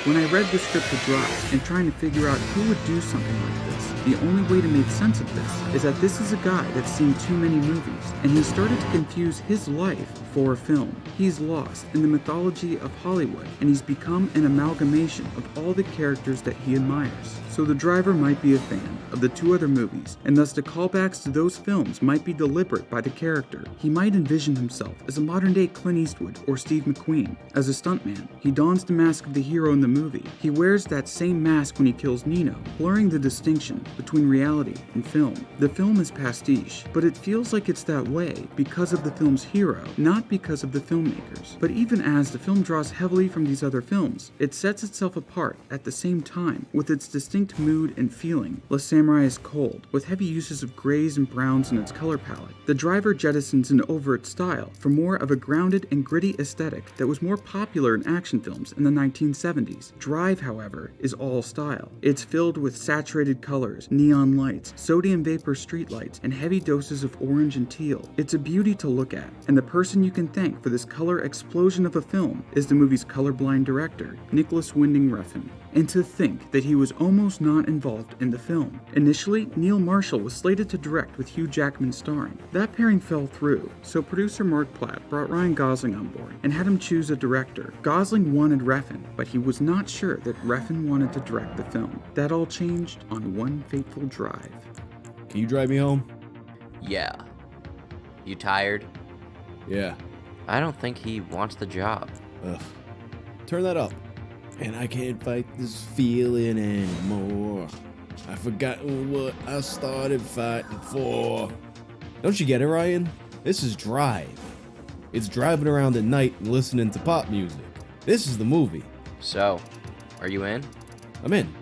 When I read the script to Drive and trying to figure out who would do something like this, the only way to make sense of this is that this is a guy that's seen too many movies, and he started to confuse his life for film. He's lost in the mythology of Hollywood, and he's become an amalgamation of all the characters that he admires. So the driver might be a fan of the two other movies, and thus the callbacks to those films might be deliberate by the character. He might envision himself as a modern-day Clint Eastwood or Steve McQueen. As a stuntman, he dons the mask of the hero in the movie. He wears that same mask when he kills Nino, blurring the distinction between reality and film. The film is pastiche, but it feels like it's that way because of the film's hero, not because of the filmmakers. But even as the film draws heavily from these other films, it sets itself apart at the same time with its distinct mood and feeling. La Samurai is cold, with heavy uses of grays and browns in its color palette. The driver jettisons an overt style for more of a grounded and gritty aesthetic that was more popular in action films in the 1970s. Drive, however, is all style. It's filled with saturated colors, neon lights, sodium vapor streetlights, and heavy doses of orange and teal. It's a beauty to look at, and the person you can thank for this color explosion of a film is the movie's colorblind director, Nicholas Winding Refn. And to think that he was almost not involved in the film. Initially, Neil Marshall was slated to direct with Hugh Jackman starring. That pairing fell through, so producer Mark Platt brought Ryan Gosling on board and had him choose a director. Gosling wanted Refn, but he was not sure that Refn wanted to direct the film. That all changed on one fateful drive. Can you drive me home? Yeah. You tired? Yeah. I don't think he wants the job. Ugh. Turn that up. And I can't fight this feeling anymore. I've forgotten what I started fighting for. Don't you get it, Ryan? This is Drive. It's driving around at night and listening to pop music. This is the movie. So, are you in? I'm in.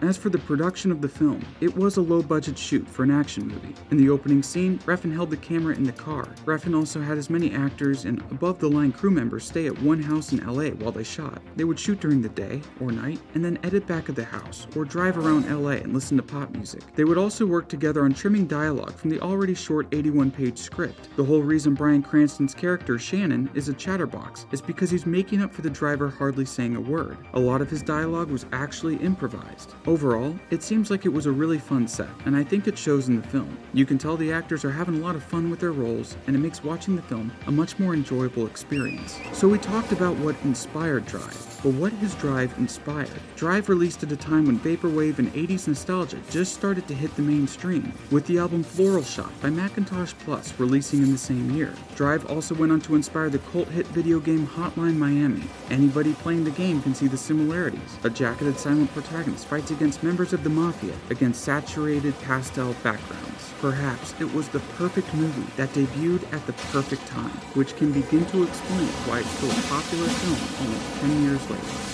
As for the production of the film, it was a low-budget shoot for an action movie. In the opening scene, Refn held the camera in the car. Refn also had as many actors and above-the-line crew members stay at one house in LA while they shot. They would shoot during the day or night, and then edit back at the house, or drive around LA and listen to pop music. They would also work together on trimming dialogue from the already short 81-page script. The whole reason Bryan Cranston's character, Shannon, is a chatterbox is because he's making up for the driver hardly saying a word. A lot of his dialogue was actually improvised. Overall, it seems like it was a really fun set, and I think it shows in the film. You can tell the actors are having a lot of fun with their roles, and it makes watching the film a much more enjoyable experience. So we talked about what inspired Drive. But what has Drive inspired? Drive released at a time when vaporwave and 80s nostalgia just started to hit the mainstream, with the album Floral Shop by Macintosh Plus releasing in the same year. Drive also went on to inspire the cult hit video game Hotline Miami. Anybody playing the game can see the similarities. A jacketed silent protagonist fights against members of the mafia against saturated pastel backgrounds. Perhaps it was the perfect movie that debuted at the perfect time, which can begin to explain why it's still a popular film almost 10 years later.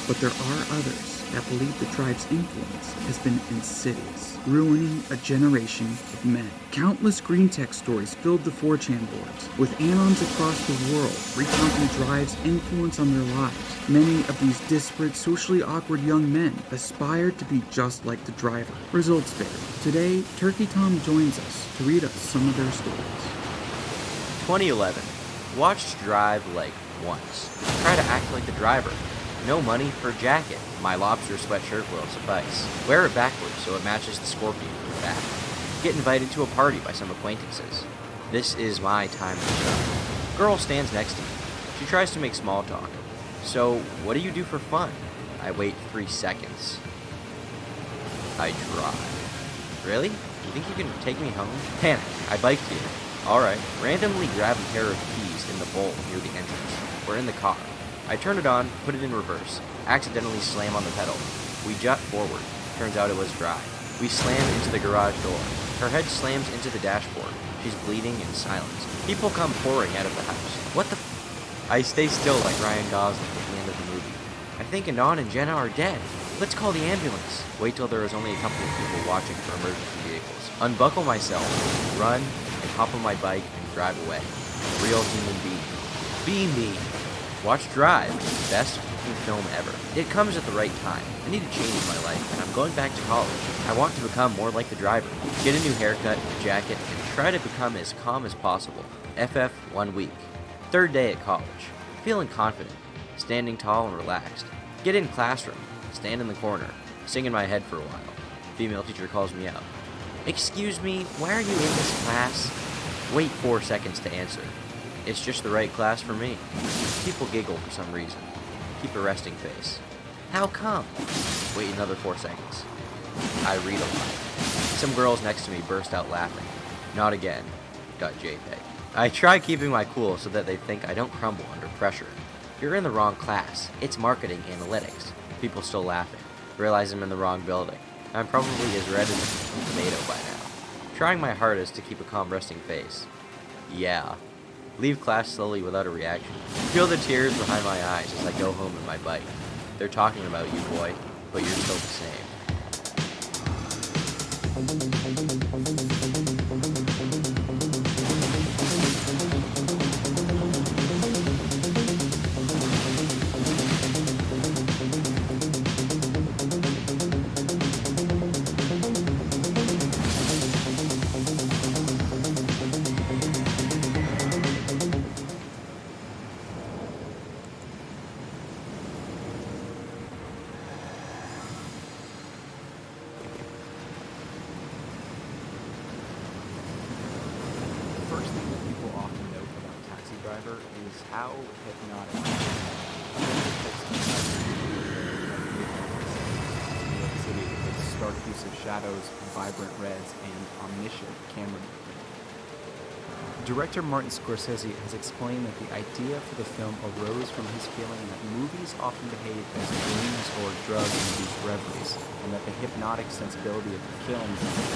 But there are others that believe that Drive's influence has been insidious, ruining a generation of men. Countless green text stories filled the 4chan boards, with anons across the world recounting Drive's influence on their lives. Many of these disparate, socially awkward young men aspired to be just like the driver. Results vary. Today, Turkey Tom joins us to read us some of their stories. 2011. Watched Drive like once. Try to act like the driver. No money for a jacket. My lobster sweatshirt will suffice. Wear it backwards so it matches the scorpion in the back. Get invited to a party by some acquaintances. This is my time to shine. Girl stands next to me. She tries to make small talk. So, what do you do for fun? I wait 3 seconds. I drive. Really? You think you can take me home? Panic. I bike to you. Alright. Randomly grab a pair of keys in the bowl near the entrance. We're in the car. I turn it on, put it in reverse, accidentally slam on the pedal. We jut forward. Turns out it was Drive. We slam into the garage door. Her head slams into the dashboard. She's bleeding in silence. People come pouring out of the house. What the I stay still like Ryan Gosling at the end of the movie. I think Anon and Jenna are dead. Let's call the ambulance. Wait till there is only a couple of people watching for emergency vehicles. Unbuckle myself, run, and hop on my bike and drive away. Real human being. Be me. Watch Drive, best fucking film ever. It comes at the right time. I need to change my life, and I'm going back to college. I want to become more like the driver. Get a new haircut, jacket, and try to become as calm as possible. FF 1 week. 3rd day at college. Feeling confident. Standing tall and relaxed. Get in classroom. Stand in the corner. Sing in my head for a while. Female teacher calls me out. Excuse me, why are you in this class? Wait 4 seconds to answer. It's just the right class for me. People giggle for some reason. Keep a resting face. How come? Wait another 4 seconds. I read aloud. Some girls next to me burst out laughing. Not again. .jpg. I try keeping my cool so that they think I don't crumble under pressure. You're in the wrong class. It's marketing analytics. People still laughing. Realize I'm in the wrong building. I'm probably as red as a tomato by now. Trying my hardest to keep a calm resting face. Yeah. Leave class slowly without a reaction. Feel the tears behind my eyes as I go home in my bike. They're talking about you, boy, but you're still the same. The first thing that people often note about Taxi Driver is how hypnotic New York City with its stark use of shadows, vibrant reds, and omniscient camera movement. Director Martin Scorsese has explained that the idea for the film arose from his feeling that movies often behave as dreams or drug-induced reveries, and that the hypnotic sensibility of the film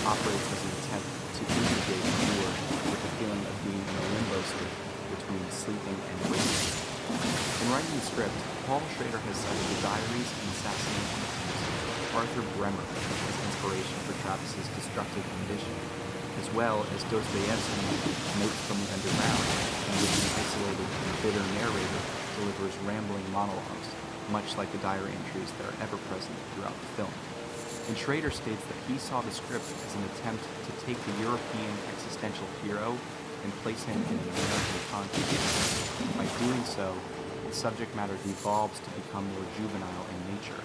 operates as an attempt to integrate the viewer with the feeling of being in a limbo state between sleeping and waking. In writing the script, Paul Schrader has cited the diaries and assassination of Arthur Bremer as inspiration for Travis's destructive ambition, as well as Dostoevsky's Notes from the Underground, in which an isolated and bitter narrator delivers rambling monologues, much like the diary entries that are ever present throughout the film. And Schrader states that he saw the script as an attempt to take the European existential hero and place him in an American context. By doing so, the subject matter devolves to become more juvenile in nature.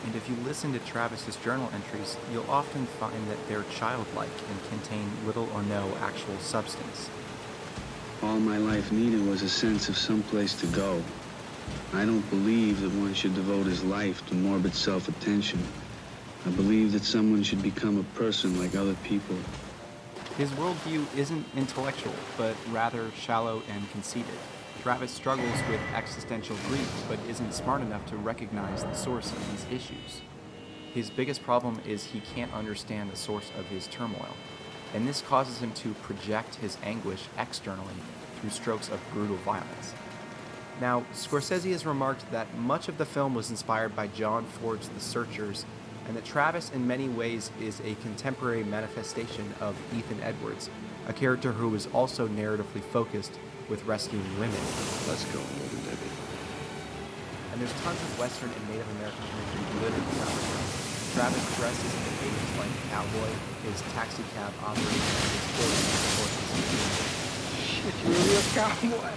And if you listen to Travis's journal entries, you'll often find that they're childlike and contain little or no actual substance. All my life needed was a sense of some place to go. I don't believe that one should devote his life to morbid self-attention. I believe that someone should become a person like other people. His worldview isn't intellectual, but rather shallow and conceited. Travis struggles with existential grief, but isn't smart enough to recognize the source of these issues. His biggest problem is he can't understand the source of his turmoil, and this causes him to project his anguish externally through strokes of brutal violence. Now, Scorsese has remarked that much of the film was inspired by John Ford's The Searchers, and that Travis in many ways is a contemporary manifestation of Ethan Edwards, a character who is also narratively focused with rescuing women. Let's go, Little Debbie. And there's tons of Western and Native American imagery living throughout the film. Travis dresses in the 80s like a cowboy, his taxi cab operates and his clothing supports his Shit, you really a cowboy?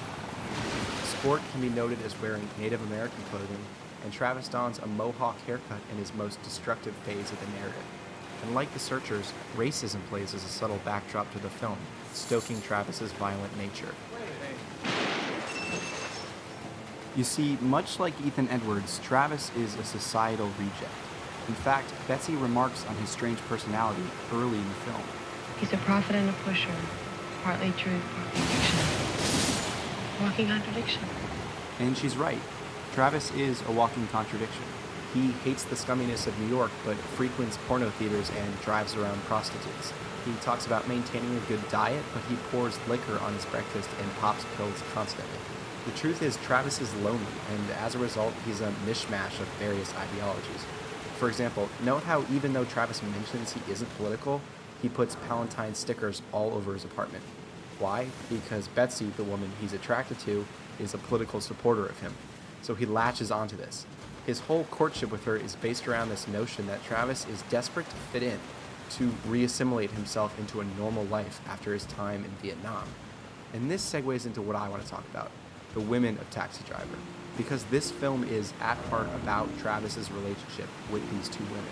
Sport can be noted as wearing Native American clothing, and Travis dons a mohawk haircut in his most destructive phase of the narrative. And like The Searchers, racism plays as a subtle backdrop to the film, stoking Travis's violent nature. You see, much like Ethan Edwards, Travis is a societal reject. In fact, Betsy remarks on his strange personality early in the film. He's a prophet and a pusher, partly truth, partly fiction. Walking contradiction. And she's right. Travis is a walking contradiction. He hates the scumminess of New York, but frequents porno theaters and drives around prostitutes. He talks about maintaining a good diet, but he pours liquor on his breakfast and pops pills constantly. The truth is, Travis is lonely, and as a result, he's a mishmash of various ideologies. For example, note how even though Travis mentions he isn't political, he puts Palatine stickers all over his apartment. Why? Because Betsy, the woman he's attracted to, is a political supporter of him. So he latches onto this. His whole courtship with her is based around this notion that Travis is desperate to fit in, to reassimilate himself into a normal life after his time in Vietnam. And this segues into what I want to talk about, the women of Taxi Driver. because this film is at heart about Travis's relationship with these two women.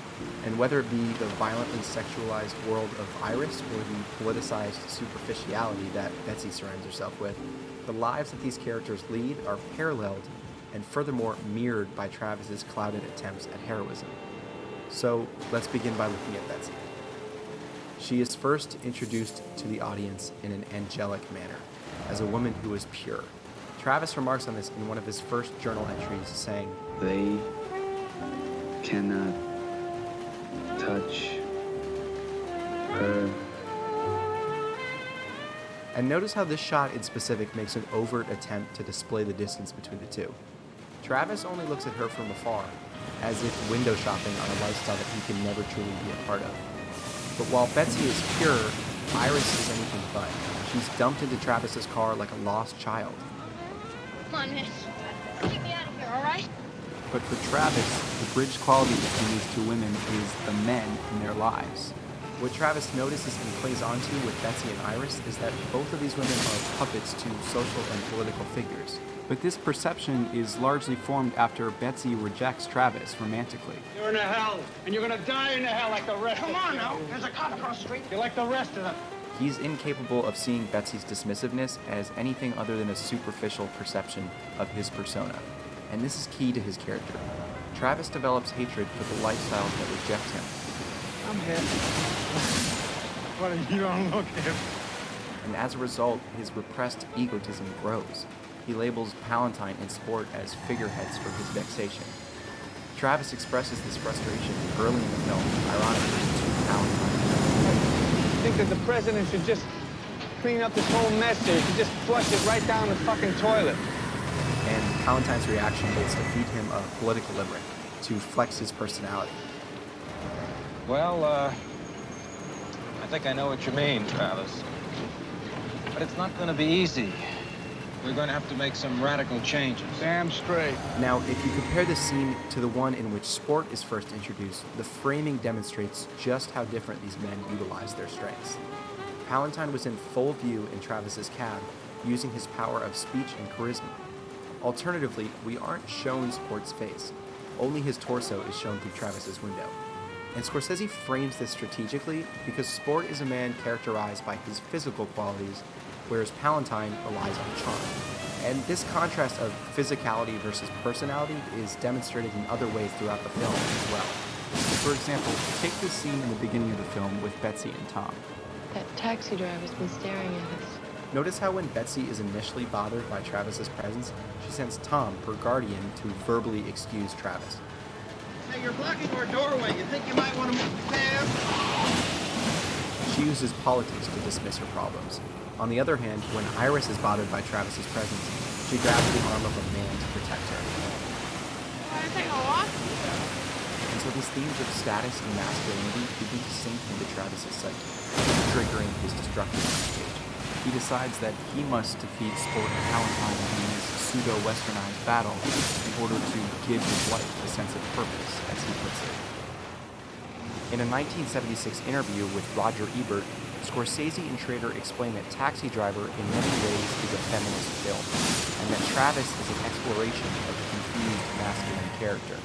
And whether it be the violently sexualized world of Iris or the politicized superficiality that Betsy surrounds herself with, the lives that these characters lead are paralleled and furthermore mirrored by Travis's clouded attempts at heroism. So let's begin by looking at Betsy. She is first introduced to the audience in an angelic manner, as a woman who is pure. Travis remarks on this in one of his first journal entries, saying, They cannot touch her. and notice how this shot in specific makes an overt attempt to display the distance between the two. Travis only looks at her from afar, as if window shopping on a lifestyle that he can never truly be a part of. But while Betsy is pure, Iris is anything but. She's dumped into Travis's car like a lost child. Come on, miss. Get me out of here, all right? But for Travis, the bridge quality between these two women is the men in their lives. What Travis notices and clings onto with Betsy and Iris is that both of these women are puppets to social and political figures. But this perception is largely formed after Betsy rejects Travis romantically. You're in a hell, and you're gonna die in a hell like the rest of them. Come on now. There's a cop across the street. You're like the rest of them. He's incapable of seeing Betsy's dismissiveness as anything other than a superficial perception of his persona. And this is key to his character. Travis develops hatred for the lifestyles that reject him. I'm hit. What are you on look at? And as a result, his repressed egotism grows. He labels Palantine and Sport as figureheads for his vexation. Travis expresses this frustration early in the film, ironically, to Palantine. I think that the president should just clean up this whole mess here. He should just flush it right down the fucking toilet. And Palantine's reaction is to feed him a political limerick, to flex his personality. Well, I think I know what you mean, Travis. But it's not going to be easy. We're going to have to make some radical changes. Damn straight. Now, if you compare this scene to the one in which Sport is first introduced, the framing demonstrates just how different these men utilize their strengths. Palantine was in full view in Travis's cab, using his power of speech and charisma. Alternatively, we aren't shown Sport's face. Only his torso is shown through Travis's window. And Scorsese frames this strategically because Sport is a man characterized by his physical qualities, whereas Palantine relies on charm. And this contrast of physicality versus personality is demonstrated in other ways throughout the film as well. For example, take this scene in the beginning of the film with Betsy and Tom. That taxi driver's been staring at us. Notice how when Betsy is initially bothered by Travis's presence, she sends Tom, her guardian, to verbally excuse Travis. Hey, you're blocking our doorway. You think you might want to move the cab? She uses politics to dismiss her problems. On the other hand, when Iris is bothered by Travis's presence, she grabs the arm of a man to protect her. Want to take a walk? And so these themes of status and masculinity begin to sink into Travis's psyche, triggering his destructive stage. He decides that he must defeat Sport and Palantine in this pseudo-westernized battle in order to give his life a sense of purpose, as he puts it. In a 1976 interview with Roger Ebert, Scorsese and Schrader explain that Taxi Driver in many ways is a feminist film, and that Travis is an exploration of the confused masculine character.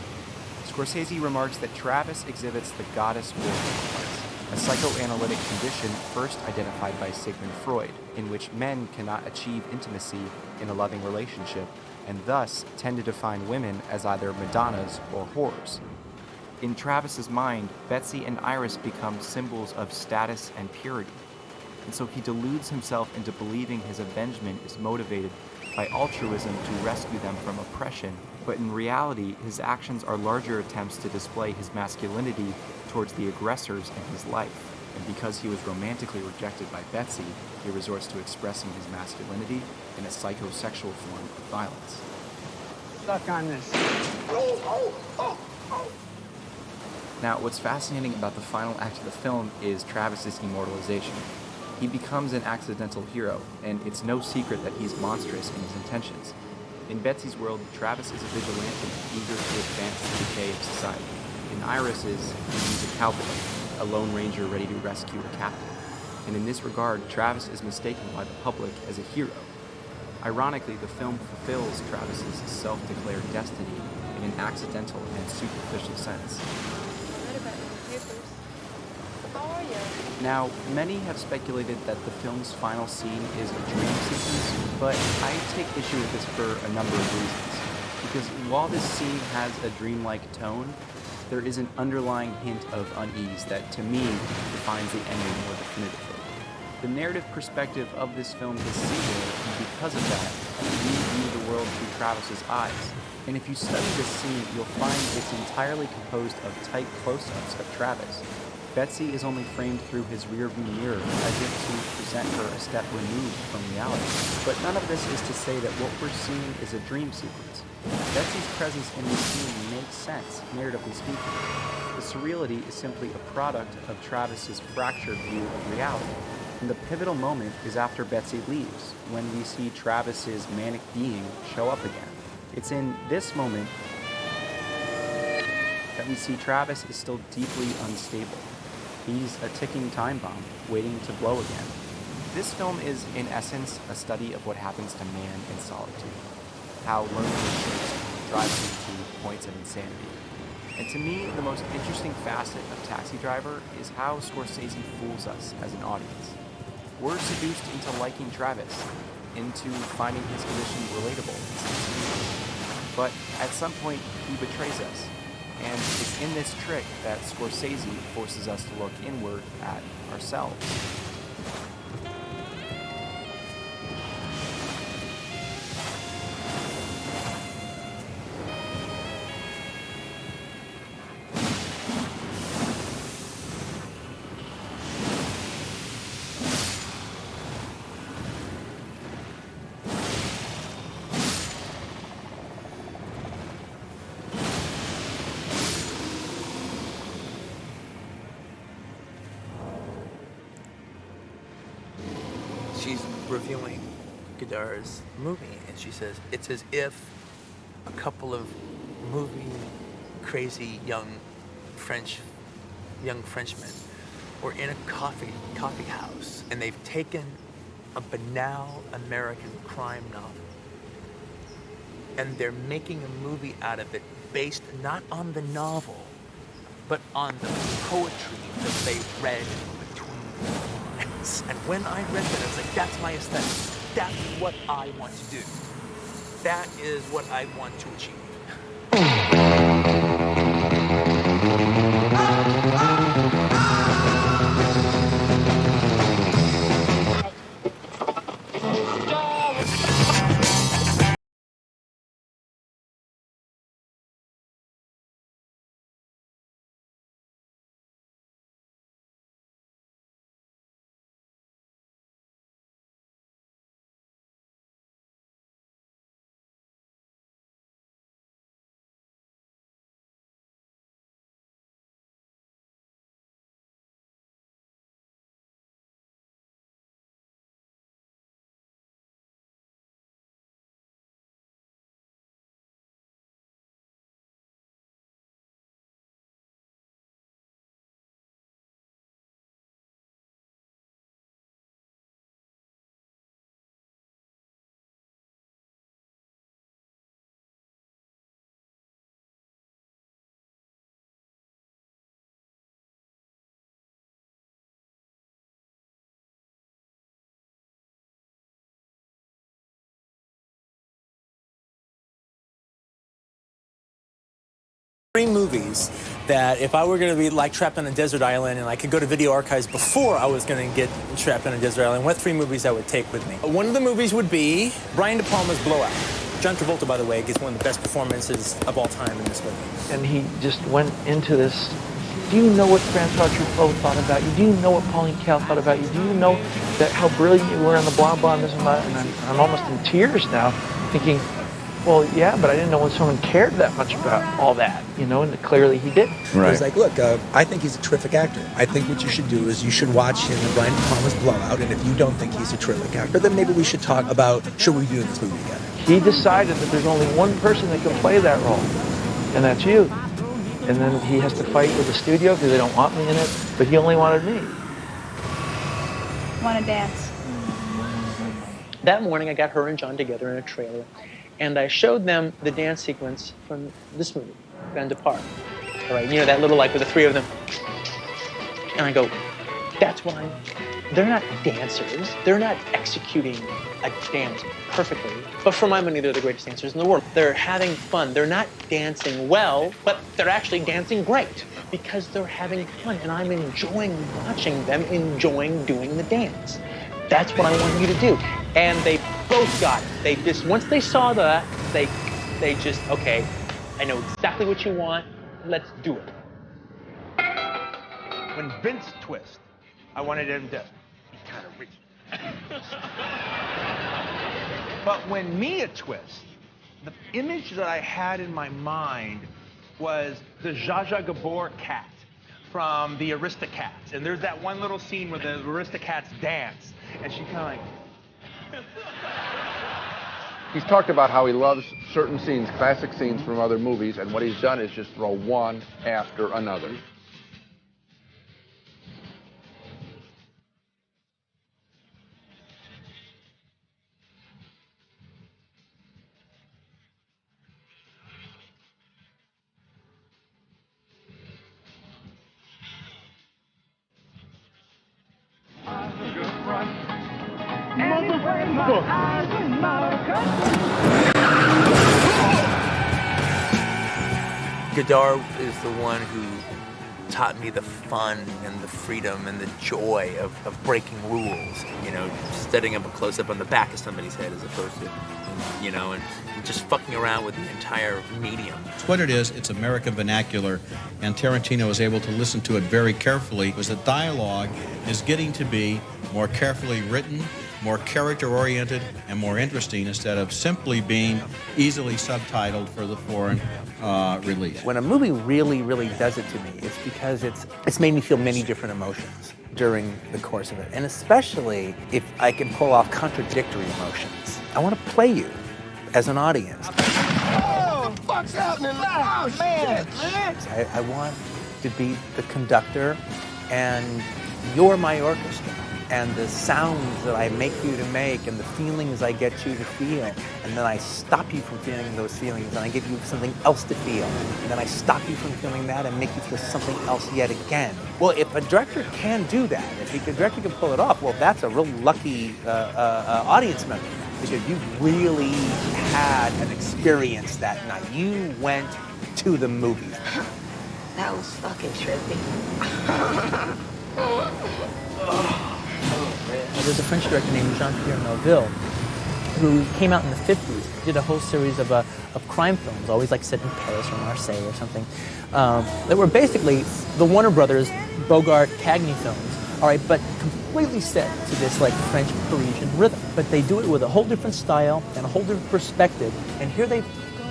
Scorsese remarks that Travis exhibits the goddess war complex, a psychoanalytic condition first identified by Sigmund Freud, in which men cannot achieve intimacy in a loving relationship, and thus tend to define women as either Madonnas or whores. In Travis's mind, Betsy and Iris become symbols of status and purity, and so he deludes himself into believing his avengement is motivated by altruism to rescue them from oppression, but in reality, his actions are larger attempts to display his masculinity towards the aggressors in his life. And because he was romantically rejected by Betsy, he resorts to expressing his masculinity in a psychosexual form of violence. Stuck on this. Now, what's fascinating about the final act of the film is Travis's immortalization. He becomes an accidental hero, and it's no secret that he's monstrous in his intentions. In Betsy's world, Travis is a vigilante, eager to advance the decay of society. In Iris's, he's a cowboy, a lone ranger ready to rescue a captive. And in this regard, Travis is mistaken by the public as a hero. Ironically, the film fulfills Travis's self-declared destiny in an accidental and superficial sense. I read about it in the papers. How are you? Now, many have speculated that the film's final scene is a dream sequence, but I take issue with this for a number of reasons. Because while this scene has a dreamlike tone, there is an underlying hint of unease that, to me, defines the ending more definitively. The narrative perspective of this film is singular, and because of that, we view the world through Travis's eyes. And if you study this scene, you'll find it's entirely composed of tight close-ups of Travis. Betsy is only framed through his rearview mirror as if to present her a step removed from reality. But none of this is to say that what we're seeing is a dream sequence. Betsy's presence in this scene makes sense, narratively speaking. The surreality is simply a product of Travis's fractured view of reality. And the pivotal moment is after Betsy leaves, when we see Travis's manic being show up again. It's in this moment that we see Travis is still deeply unstable. He's a ticking time bomb, waiting to blow again. This film is, in essence, a study of what happens to man in solitude, how loneliness drives him to points of insanity. And to me, the most interesting facet of Taxi Driver is how Scorsese fools us as an audience. We're seduced into liking Travis, into finding his condition relatable and sincere. But at some point, he betrays us. And it's in this trick that Scorsese forces us to look inward at ourselves. She's reviewing Godar's movie, and she says it's as if a couple of movie crazy young Frenchmen were in a coffee house, and they've taken a banal American crime novel and they're making a movie out of it based not on the novel but on the poetry that they read between the lines. And when I read that, I was like, that's my aesthetic. That's what I want to do. That is what I want to achieve. Three movies that if I were going to be like trapped on a desert island and I could go to video archives before I was going to get trapped on a desert island, what three movies I would take with me? One of the movies would be Brian De Palma's Blowout. John Travolta, by the way, gets one of the best performances of all time in this movie. And he just went into this. Do you know what Francois Truffaut thought about you? Do you know what Pauline Kael thought about you? Do you know that how brilliant you were on the blah blah and this and that? And I'm almost in tears now, thinking, well, yeah, but I didn't know when someone cared that much about all that, you know, and clearly he did. Right. He's like, look, I think he's a terrific actor. I think what you should do is you should watch him in Brian De Palma's Blowout, and if you don't think he's a terrific actor, then maybe we should talk about, should we do this movie together? He decided that there's only one person that can play that role, and that's you. And then he has to fight with the studio because they don't want me in it, but he only wanted me. Want to dance? That morning, I got her and John together in a trailer, and I showed them the dance sequence from this movie, Bend Apart. All right, you know, that little, like, with the three of them. And I go, that's what they're not dancers. They're not executing a dance perfectly. But for my money, they're the greatest dancers in the world. They're having fun. They're not dancing well, but they're actually dancing great because they're having fun. And I'm enjoying watching them, enjoying doing the dance. That's what I want you to do. And they both got it. They just, once they saw that, they just, okay, I know exactly what you want. Let's do it. When Vince twist, I wanted him to be kind of rich. But when Mia twist, the image that I had in my mind was the Zsa Zsa Gabor cat from the Aristocats. And there's that one little scene where the Aristocats dance, and she kind of like... He's talked about how he loves certain scenes, classic scenes from other movies, and what he's done is just throw one after another. Godard is the one who taught me the fun and the freedom and the joy of breaking rules. You know, setting up a close-up on the back of somebody's head as opposed to, you know, and just fucking around with the entire medium. It's what it is. It's American vernacular, and Tarantino was able to listen to it very carefully because the dialogue is getting to be more carefully written, more character-oriented, and more interesting instead of simply being easily subtitled for the foreign release. When a movie really, really does it to me, it's because it's made me feel many different emotions during the course of it. And especially if I can pull off contradictory emotions. I want to play you as an audience. Oh, fuck's happening? Oh, man. I want to be the conductor, and you're my orchestra. And the sounds that I make you to make and the feelings I get you to feel. And then I stop you from feeling those feelings and I give you something else to feel. And then I stop you from feeling that and make you feel something else yet again. Well, if a director can do that, if a director can pull it off, well, that's a real lucky audience member. Because you really had an experience that night. You went to the movies. That was fucking trippy. There's a French director named Jean-Pierre Melville who came out in the 50s, did a whole series of crime films, always like set in Paris or Marseille or something, that were basically the Warner Brothers Bogart Cagney films, all right, but completely set to this like French Parisian rhythm. But they do it with a whole different style and a whole different perspective, and here they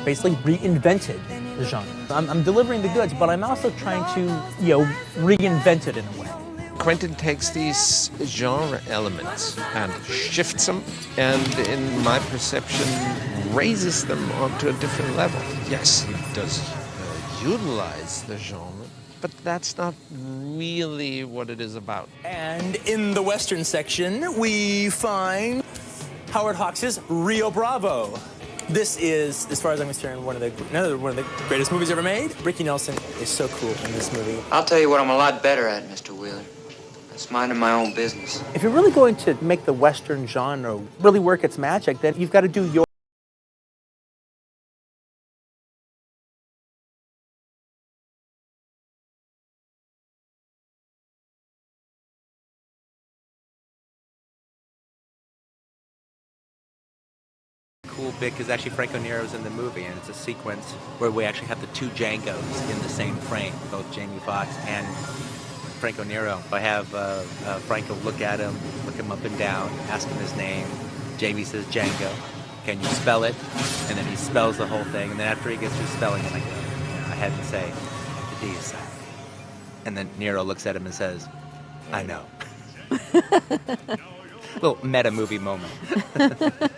basically reinvented the genre. I'm delivering the goods, but I'm also trying to, you know, reinvent it in a way. Quentin takes these genre elements and shifts them, and in my perception, raises them onto a different level. Yes, he does utilize the genre, but that's not really what it is about. And in the Western section, we find Howard Hawks' Rio Bravo. This is, as far as I'm concerned, one of the greatest movies ever made. Ricky Nelson is so cool in this movie. I'll tell you what I'm a lot better at, Mr. Wheeler. It's minding my own business. If you're really going to make the Western genre really work its magic, then you've got to do your cool bit because actually Franco Nero's in the movie, and it's a sequence where we actually have the two Django's in the same frame, both Jamie Foxx and Franco Nero. I have Franco look at him, look him up and down, ask him his name. Jamie says Django. Can you spell it? And then he spells the whole thing. And then after he gets through spelling it, I had him say, the D is silent. And then Nero looks at him and says, I know. Little meta movie moment.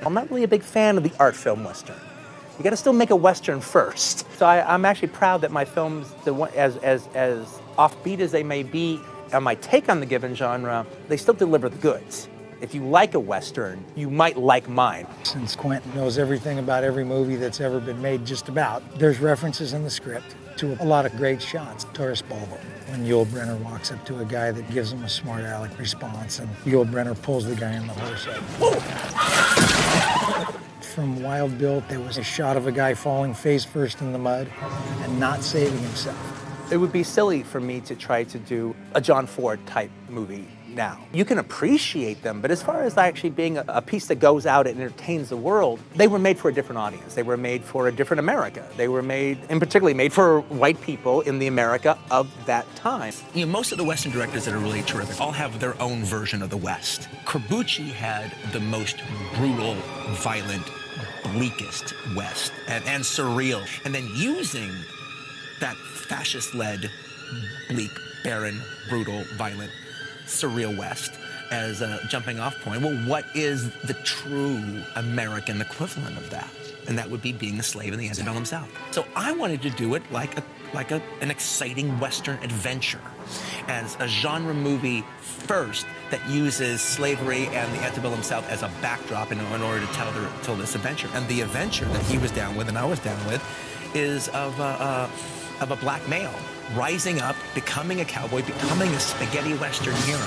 I'm not really a big fan of the art film Western. You got to still make a Western first. So I'm actually proud that my films, as offbeat as they may be, on my take on the given genre, they still deliver the goods. If you like a Western, you might like mine. Since Quentin knows everything about every movie that's ever been made just about, there's references in the script to a lot of great shots. Taurus Bulba, when Yul Brynner walks up to a guy that gives him a smart aleck response, and Yul Brynner pulls the guy in the horse head. From Wild Bill, there was a shot of a guy falling face first in the mud and not saving himself. It would be silly for me to try to do a John Ford type movie now. You can appreciate them, but as far as actually being a piece that goes out and entertains the world, they were made for a different audience. They were made for a different America. They were made, and particularly made for white people in the America of that time. You know, most of the Western directors that are really terrific all have their own version of the West. Corbucci had the most brutal, violent, bleakest West, and surreal. And then using that fascist-led, bleak, barren, brutal, violent, surreal West as a jumping off point. Well, what is the true American equivalent of that? And that would be being a slave in the antebellum South. So I wanted to do it like an exciting Western adventure, as a genre movie first that uses slavery and the antebellum South as a backdrop in order to tell this adventure. And the adventure that he was down with and I was down with is of a black male rising up, becoming a cowboy, becoming a spaghetti Western hero,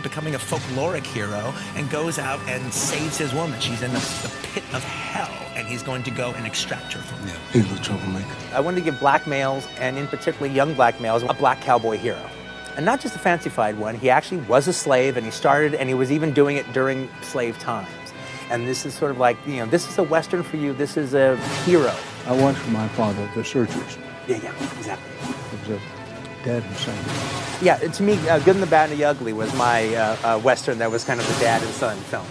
becoming a folkloric hero, and goes out and saves his woman. She's in the pit of hell, and he's going to go and extract her from there. He's a troublemaker. I wanted to give black males, and in particular young black males, a black cowboy hero. And not just a fancified one. He actually was a slave, and he was even doing it during slave times. And this is sort of like, you know, this is a Western for you, this is a hero. I watched my father, the Searchers. Yeah, exactly. It was a dad and son. Yeah, to me, Good and the Bad and the Ugly was my Western that was kind of the dad and son film.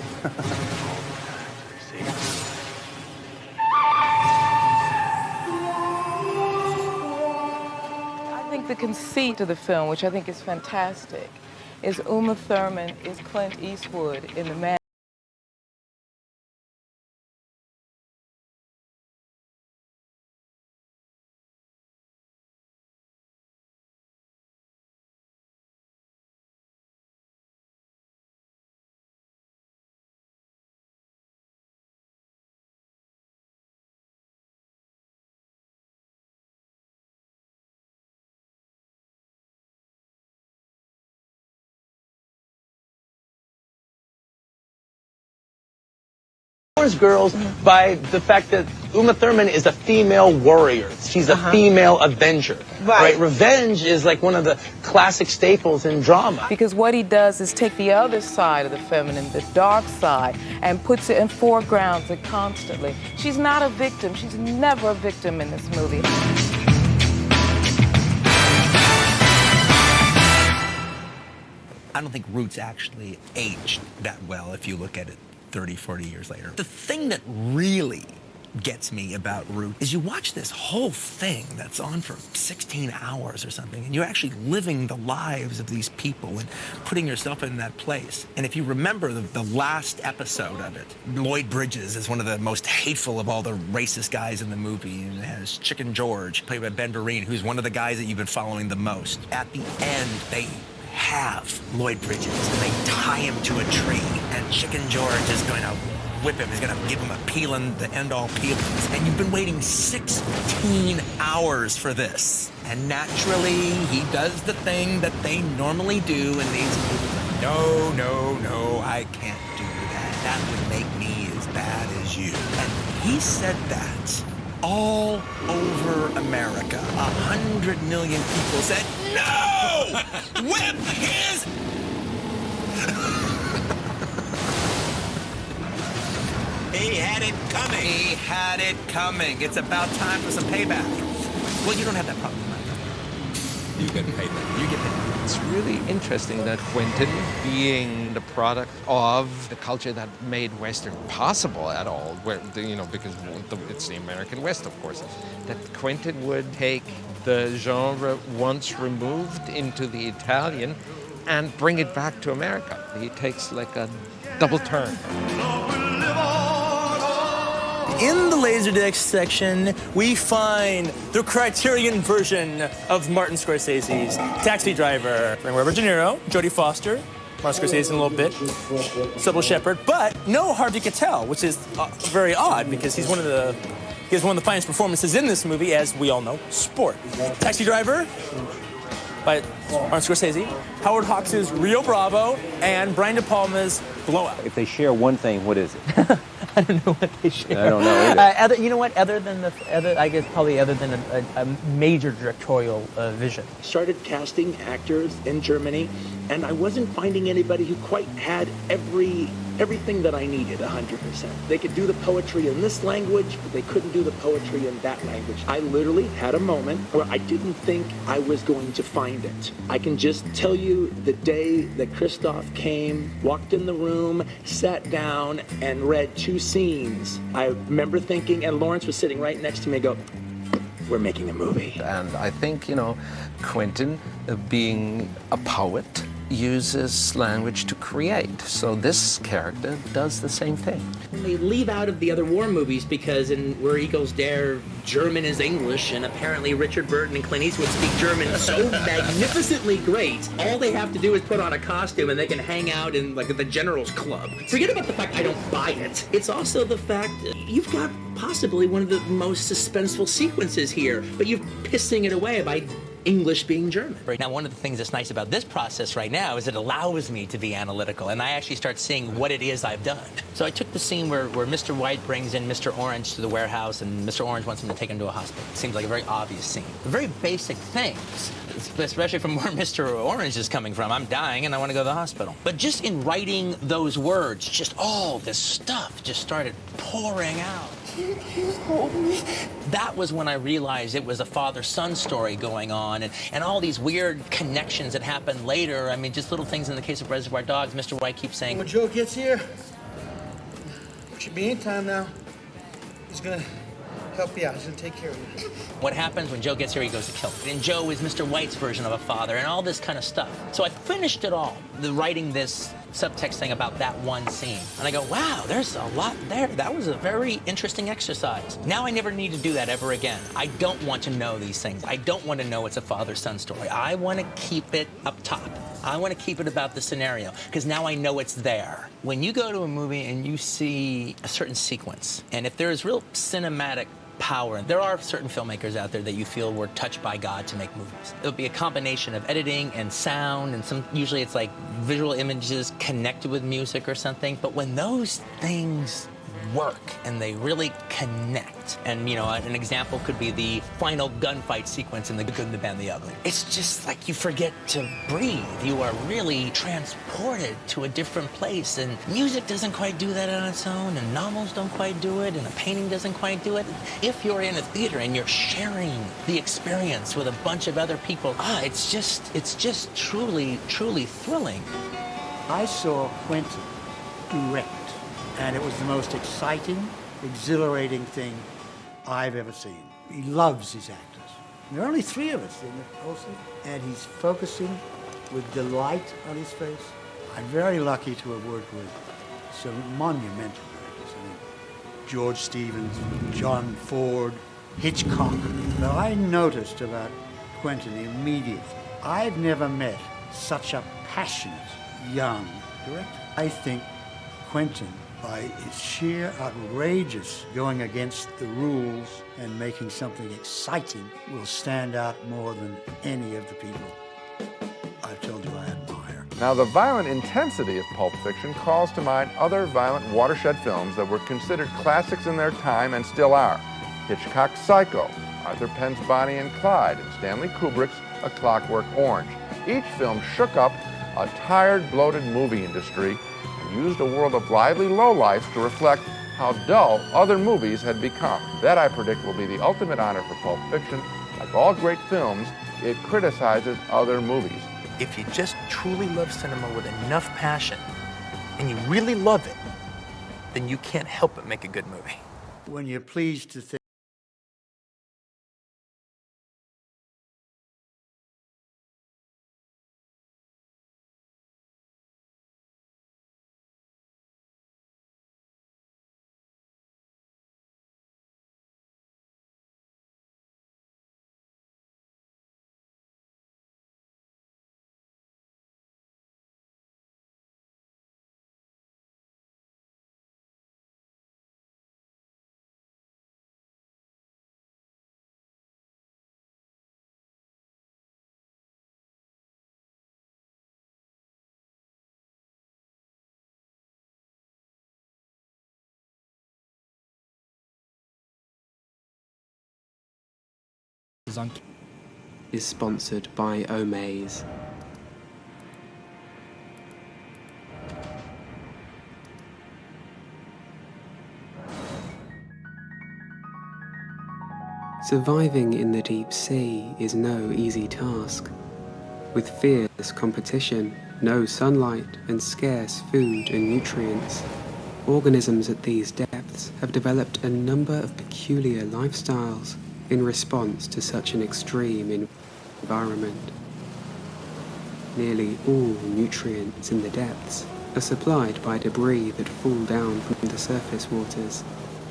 I think the conceit of the film, which I think is fantastic, is Uma Thurman is Clint Eastwood in The Man. Girls by the fact that Uma Thurman is a female warrior. She's a female avenger. Right. Revenge is like one of the classic staples in drama. Because what he does is take the other side of the feminine, the dark side, and puts it and foregrounds it constantly. She's not a victim. She's never a victim in this movie. I don't think Roots actually aged that well if you look at it 30, 40 years later. The thing that really gets me about Roots is you watch this whole thing that's on for 16 hours or something, and you're actually living the lives of these people and putting yourself in that place. And if you remember the last episode of it, Lloyd Bridges is one of the most hateful of all the racist guys in the movie, and it has Chicken George, played by Ben Vereen, who's one of the guys that you've been following the most. At the end, they have Lloyd Bridges, and they tie him to a tree, and Chicken George is going to whip him. He's going to give him a peeling, the end-all peelings. And you've been waiting 16 hours for this. And naturally, he does the thing that they normally do in these movies. No, I can't do that. That would make me as bad as you. And he said that all over America. 100 million people said, no! Whip his... He had it coming. He had it coming. It's about time for some payback. Well, you don't have that problem. You get paid. You get paid. It's really interesting that Quentin, being the product of the culture that made Western possible at all, where because it's the American West, of course, that Quentin would take the genre once removed into the Italian and bring it back to America. He takes like a double turn. In the Laserdisc section, we find the Criterion version of Martin Scorsese's Taxi Driver, starring Robert De Niro, Jodie Foster, Martin Scorsese in a little bit, Sybil Shepherd, but no Harvey Keitel, which is very odd because he has one of the finest performances in this movie, as we all know, Sport. Taxi Driver by Martin Scorsese, Howard Hawks' Rio Bravo, and Brian De Palma's Blowout. If they share one thing, what is it? I don't know what they share. I don't know either. You know what? Other than a major directorial vision. Started casting actors in Germany, and I wasn't finding anybody who quite had everything that I needed 100%. They could do the poetry in this language, but they couldn't do the poetry in that language. I literally had a moment where I didn't think I was going to find it. I can just tell you the day that Christoph came, walked in the room, sat down, and read 2 scenes. I remember thinking, and Lawrence was sitting right next to me, go, we're making a movie. And I think, Quentin, being a poet, uses language to create. So this character does the same thing. They leave out of the other war movies because in Where Eagles Dare, German is English, and apparently Richard Burton and Clint Eastwood speak German so magnificently great. All they have to do is put on a costume and they can hang out in like the General's Club. Forget about the fact I don't buy it. It's also the fact you've got possibly one of the most suspenseful sequences here, but you're pissing it away by English being German. Right now, one of the things that's nice about this process right now is it allows me to be analytical, and I actually start seeing what it is I've done. So I took the scene where Mr. White brings in Mr. Orange to the warehouse, and Mr. Orange wants him to take him to a hospital. It seems like a very obvious scene. Very basic things, especially from where Mr. Orange is coming from. I'm dying, and I want to go to the hospital. But just in writing those words, just all this stuff just started pouring out. That was when I realized it was a father-son story going on, and all these weird connections that happened later. I mean, just little things in the case of Reservoir Dogs. Mr. White keeps saying, when Joe gets here, it should be in time now. He's gonna help you out. He's gonna take care of you. what happens when Joe gets here, he goes to kill him. And Joe is Mr. White's version of a father, and all this kind of stuff. So I finished it all, writing this subtext thing about that one scene. And I go, wow, there's a lot there. That was a very interesting exercise. Now I never need to do that ever again. I don't want to know these things. I don't want to know it's a father-son story. I want to keep it up top. I want to keep it about the scenario, because now I know it's there. When you go to a movie and you see a certain sequence, and if there is real cinematic power, there are certain filmmakers out there that you feel were touched by God to make movies. It'll be a combination of editing and sound, and usually it's like visual images connected with music or something. But when those things work and they really connect, and an example could be the final gunfight sequence in The Good, the Bad, and the Ugly. It's just like you forget to breathe. You are really transported to a different place, and music doesn't quite do that on its own, and novels don't quite do it, and a painting doesn't quite do it. If you're in a theater and you're sharing the experience with a bunch of other people, it's just truly, truly thrilling. I saw Quentin direct, and it was the most exciting, exhilarating thing I've ever seen. He loves his actors. There are only 3 of us in the whole scene, and he's focusing with delight on his face. I'm very lucky to have worked with some monumental directors. I mean, George Stevens, John Ford, Hitchcock. But I noticed about Quentin immediately. I've never met such a passionate young director. I think Quentin, by his sheer outrageous going against the rules and making something exciting, will stand out more than any of the people I've told you I admire. Now, the violent intensity of Pulp Fiction calls to mind other violent watershed films that were considered classics in their time and still are. Hitchcock's Psycho, Arthur Penn's Bonnie and Clyde, and Stanley Kubrick's A Clockwork Orange. Each film shook up a tired, bloated movie industry and used a world of lively lowlifes to reflect how dull other movies had become. That, I predict, will be the ultimate honor for Pulp Fiction. Like all great films, it criticizes other movies. If you just truly love cinema with enough passion, and you really love it, then you can't help but make a good movie. When you're pleased to think is sponsored by Omaze. Surviving in the deep sea is no easy task. With fierce competition, no sunlight, and scarce food and nutrients, organisms at these depths have developed a number of peculiar lifestyles in response to such an extreme environment. Nearly all nutrients in the depths are supplied by debris that fall down from the surface waters.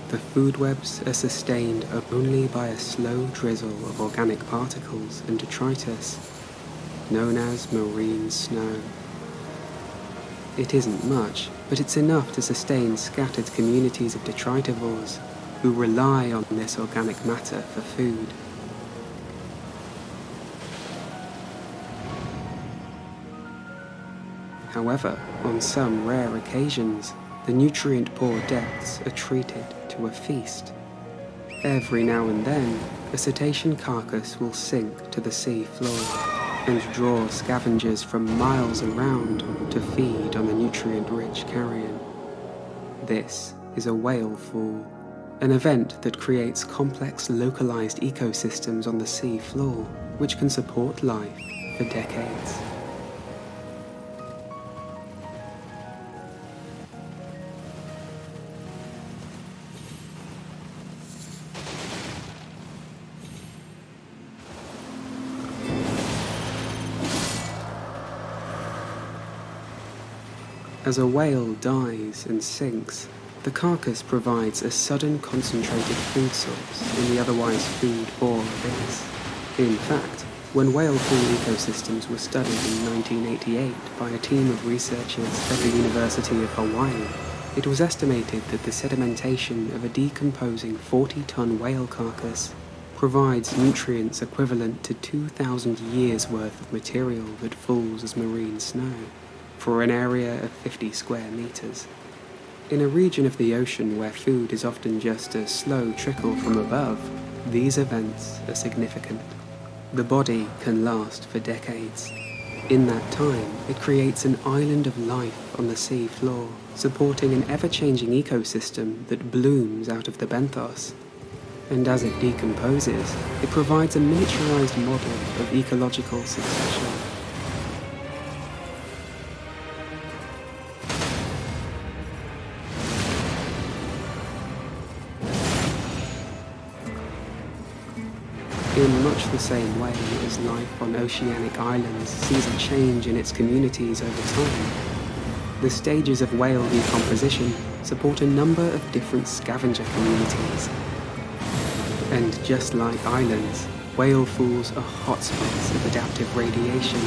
The food webs are sustained only by a slow drizzle of organic particles and detritus, known as marine snow. It isn't much, but it's enough to sustain scattered communities of detritivores who rely on this organic matter for food. However, on some rare occasions, the nutrient-poor depths are treated to a feast. Every now and then, a cetacean carcass will sink to the sea floor and draw scavengers from miles around to feed on the nutrient-rich carrion. This is a whale fall, an event that creates complex localized ecosystems on the sea floor, which can support life for decades. As a whale dies and sinks, the carcass provides a sudden concentrated food source in the otherwise food-poor abyss. In fact, when whale pool ecosystems were studied in 1988 by a team of researchers at the University of Hawaii, it was estimated that the sedimentation of a decomposing 40-ton whale carcass provides nutrients equivalent to 2,000 years' worth of material that falls as marine snow, for an area of 50 square meters. In a region of the ocean where food is often just a slow trickle from above, these events are significant. The body can last for decades. In that time, it creates an island of life on the sea floor, supporting an ever-changing ecosystem that blooms out of the benthos. And as it decomposes, it provides a miniaturized model of ecological succession. In much the same way as life on oceanic islands sees a change in its communities over time, the stages of whale decomposition support a number of different scavenger communities. And just like islands, whale falls are hotspots of adaptive radiation,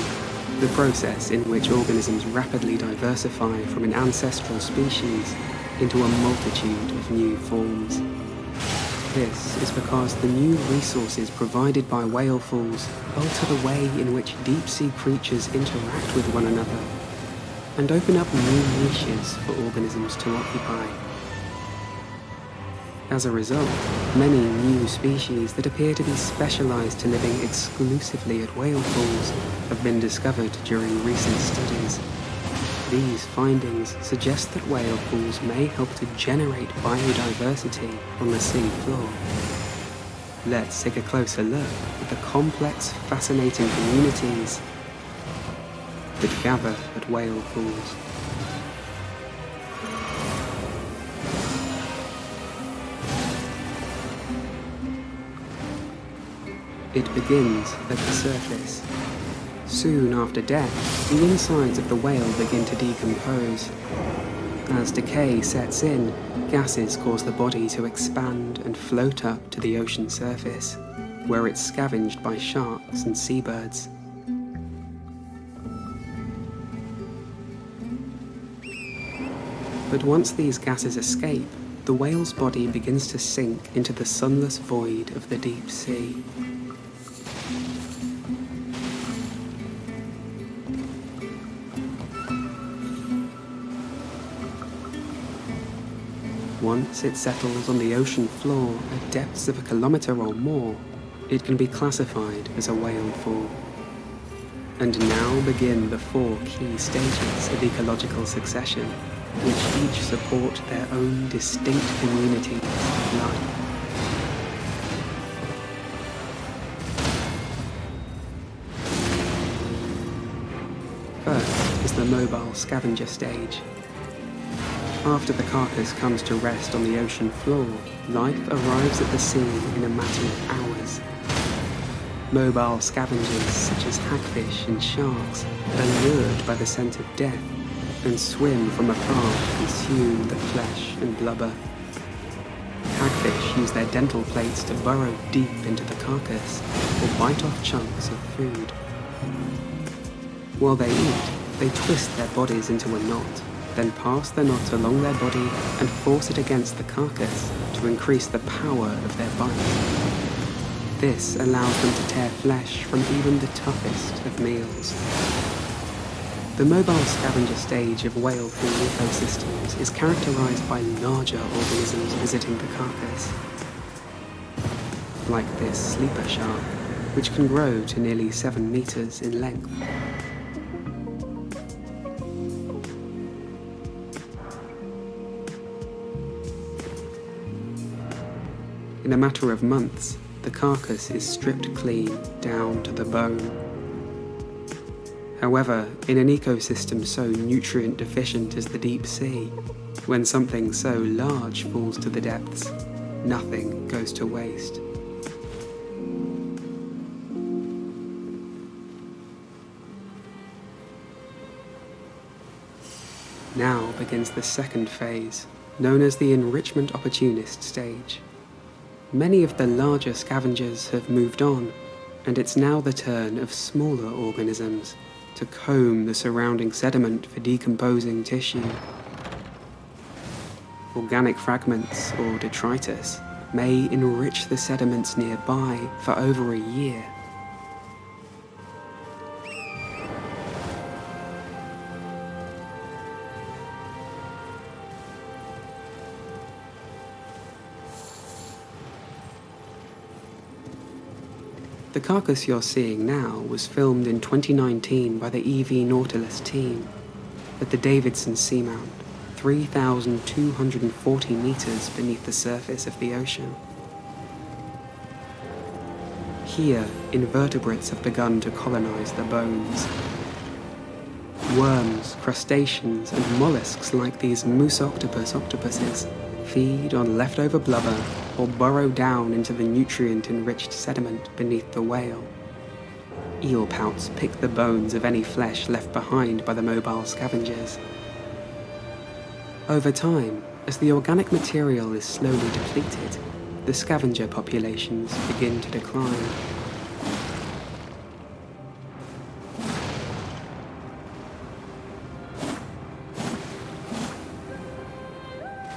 the process in which organisms rapidly diversify from an ancestral species into a multitude of new forms. This is because the new resources provided by whale falls alter the way in which deep-sea creatures interact with one another and open up new niches for organisms to occupy. As a result, many new species that appear to be specialized to living exclusively at whale falls have been discovered during recent studies. These findings suggest that whale falls may help to generate biodiversity on the sea floor. Let's take a closer look at the complex, fascinating communities that gather at whale falls. It begins at the surface. Soon after death, the insides of the whale begin to decompose. As decay sets in, gases cause the body to expand and float up to the ocean surface, where it's scavenged by sharks and seabirds. But once these gases escape, the whale's body begins to sink into the sunless void of the deep sea. Once it settles on the ocean floor at depths of 1 kilometer or more, it can be classified as a whale fall. And now begin the 4 key stages of ecological succession, which each support their own distinct communities of life. First is the mobile scavenger stage. After the carcass comes to rest on the ocean floor, life arrives at the scene in a matter of hours. Mobile scavengers such as hagfish and sharks are lured by the scent of death and swim from afar to consume the flesh and blubber. Hagfish use their dental plates to burrow deep into the carcass or bite off chunks of food. While they eat, they twist their bodies into a knot, then pass the knot along their body and force it against the carcass to increase the power of their bite. This allows them to tear flesh from even the toughest of meals. The mobile scavenger stage of whale-free ecosystems is characterized by larger organisms visiting the carcass, like this sleeper shark, which can grow to nearly 7 meters in length. In a matter of months, the carcass is stripped clean down to the bone. However, in an ecosystem so nutrient deficient as the deep sea, when something so large falls to the depths, nothing goes to waste. Now begins the second phase, known as the enrichment opportunist stage. Many of the larger scavengers have moved on, and it's now the turn of smaller organisms to comb the surrounding sediment for decomposing tissue. Organic fragments or detritus may enrich the sediments nearby for over a year. The carcass you're seeing now was filmed in 2019 by the EV Nautilus team at the Davidson Seamount, 3,240 meters beneath the surface of the ocean. Here, invertebrates have begun to colonize the bones. Worms, crustaceans, and mollusks like these moose octopuses feed on leftover blubber or burrow down into the nutrient-enriched sediment beneath the whale. Eelpouts pick the bones of any flesh left behind by the mobile scavengers. Over time, as the organic material is slowly depleted, the scavenger populations begin to decline.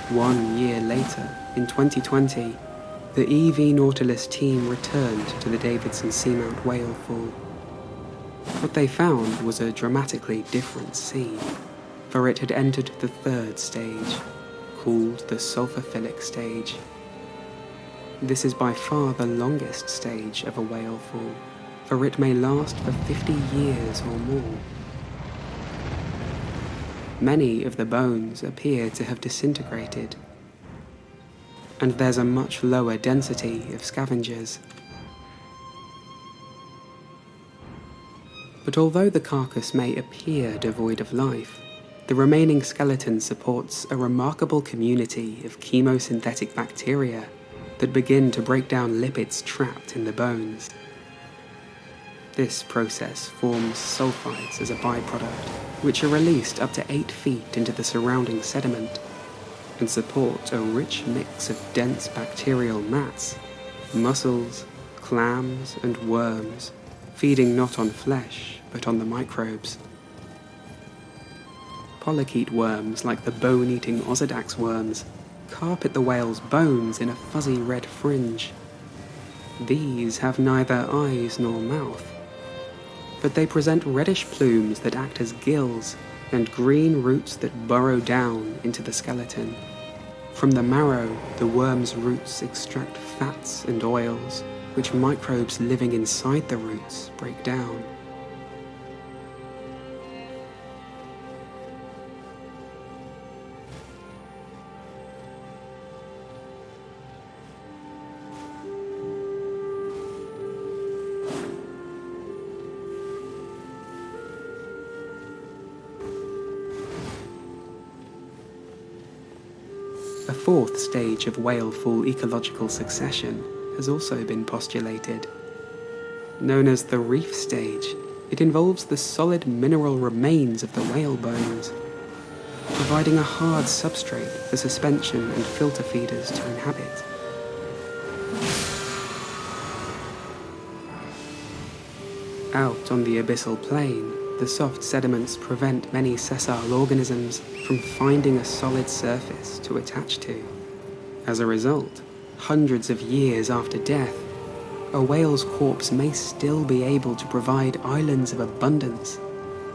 One year later, in 2020, the EV Nautilus team returned to the Davidson Seamount whale fall. What they found was a dramatically different scene, for it had entered the third stage, called the sulfophilic stage. This is by far the longest stage of a whale fall, for it may last for 50 years or more. Many of the bones appear to have disintegrated, and there's a much lower density of scavengers. But although the carcass may appear devoid of life, the remaining skeleton supports a remarkable community of chemosynthetic bacteria that begin to break down lipids trapped in the bones. This process forms sulfides as a byproduct, which are released up to 8 feet into the surrounding sediment and support a rich mix of dense bacterial mats, mussels, clams, and worms, feeding not on flesh, but on the microbes. Polychaete worms, like the bone-eating Osedax worms, carpet the whale's bones in a fuzzy red fringe. These have neither eyes nor mouth, but they present reddish plumes that act as gills and green roots that burrow down into the skeleton. From the marrow, the worm's roots extract fats and oils, which microbes living inside the roots break down. A fourth stage of whaleful ecological succession has also been postulated. Known as the reef stage, it involves the solid mineral remains of the whale bones, providing a hard substrate for suspension and filter feeders to inhabit. Out on the abyssal plain, the soft sediments prevent many sessile organisms from finding a solid surface to attach to. As a result, hundreds of years after death, a whale's corpse may still be able to provide islands of abundance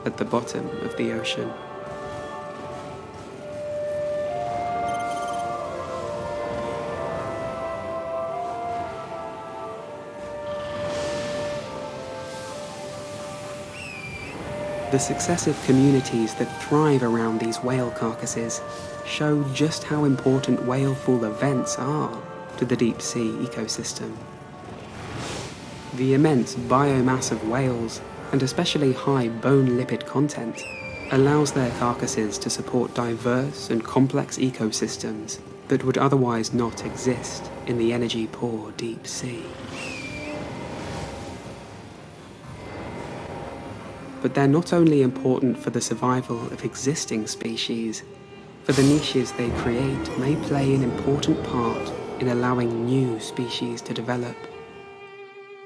at the bottom of the ocean. The successive communities that thrive around these whale carcasses show just how important whaleful events are to the deep sea ecosystem. The immense biomass of whales, and especially high bone lipid content, allows their carcasses to support diverse and complex ecosystems that would otherwise not exist in the energy-poor deep sea. But they're not only important for the survival of existing species, for the niches they create may play an important part in allowing new species to develop.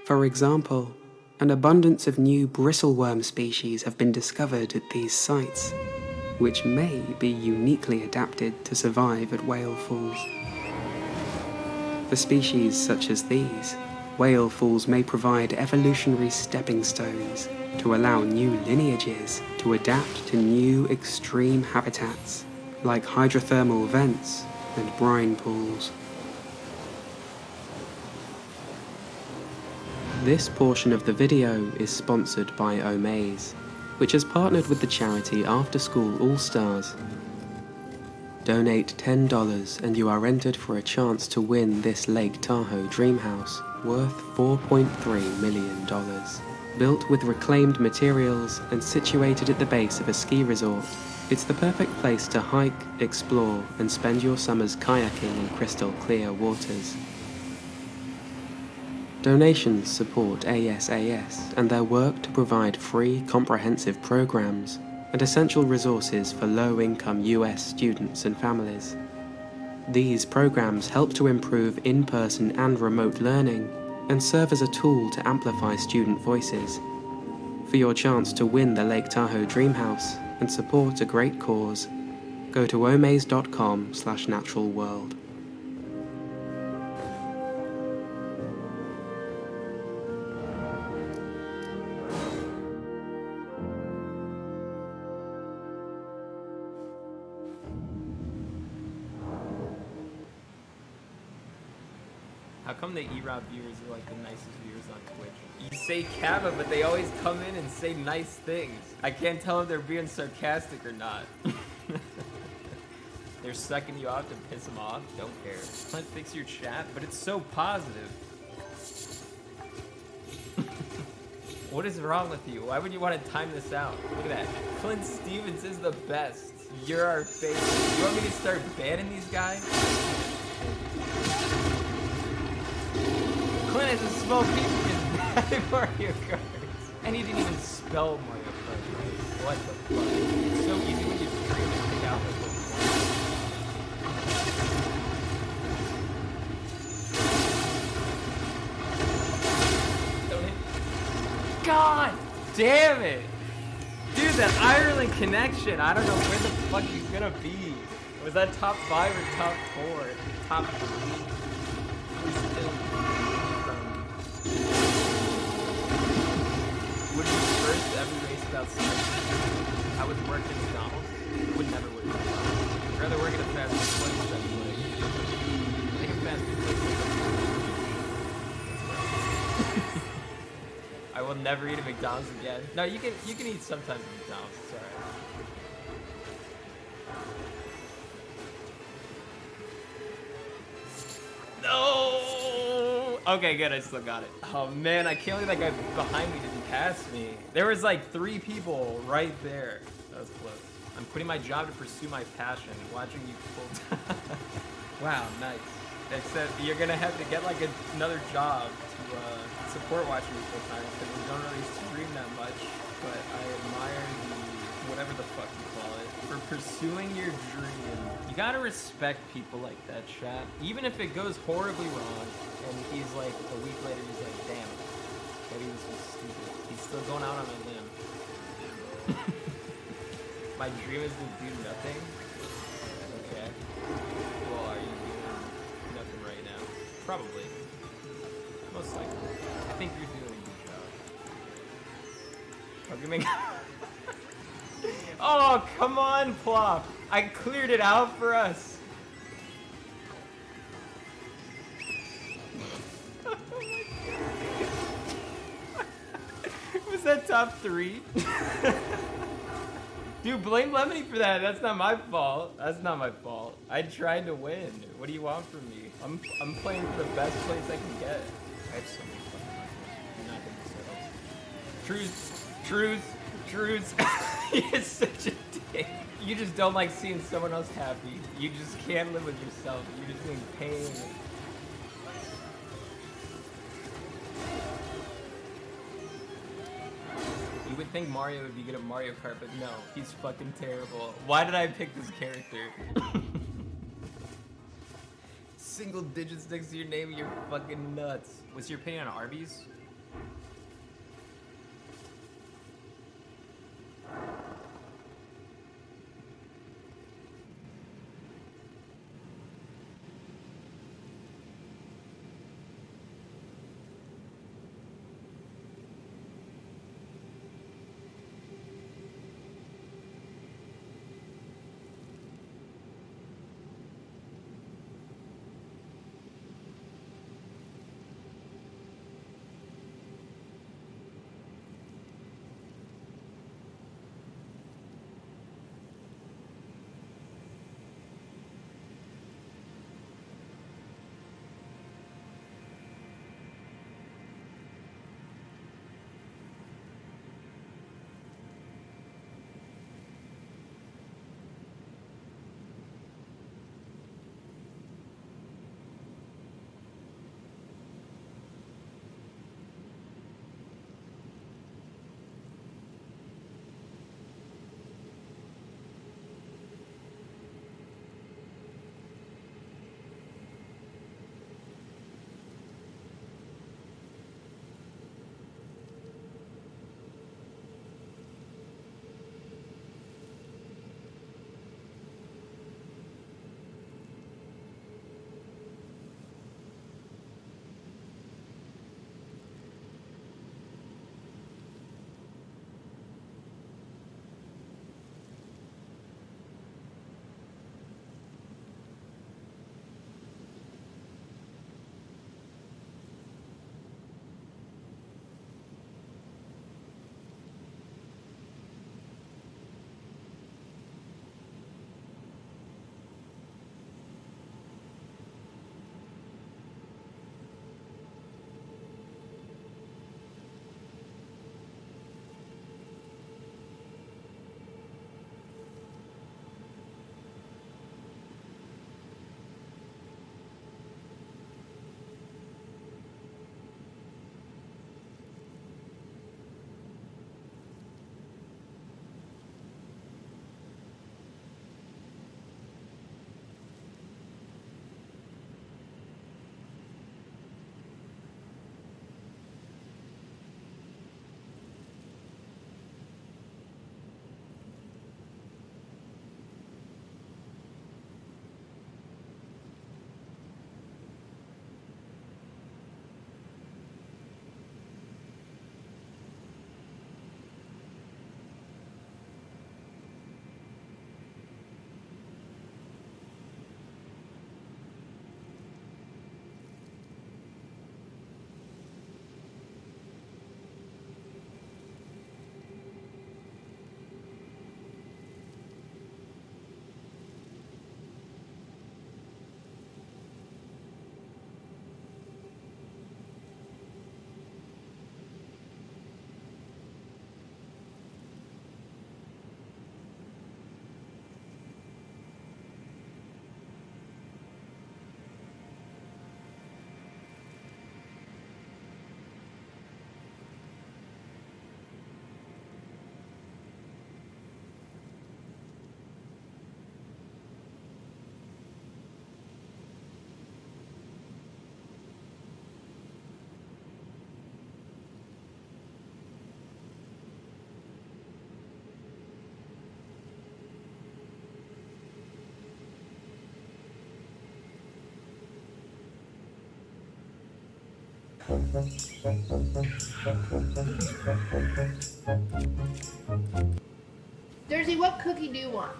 For example, an abundance of new bristleworm species have been discovered at these sites, which may be uniquely adapted to survive at whale falls. For species such as these, whale falls may provide evolutionary stepping stones to allow new lineages to adapt to new extreme habitats like hydrothermal vents and brine pools. This portion of the video is sponsored by Omaze, which has partnered with the charity After School All-Stars. Donate $10 and you are entered for a chance to win this Lake Tahoe dream house worth $4.3 million. Built with reclaimed materials and situated at the base of a ski resort, it's the perfect place to hike, explore, and spend your summers kayaking in crystal clear waters. Donations support ASAS and their work to provide free, comprehensive programs and essential resources for low-income US students and families. These programs help to improve in-person and remote learning and serve as a tool to amplify student voices. For your chance to win the Lake Tahoe Dream House and support a great cause, go to omaze.com/naturalworld. How come the E-Rob viewers are like the nicest viewers on Twitch? You say Kava, but they always come in and say nice things. I can't tell if they're being sarcastic or not. They're sucking you out to piss them off? Don't care. Clint, fix your chat, but it's so positive. What is wrong with you? Why would you want to time this out? Look at that. Clint Stevens is the best. You're our favorite. You want me to start banning these guys? Clint has a small piece of his Mario Kart. And he didn't even spell Mario Kart right. What the fuck? It's so easy when you stream and pick out like Don't hit. God damn it! Dude, that Ireland connection, I don't know where the fuck he's gonna be. Was that top 5 or top 4? Top 3? Would be first every race without sniping. I would work at McDonald's. Would never work at McDonald's. I'd rather work at a fast food place than like. I think a fast food place. I will never eat at McDonald's again. No, you can eat sometimes at McDonald's. It's alright. No. Okay, good. I still got it. Oh man, I can't believe that guy behind me didn't pass me. There was like 3 people right there. That was close. I'm quitting my job to pursue my passion. Watching you full time. Wow, nice. Except you're gonna have to get like another job to support watching you full time because we don't really stream that much. But I admire the whatever the fuck you call it for pursuing your dream. You gotta respect people like that, chat. Even if it goes horribly wrong, and he's like a week later, he's like, damn, maybe this was stupid. He's still going out on a limb. My dream is to do nothing. Okay. Well, are you doing nothing right now? Probably. Most likely. I think you're doing a good job. Okay, oh, come on, Plop. I cleared it out for us. Was that top 3? Dude, blame Lemony for that. That's not my fault. That's not my fault. I tried to win. What do you want from me? I'm playing for the best place I can get. I have so many fucking rifles. You're not gonna settle. Truth. You're such a dick. You just don't like seeing someone else happy. You just can't live with yourself. You're just in pain. You would think Mario would be good at Mario Kart, but no, he's fucking terrible. Why did I pick this character? Single digits next to your name, you're fucking nuts. What's your opinion on Arby's? Jersey, what cookie do you want?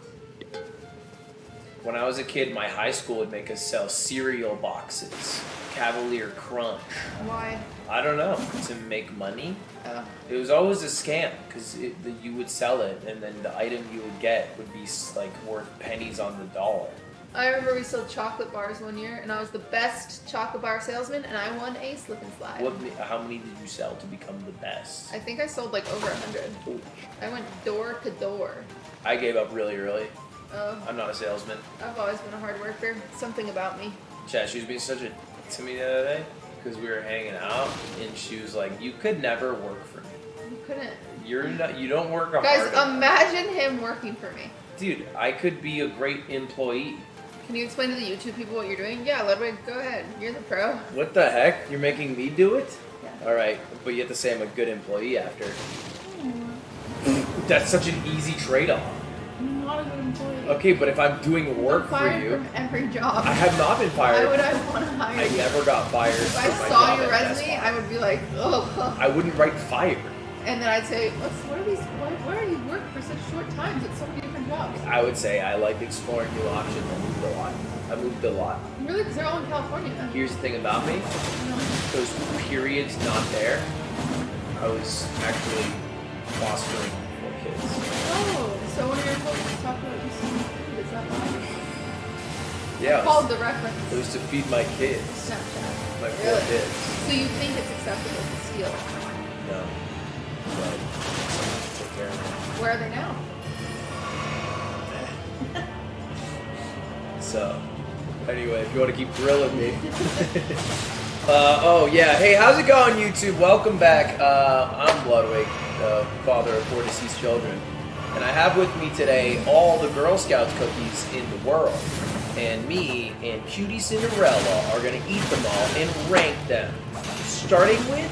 When I was a kid, my high school would make us sell cereal boxes. Cavalier Crunch. Why? I don't know. To make money? Oh. It was always a scam because you would sell it and then the item you would get would be like worth pennies on the dollar. I remember we sold chocolate bars one year, and I was the best chocolate bar salesman, and I won a slip and slide. How many did you sell to become the best? I think I sold like over 100. Ooh. I went door to door. I gave up really early. Oh. I'm not a salesman. I've always been a hard worker. Something about me. Chad, she was being such a dick to me the other day because we were hanging out, and she was like, "You could never work for me. You couldn't. You don't work hard Guys, enough." imagine him working for me. Dude, I could be a great employee. Can you explain to the YouTube people what you're doing? Yeah, Ludwig, go ahead. You're the pro. What the heck? You're making me do it? Yeah. All right, but you have to say I'm a good employee after. That's such an easy trade-off. I'm not a good employee. Okay, but if I'm doing work for fired you, from every job. I have not been fired. Why would I want to hire I you? never got fired. If I from my saw job your at Best resume, Buy. I would be like, oh. I wouldn't write fired. And then I'd say, what are these? Why are you working for such short times at so many different jobs? I would say I like exploring new options. I moved a lot. Really? Because they're all in California. Here's the thing about me. Those periods not there, I was actually fostering 4 kids. Oh, so one of your posts talked about you seeing food. Is that why? Yeah. I called the reference. It was to feed my kids. Snapchat. My 4 Really? kids. So you think it's acceptable to steal? No. But take care of them. Where are they now? So, anyway, if you want to keep grilling me. Oh, yeah. Hey, how's it going, YouTube? Welcome back. I'm Ludwig, the father of 4 deceased children. And I have with me today all the Girl Scouts cookies in the world. And me and Cutie Cinderella are going to eat them all and rank them. Starting with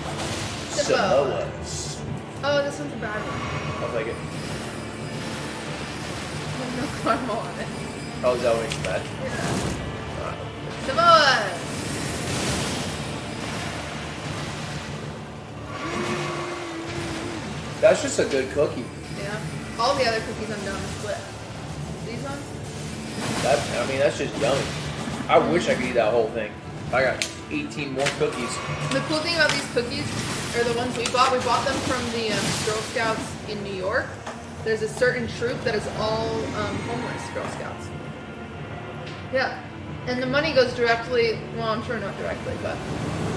Samoas. Oh, this one's a bad one. I'll take it. There's no caramel on it. Oh, is that what makes it bad? Samoa! That's just a good cookie. Yeah. All the other cookies I'm done split. These ones? That's just yummy. I wish I could eat that whole thing. I got 18 more cookies. The cool thing about these cookies are the ones we bought them from the Girl Scouts in New York. There's a certain troop that is all homeless Girl Scouts. Yeah. And the money goes directly, well, I'm sure not directly, but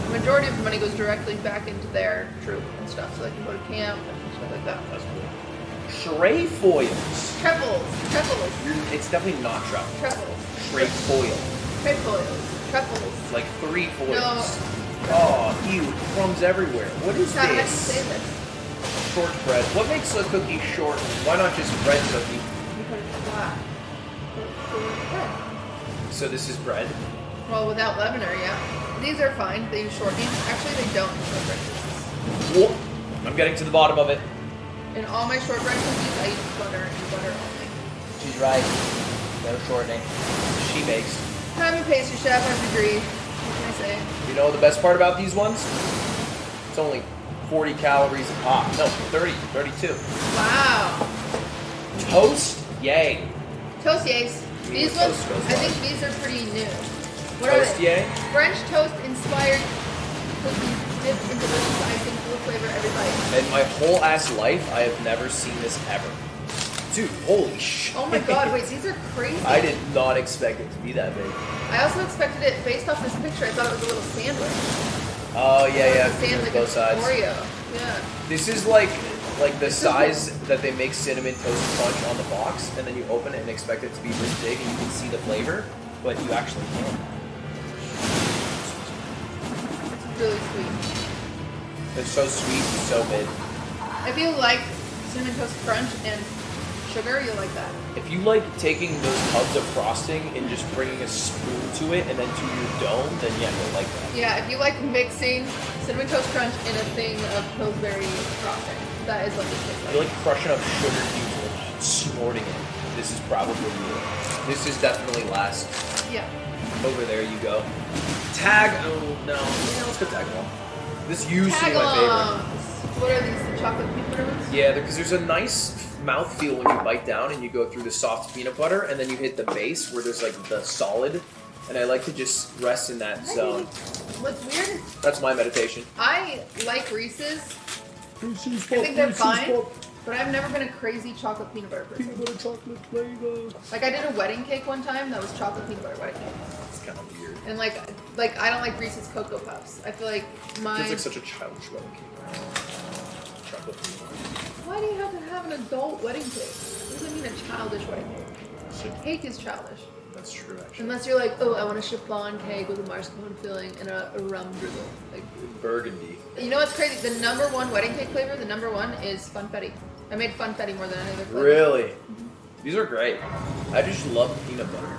the majority of the money goes directly back into their troop and stuff, so they can go to camp and stuff like that. That's cool. Trefoils. Trefoils. It's definitely not truffle. Trefoils. Trefoil. Trefoils. Trefoils. Like 3 foils. No. Oh, ew, crumbs everywhere. What is How do you this? say this? Shortbread. What makes a cookie short? Why not just bread cookie? Because it's flat. Bread. So this is bread? Well, without leavener, yeah. These are fine. They use shortening. Actually, they don't use shortbread cookies. Whoa. I'm getting to the bottom of it. In all my shortbread cookies, I use butter and butter only. She's right. No shortening. She makes. I'm a pastry chef. I have a degree. What can I say? You know the best part about these ones? It's only 40 calories a pop. No, 30, 32. Wow. Toast, yay. Toast yays. These what ones, toast goes I think like. these are pretty new. What Toast are they? yay? French toast inspired cookies dipped in delicious icing full flavor every bite. In my whole ass life, I have never seen this ever. Dude, holy shit. Oh my god, wait, these are crazy. I did not expect it to be that big. I also expected it, based off this picture, I thought it was a little sandwich. Oh, yeah. Sandwich Both sides. Oreo. Yeah. This is like the size that they make Cinnamon Toast Crunch on the box, and then you open it and expect it to be this big, and you can see the flavor, but you actually can't. It's really sweet. It's so sweet and so mid. If you like Cinnamon Toast Crunch and sugar, you'll like that. If you like taking those tubs of frosting and just bringing a spoon to it and then to your dome, then yeah, you'll like that. Yeah, if you like mixing Cinnamon Toast Crunch in a thing of Pillsbury frosting, that is what this tastes If like. you like crushing up sugar cubes and snorting it, this is probably you. This is definitely last. Yeah. Over there you go. Tag, oh no. Yeah, let's go tag one. This used to be my Tagalongs. What are these? The chocolate peanut butter ones? favorite. Yeah, because there's a nice mouthfeel when you bite down and you go through the soft peanut butter, and then you hit the base where there's like the solid, and I like to just rest in that zone. What's weird? That's my meditation. I like Reese's. I think they're fine, but I've never been a crazy chocolate peanut butter person. Peanut butter chocolate flavor. Like I did a wedding cake one time that was chocolate peanut butter wedding cake. It's kind of weird. And like I don't like Reese's Cocoa Puffs. I feel like my. It's like such a childish wedding cake. Chocolate peanut butter. Why do you have to have an adult wedding cake? What does it mean a childish wedding cake? A cake is childish. That's true, actually. Unless you're like, oh, I want a chiffon cake with a mascarpone filling and a rum drizzle. Like Burgundy. You know what's crazy? The #1 wedding cake flavor, the #1 is funfetti. I made funfetti more than any other flavor. Really? These are great. I just love peanut butter.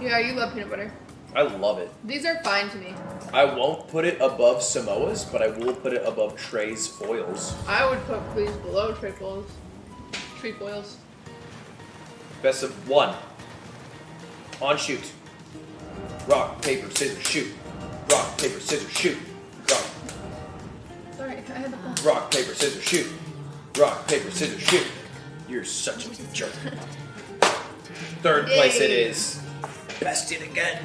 Yeah, you love peanut butter. I love it. These are fine to me. I won't put it above Samoa's, but I will put it above Trey's foils. I would put these below trefoils. Trefoils. Best of 1. On shoot. Rock, paper, scissors, shoot. Rock, paper, scissors, shoot. Rock, Sorry, I had the phone. rock, paper, scissors, shoot. Rock, paper, scissors, shoot. You're such a jerk. Third place it is. Best yet again.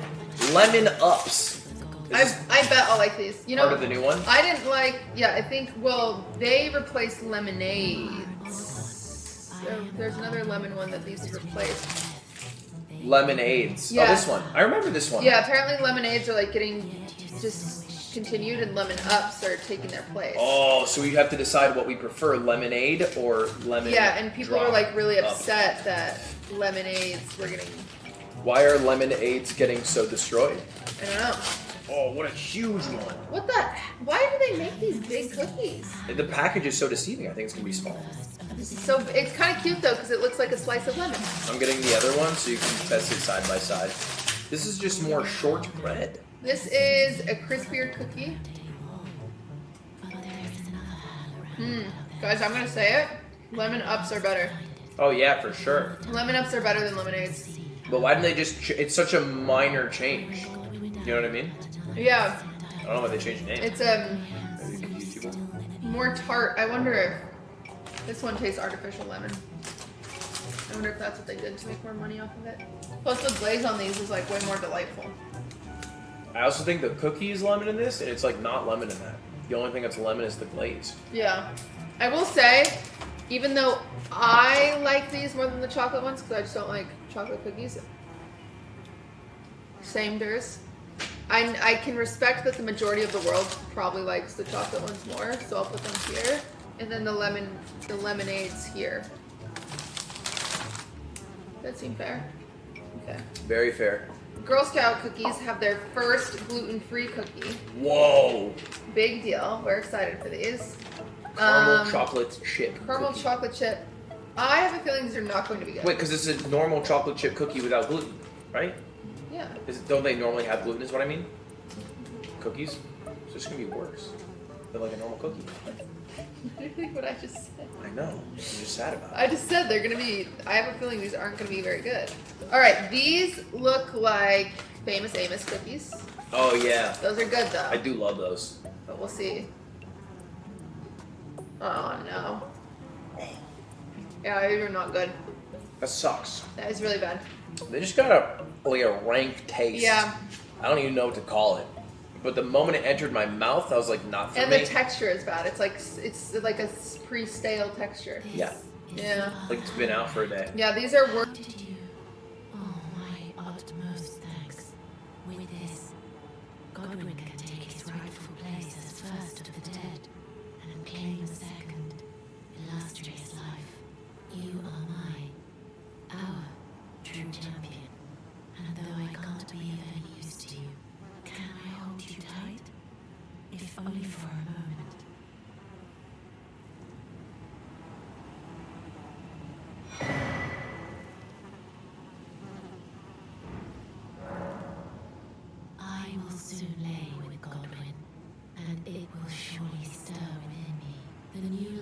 Lemon Ups. I bet I'll like these. You know, part of the new one? I didn't like. Yeah, I think. Well, they replaced lemonades. So there's another lemon one that these replaced. Lemonades. Yeah. Oh, this one. I remember this one. Yeah, apparently lemonades are like getting discontinued, and lemon ups are taking their place. Oh, so we have to decide what we prefer, lemonade or lemon. Yeah, and people drop are like really up. upset that lemonades were getting. Why are lemonades getting so destroyed? I don't know. Oh, what a huge one. What the? Why do they make these big cookies? The package is so deceiving. I think it's going to be small. So it's kind of cute though, because it looks like a slice of lemon. I'm getting the other one so you can test it side by side. This is just more shortbread. This is a crispier cookie. Guys, I'm gonna say it. Lemon ups are better. Oh yeah, for sure. Lemon ups are better than lemonades. But why didn't they just... it's such a minor change. You know what I mean? Yeah. I don't know why they changed the name. It's more tart. I wonder if this one tastes artificial lemon. I wonder if that's what they did to make more money off of it. Plus the glaze on these is like way more delightful. I also think the cookie is lemon in this, and it's like not lemon in that. The only thing that's lemon is the glaze. Yeah. I will say, even though I like these more than the chocolate ones, because I just don't like chocolate cookies. Same durs. I can respect that the majority of the world probably likes the chocolate ones more, so I'll put them here. And then the lemonades here. That seem fair? Okay. Very fair. Girl Scout cookies have their first gluten-free cookie. Whoa! Big deal. We're excited for these. Caramel chocolate chip. Caramel cookie. chocolate chip. I have a feeling these are not going to be good. Wait, because it's a normal chocolate chip cookie without gluten, right? Yeah. Don't they normally have gluten is what I mean? Cookies? So it's going to be worse than like a normal cookie. What I just said. I know. I'm just sad about it. I just said they're going to be, I have a feeling these aren't going to be very good. All right, these look like Famous Amos cookies. Oh, yeah. Those are good, though. I do love those. But we'll see. Oh, no. Yeah, these are not good. That sucks. That is really bad. They just got a rank taste. Yeah. I don't even know what to call it. But the moment it entered my mouth, I was like, not for And me. the texture is bad. It's like a pre-stale texture. Yeah. Yeah. Like it's been out for a day. Yeah, these are worth. My utmost thanks. With this, Godwin can take his rightful place as first of the dead and claim a second, illustrious life. You are our true champion. And though I can't be of any use to you, can I hold you tight? If only for a moment. I will soon lay with Godwin, and it will surely stir within me the new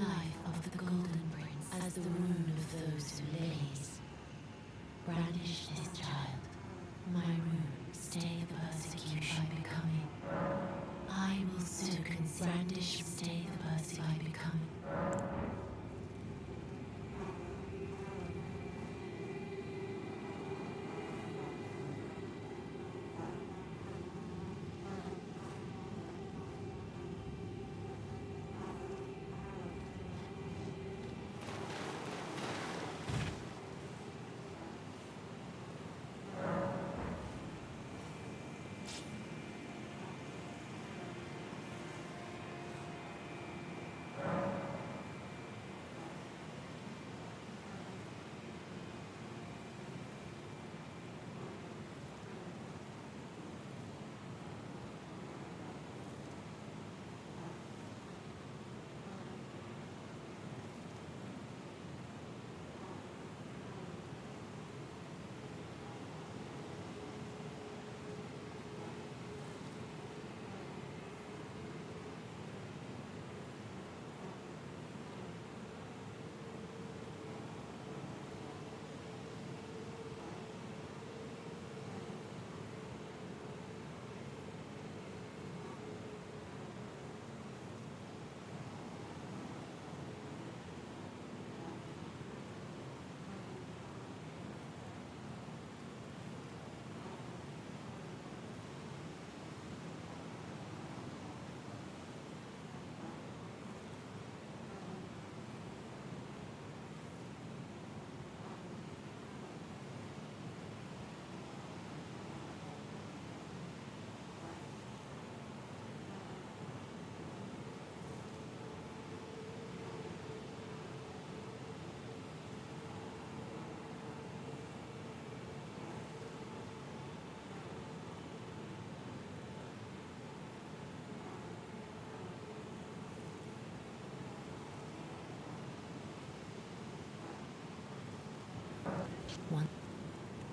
One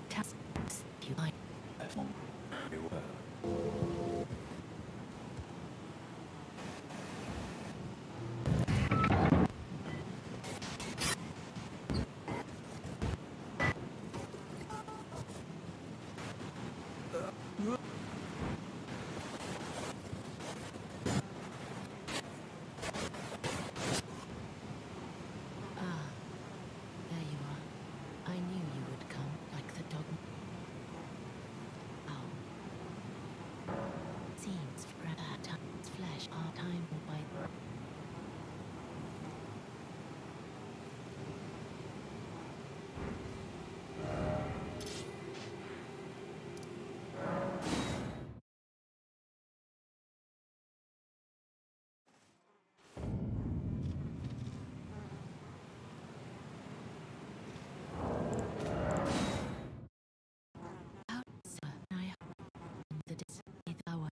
task you like. Ah, there you are. I knew you would come, like the dog. Ow. Seems time's flesh our time will bite. The dismayed hour.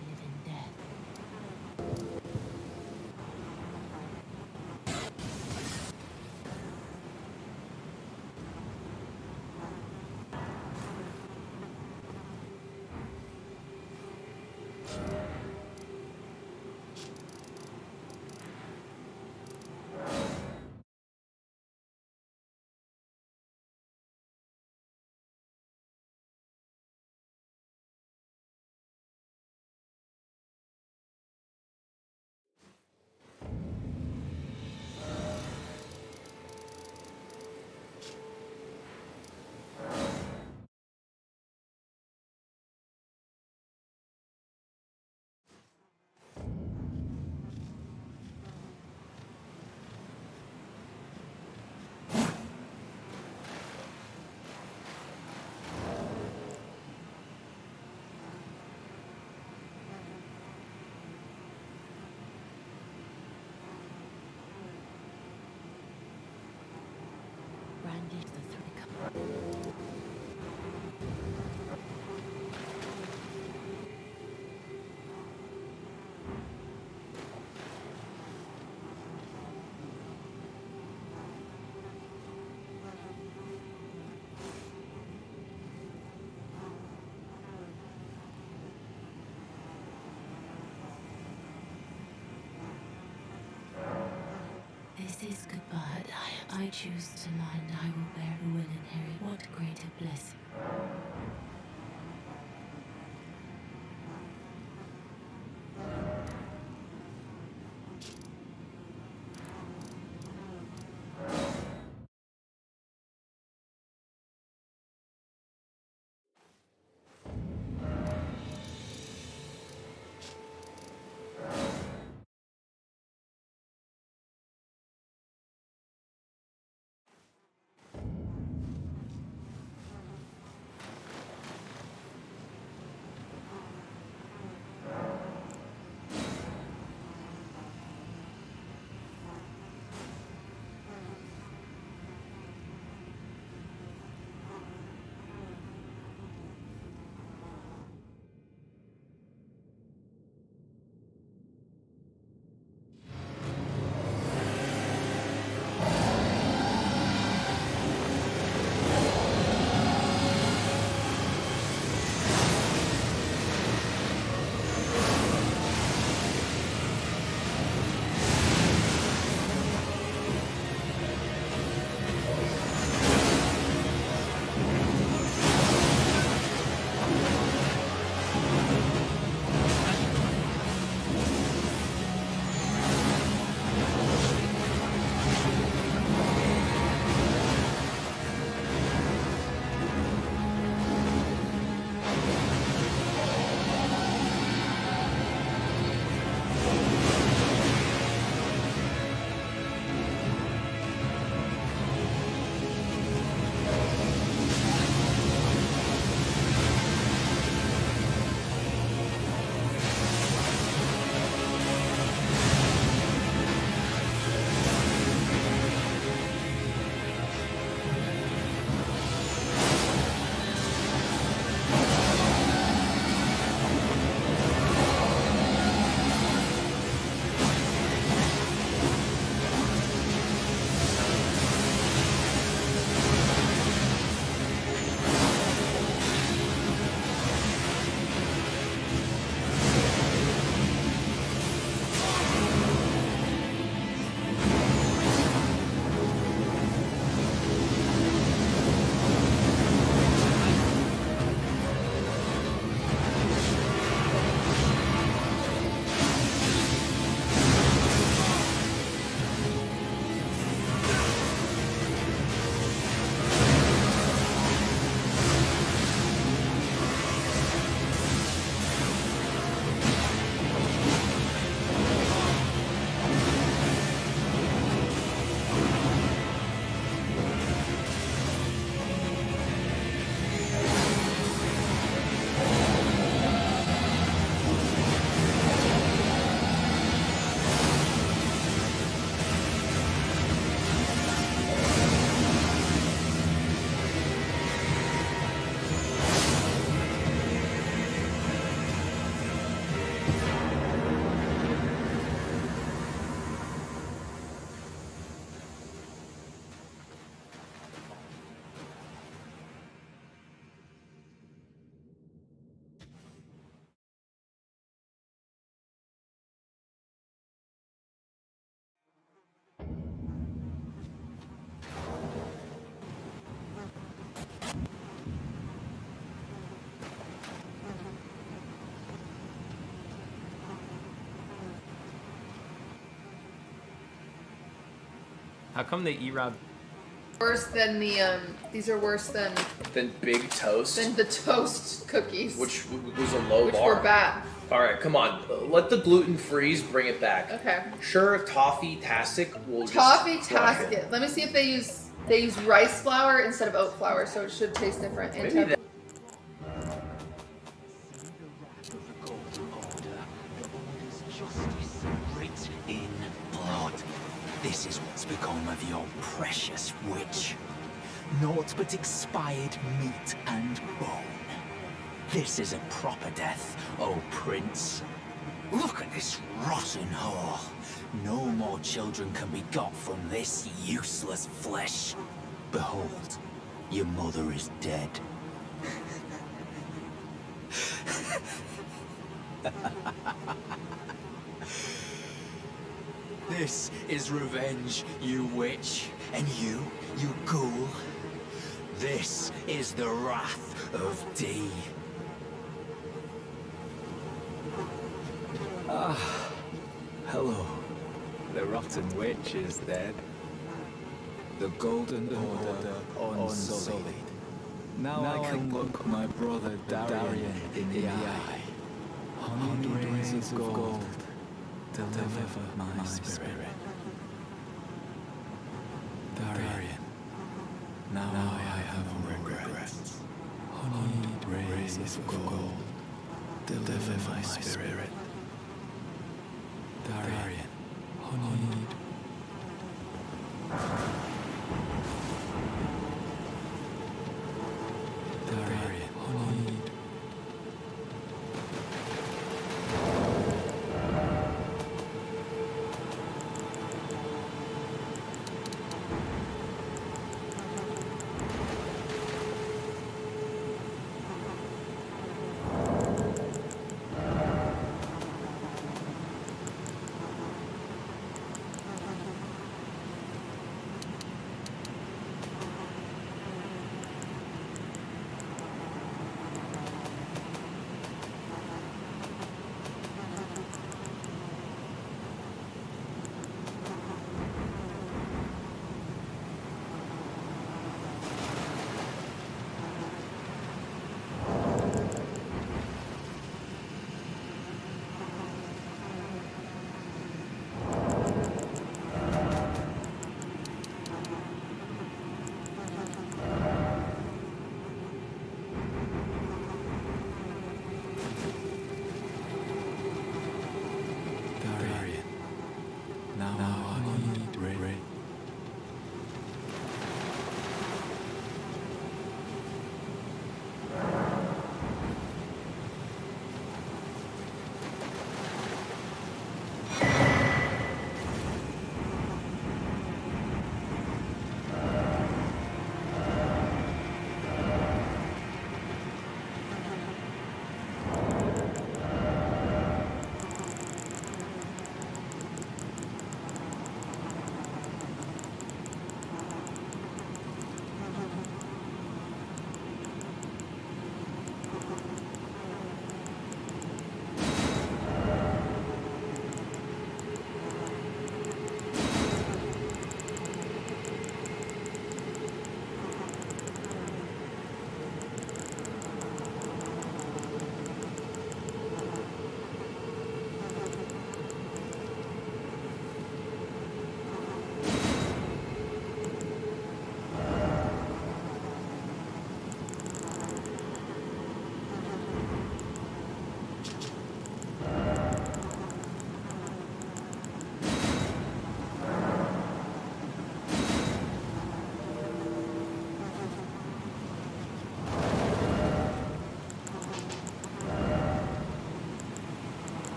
Live in death. Brandish the three cup. This is goodbye. I choose to lie, and I will bear who will inherit. What greater bliss. How come the E-Rob? Worse than the these are worse than Big Toast. than the toast cookies, Which was a low which bar. were bad. All right, come on. Let the gluten freeze bring it back. Okay. Sure, Toffee-tastic will just Toffee crush it. tasket. Let me see if they use rice flour instead of oat flour, so it should taste different. And Maybe that- Writ in blood. This is what's become of your precious witch. Naught but expired meat and bone. This is a proper death, O Prince. Look at this rotten whore. No more children can be got from this useless flesh. Behold, your mother is dead. This is revenge, you witch, and you ghoul. This is the wrath of D. Ah, hello. The rotten witch is dead. The golden order unsullied. Now I can look my brother Darian in the eye. Honeyed rays of gold, deliver my spirit. Darian, now I have no regrets. Honeyed rays of gold, deliver my spirit. Darian, honeyed. Darian, honeyed. Darian, now honeyed ray.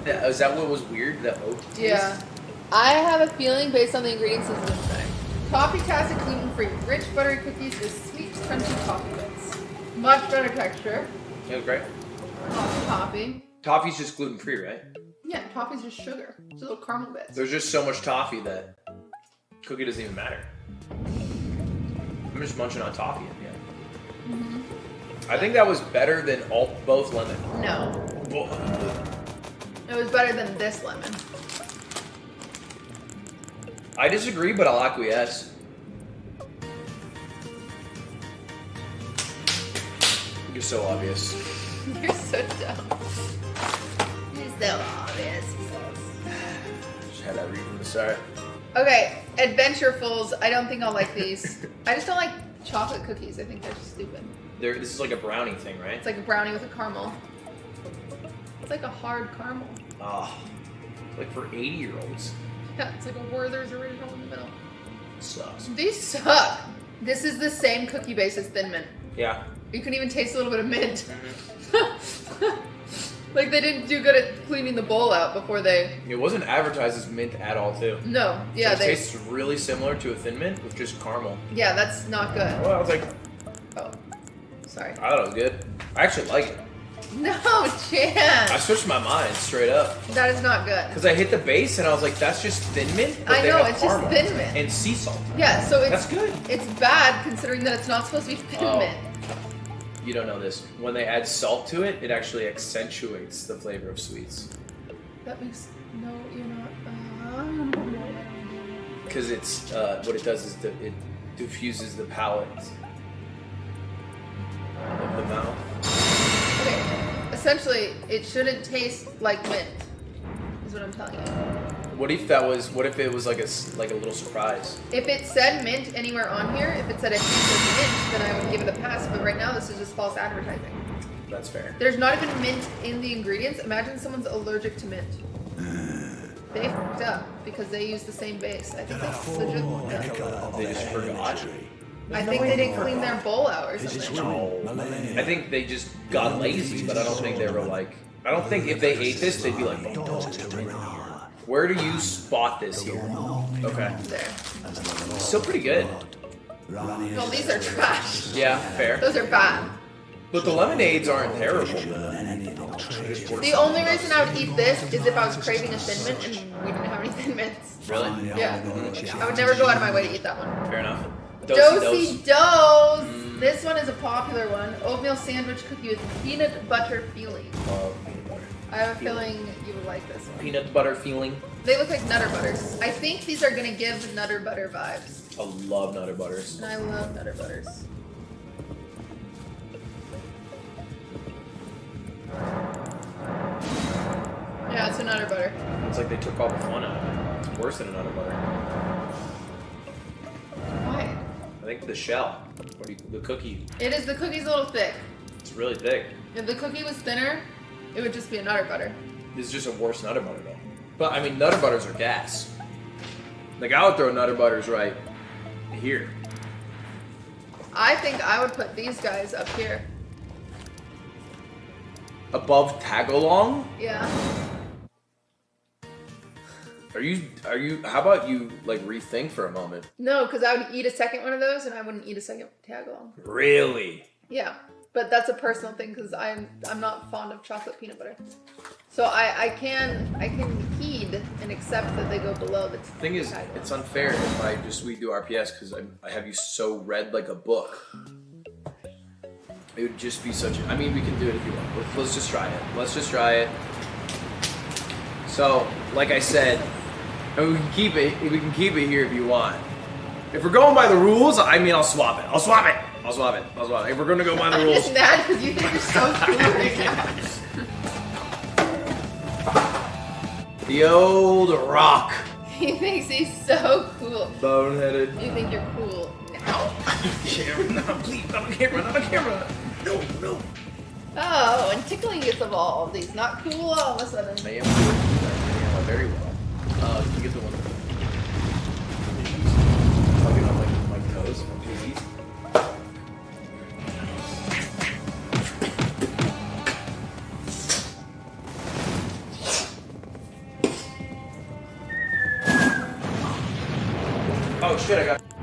Is that what was weird? The oat taste? Yeah. I have a feeling based on the ingredients this is much better. Toffee-tastic gluten-free, rich buttery cookies with sweet, crunchy toffee bits. Much better texture. It was great. Lots of toffee. Toffee's just gluten-free, right? Yeah, toffee's just sugar. Just little caramel bits. There's just so much toffee that cookie doesn't even matter. I'm just munching on toffee at the end. Mm-hmm. I think that was better than both lemon. No. It was better than this lemon. I disagree, but I'll acquiesce. You're so obvious. You're so dumb. You're so obvious. Just had that read from the start. Okay, Adventurefuls. I don't think I'll like these. I just don't like chocolate cookies. I think they're stupid. This is like a brownie thing, right? It's like a brownie with a caramel. It's like a hard caramel. Oh, like for 80-year-olds. Yeah, it's like a Werther's original in the middle. Sucks. These suck. This is the same cookie base as Thin Mint. Yeah. You can even taste a little bit of mint. Like they didn't do good at cleaning the bowl out before they... It wasn't advertised as mint at all, too. No, yeah, so it tastes really similar to a Thin Mint with just caramel. Yeah, that's not good. Well, I was like... Oh, sorry. I thought it was good. I actually like it. No chance. I switched my mind straight up. That is not good. Because I hit the base and I was like, that's just Thin Mint? But I they know, have it's just caramel Thin Mint. And sea salt. Yeah, so it's... That's good. It's bad considering that it's not supposed to be Thin Mint. You don't know this. When they add salt to it, it actually accentuates the flavor of sweets. That makes... No, you're not... Because it's... what it does is it diffuses the palate of the mouth. Okay, essentially, it shouldn't taste like mint, is what I'm telling you. What if that was? What if it was like a little surprise? If it said mint anywhere on here, if it said a hint of mint, then I would give it a pass. But right now, this is just false advertising. That's fair. There's not even mint in the ingredients. Imagine someone's allergic to mint. They f***ed up because they use the same base. I think that's legit. They just forgot. I think they didn't clean their bowl out or something. No. I think they just got lazy, but I don't think they were like. I don't think if they ate this, they'd be like. Where do you spot this here? Okay. There. Still pretty good. No, these are trash. Yeah, fair. Those are bad. But the lemonades aren't terrible. The only reason I would eat this is if I was craving a Thin Mint and we didn't have any Thin Mints. Really? Yeah. I would never go out of my way to eat that one. Fair enough. Dosey Dose. This one is a popular one. Oatmeal sandwich cookie with peanut butter filling. Love peanut butter. I have a feeling you would like this one. Peanut butter feeling. They look like Nutter Butters. I think these are going to give Nutter Butter vibes. I love Nutter Butters. And I love Nutter Butters. Yeah, it's a Nutter Butter. It's like they took all the fun out of it. It's worse than a Nutter Butter. Why? I think the shell. The cookie. It is, the cookie's a little thick. It's really thick. If the cookie was thinner, it would just be a Nutter Butter. This is just a worse Nutter Butter though. But I mean, Nutter Butters are gas. Like I would throw Nutter Butters right here. I think I would put these guys up here. Above Tagalong? Yeah. Are you, how about you like rethink for a moment? No, because I would eat a second one of those and I wouldn't eat a second tagalong. Really? Yeah, but that's a personal thing because I'm not fond of chocolate peanut butter. So I can heed and accept that they go below the Thing is, it's unfair if we do RPS because I have you so read like a book. It would just be such I mean, we can do it if you want. Let's just try it. Let's just try it. So, like I said, and we can keep it here if you want. If we're going by the rules, I mean, I'll swap it. If we're gonna go by the rules. I'm just mad because you think you're so cool right now. The old rock. He thinks he's so cool. Boneheaded. You think you're cool now? Camera, no, please, not a camera. No. Oh, and tickling gets evolved. He's not cool all of a sudden. I am doing very well. Can you get the one? Tugging on my toes. Please. Oh shit, I got.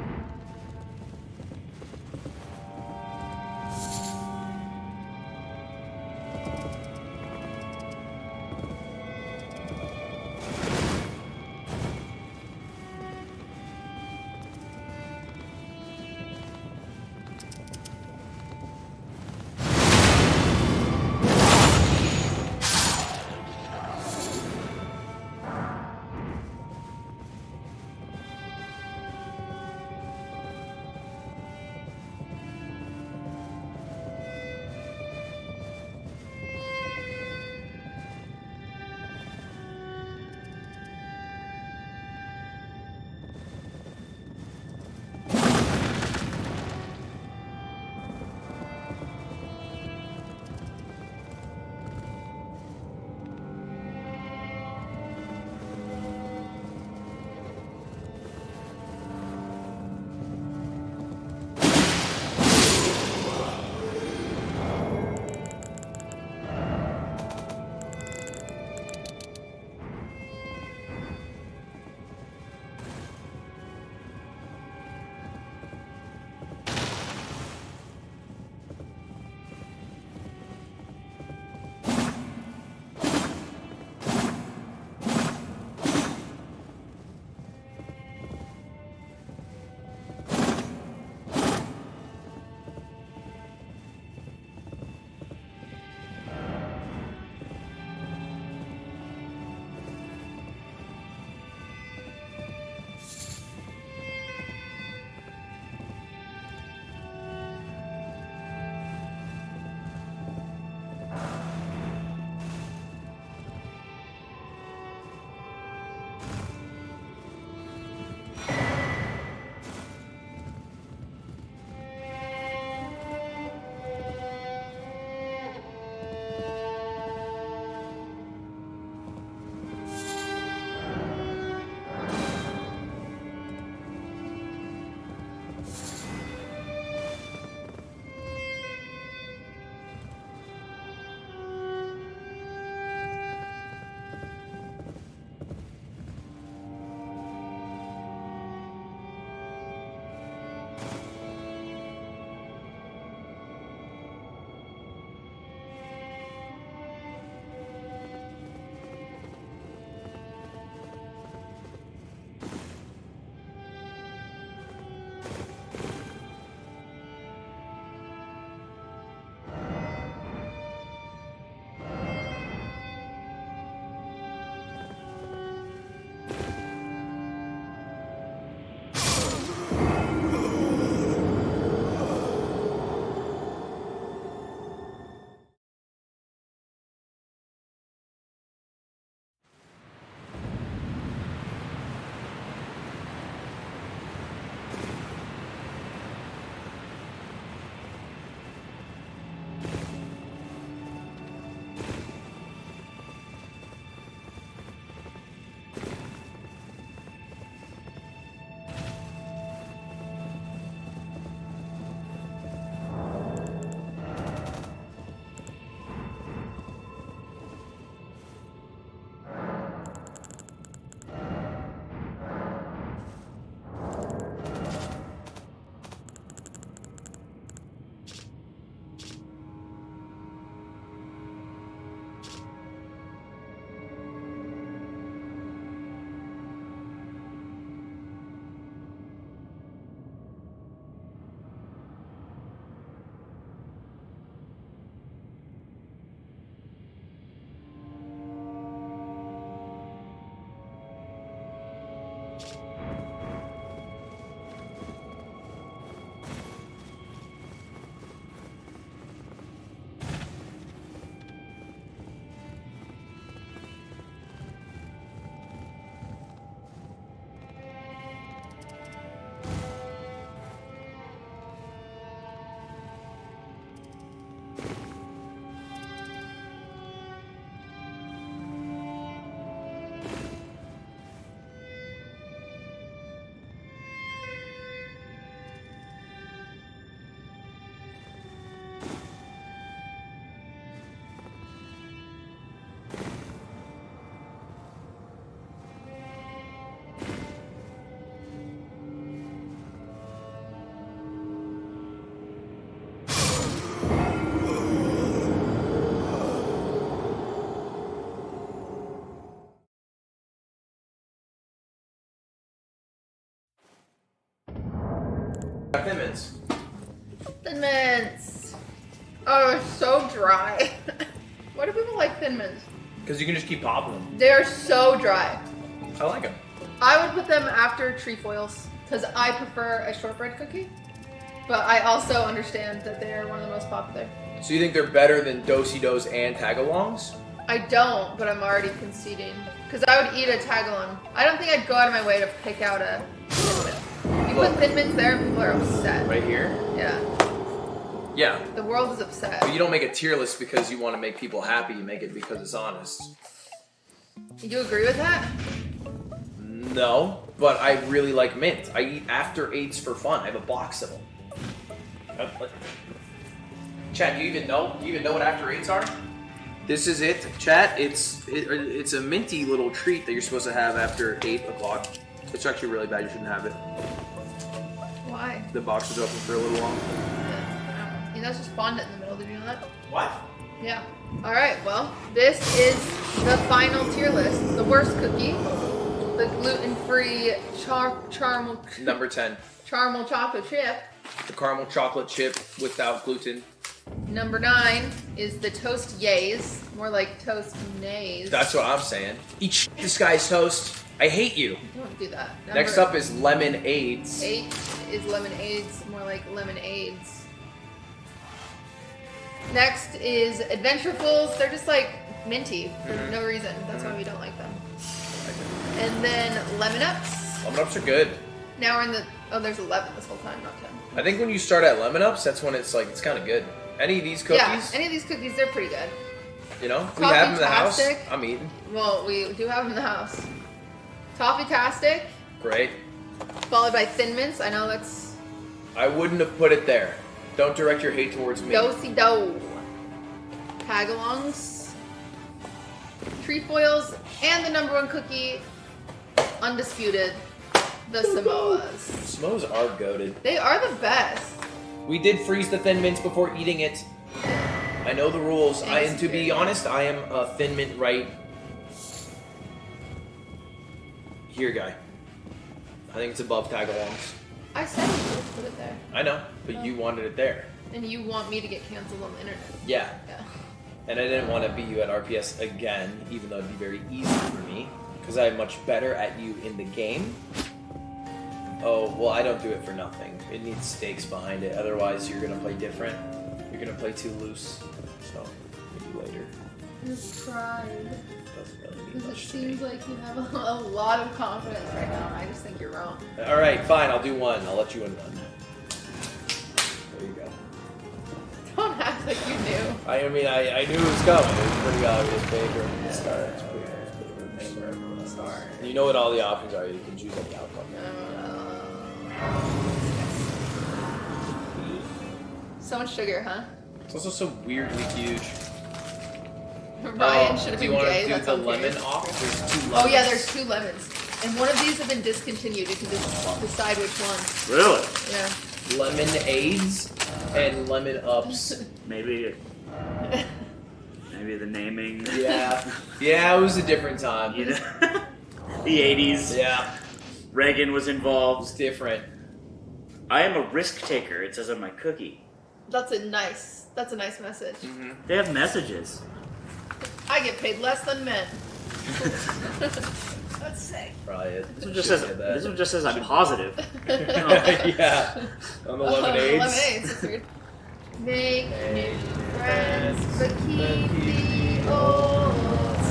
Thin Mints. Thin Mints. Oh, it's so dry. Why do people like Thin Mints? Because you can just keep popping them. They are so dry. I like them. I would put them after trefoils because I prefer a shortbread cookie, but I also understand that they are one of the most popular. So you think they're better than Do-si-dos and tagalongs? I don't, but I'm already conceding because I would eat a tagalong. I don't think I'd go out of my way to pick out a Thin Mint. You put Thin Mints there, people are upset. Right here? Yeah. Yeah. The world is upset. But you don't make a tier list because you want to make people happy. You make it because it's honest. You agree with that? No, but I really like mint. I eat after 8s for fun. I have a box of them. Chat, do you even know? Do you even know what after 8s are? This is it, chat. It's a minty little treat that you're supposed to have after 8 o'clock. It's actually really bad. You shouldn't have it. Why? The box is open for a little long. You know, it's just fondant in the middle. Did you know that? What? Yeah. All right. Well, this is the final tier list. The worst cookie, the gluten-free caramel. Number 10. Caramel chocolate chip. The caramel chocolate chip without gluten. Number 9 is the toast yays, more like toast nays. That's what I'm saying. Eat this guy's toast. I hate you. Don't do that. Next up is lemonades. 8 is lemonades, more like lemonades. Next is Adventurefuls. They're just like minty for no reason. That's why we don't like them. And then Lemon Ups. Lemon Ups are good. Now we're in the... Oh, there's 11 this whole time, not 10. I think when you start at Lemon Ups, that's when it's like, it's kind of good. Any of these cookies? Yeah, any of these cookies, they're pretty good. You know? We have them in the house. Toffee-tastic. I'm eating. Well, we do have them in the house. Toffee-tastic, Great. followed by Thin Mints. I know that's... I wouldn't have put it there. Don't direct your hate towards me. Do-si-do. Tagalongs, trefoils, and the number 1 cookie, undisputed, the Samoas. Samoas are goated. They are the best. We did freeze the Thin Mints before eating it. I know the rules. And to be honest, I am a Thin Mint right here guy. I think it's above tagalongs. I said we should put it there. I know, but you wanted it there. And you want me to get canceled on the internet. Yeah. Yeah. And I didn't want to beat you at RPS again, even though it'd be very easy for me, because I'm much better at you in the game. Oh, well, I don't do it for nothing. It needs stakes behind it, otherwise you're going to play different. You're going to play too loose, so maybe later. You've tried. Doesn't really mean Because it much to me. seems like you have a lot of confidence right now, and I just think you're wrong. Alright, fine, I'll do one. I'll let you win one. There you go. Don't act like you knew. I mean, I knew it was coming. It was pretty obvious, babe, from the start. It's pretty obvious from the start. You know what all the options are. You can choose any outcome. So much sugar, huh? It's also so weirdly huge. Ryan should have do you been want gay. to do That's the okay. lemon off? There's 2 lemons. Oh yeah, there's 2 lemons. And one of these have been discontinued. You can just decide which one. Really? Yeah. Lemonades and lemon ups. Maybe the naming. Yeah. Yeah, it was a different time. You know? The 80s. Yeah. Reagan was involved. It's different. I am a risk taker, it says on my cookie. That's a nice message. They have messages. I get paid less than men. That's sick. Probably it. This one just says I'm positive. Yeah. On the lemonades. Lemonades, it's weird. Make new friends, but keep the old.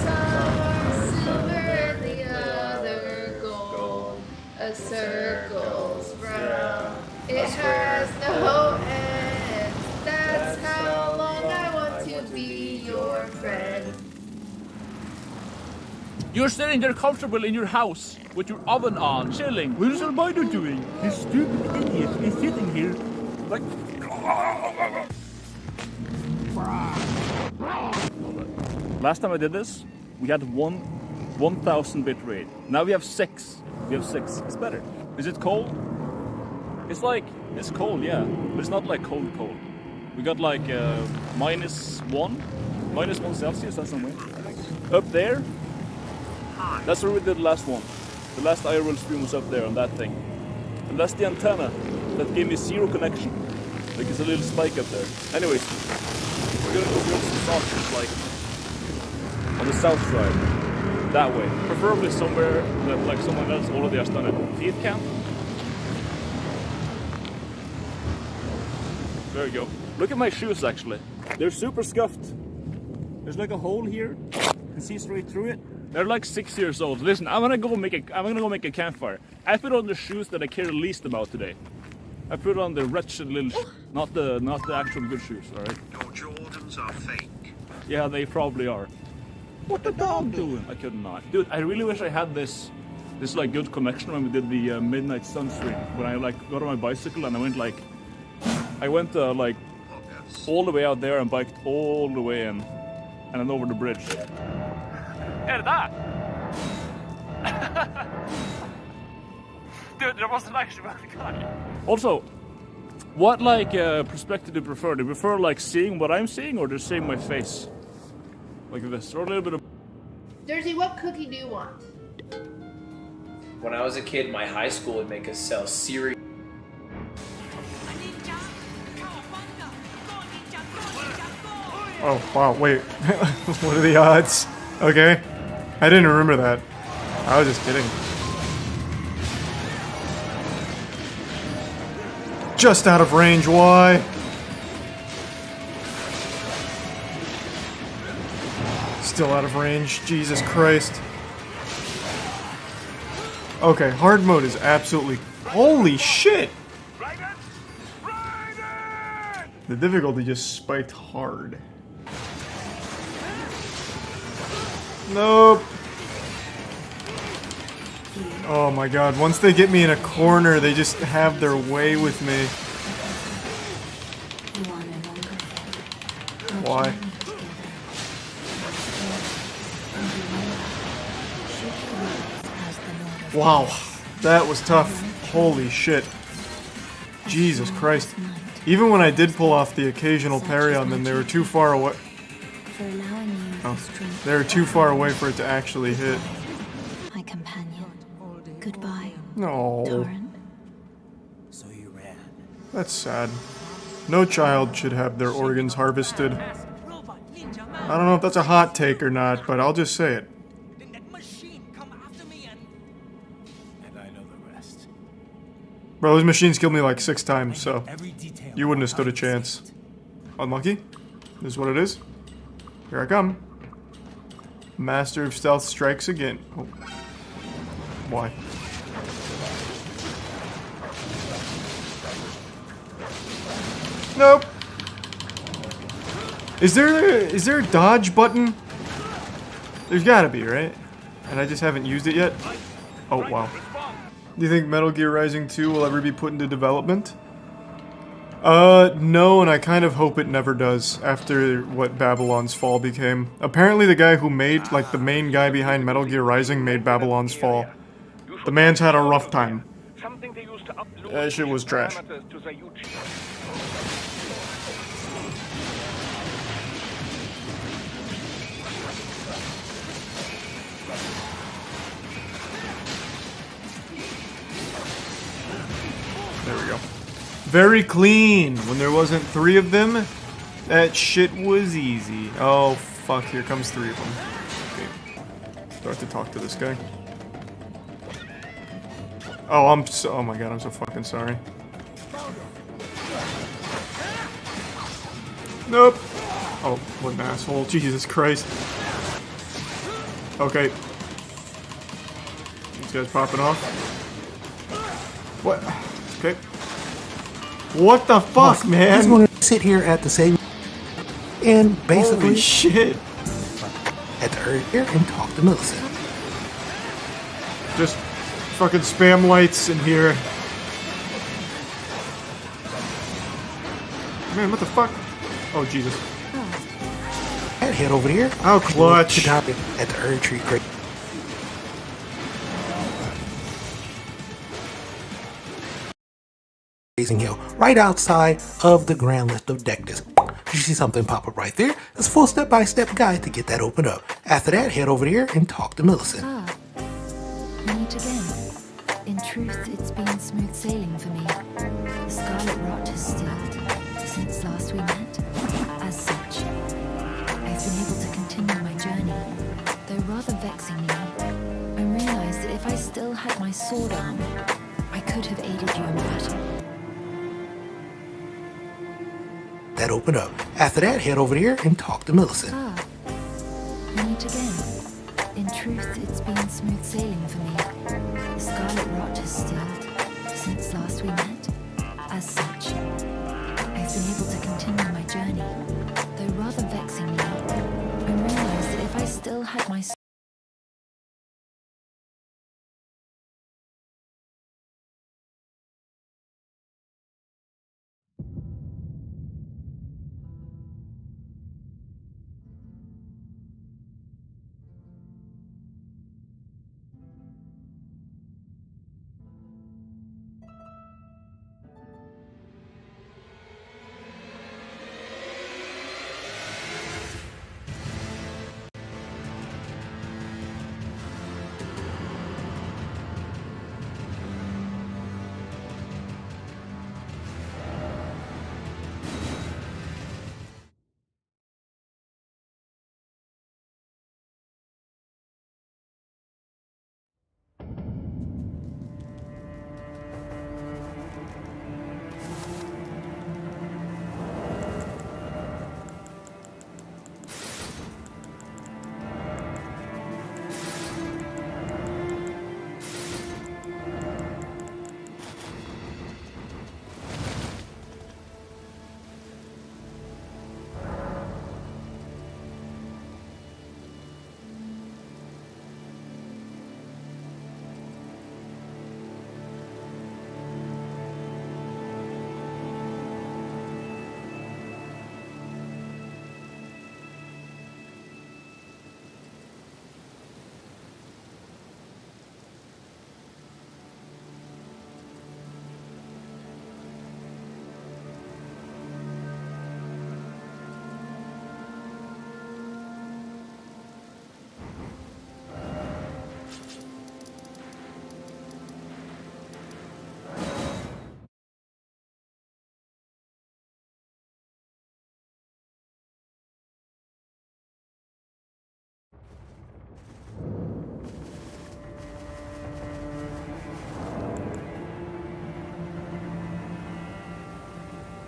Some are silver and the other gold. A circle's round. It has no end. That's how long I want to be your friend. You're sitting there comfortable in your house with your oven on, chilling. What is Almighty doing? This stupid idiot is sitting here like... Last time I did this, we had 1,000 bit rate. Now we have 6. We have 6. It's better. Is it cold? It's cold, yeah. But it's not like cold. We got like -1 Celsius, that's some wind. Up there, that's where we did the last one. The last IRL stream was up there on that thing. And that's the antenna. that gave me zero connection. Like it's a little spike up there. Anyways, we're gonna go build some sausages like on the south side. That way. Preferably somewhere that like someone else already has done it. Feed camp? There we go. Look at my shoes actually. They're super scuffed. There's like a hole here. You can see straight through it. They're like 6 years old. Listen, I'm gonna go make a campfire. I put on the shoes that I care the least about today. I put on the wretched little not the actual good shoes, alright? Your Jordans are fake. Yeah, they probably are. What the dog doing? I could not. Dude, I really wish I had this like good connection when we did the midnight sun stream. When I like got on my bicycle and I went like all the way out there and biked all the way in and then over the bridge. Är det där? Dude, there wasn't actually one guy. Also, what like perspective do you prefer? Do you prefer like seeing what I'm seeing or just seeing my face? Like this, or a little bit of... Jersey, what cookie do you want? When I was a kid, my high school would make us sell cereal. Oh, wow, wait. What are the odds? Okay. I didn't remember that. I was just kidding. Just out of range, why? Still out of range, Jesus Christ. Okay, hard mode is absolutely... Holy shit! The difficulty just spiked hard. Nope. Oh my god, once they get me in a corner, they just have their way with me. Why? Wow, that was tough. Holy shit. Jesus Christ. Even when I did pull off the occasional parry on them, they were too far away. Oh, they were too far away for it to actually hit. My companion. Goodbye. No. Torrent. So you ran. That's sad. No child should have their organs harvested. I don't know if that's a hot take or not, but I'll just say it. Bro, those machines killed me like 6 times, so you wouldn't have stood a chance. Unlucky? This is what it is. Here I come. Master of Stealth strikes again. Oh. Why? Nope. Is there a dodge button? There's gotta be, right? And I just haven't used it yet? Oh, wow. Do you think Metal Gear Rising 2 will ever be put into development? No, and I kind of hope it never does, after what Babylon's Fall became. Apparently the guy who made, like the main guy behind Metal Gear Rising made Babylon's Fall. The man's had a rough time. That shit was trash. There we go. Very clean. When there wasn't 3 of them, that shit was easy. Oh, fuck. Here comes 3 of them. Okay. Do I have to talk to this guy? Oh, oh my god, I'm so fucking sorry. Nope. Oh, what an asshole. Jesus Christ. Okay. These guys popping off. What? Okay. What the fuck, man? I just want to sit here at the same and basically holy shit. At the earth here and talk to Millicent. Just fucking spam lights in here. Man, what the fuck? Oh Jesus. I'd head over here. Oh, clutch. At the Earth Tree Creek. Hill, right outside of the Grand Lift of Dectus. You see something pop up right there? It's a full step-by-step guide to get that opened up. After that, head over here and talk to Millicent. Meet again. In truth, it's been smooth sailing for me. The scarlet rot has stilled since last we met. As such, I've been able to continue my journey, though rather vexingly. I realized that if I still had my sword arm, I could have aided you in battle. That opened up. After that, head over here and talk to Millicent. Ah, we meet again. In truth, it's been smooth sailing for me. The scarlet rot has stilled since last we met. As such, I've been able to continue my journey, though rather vexingly. I realized that if I still had my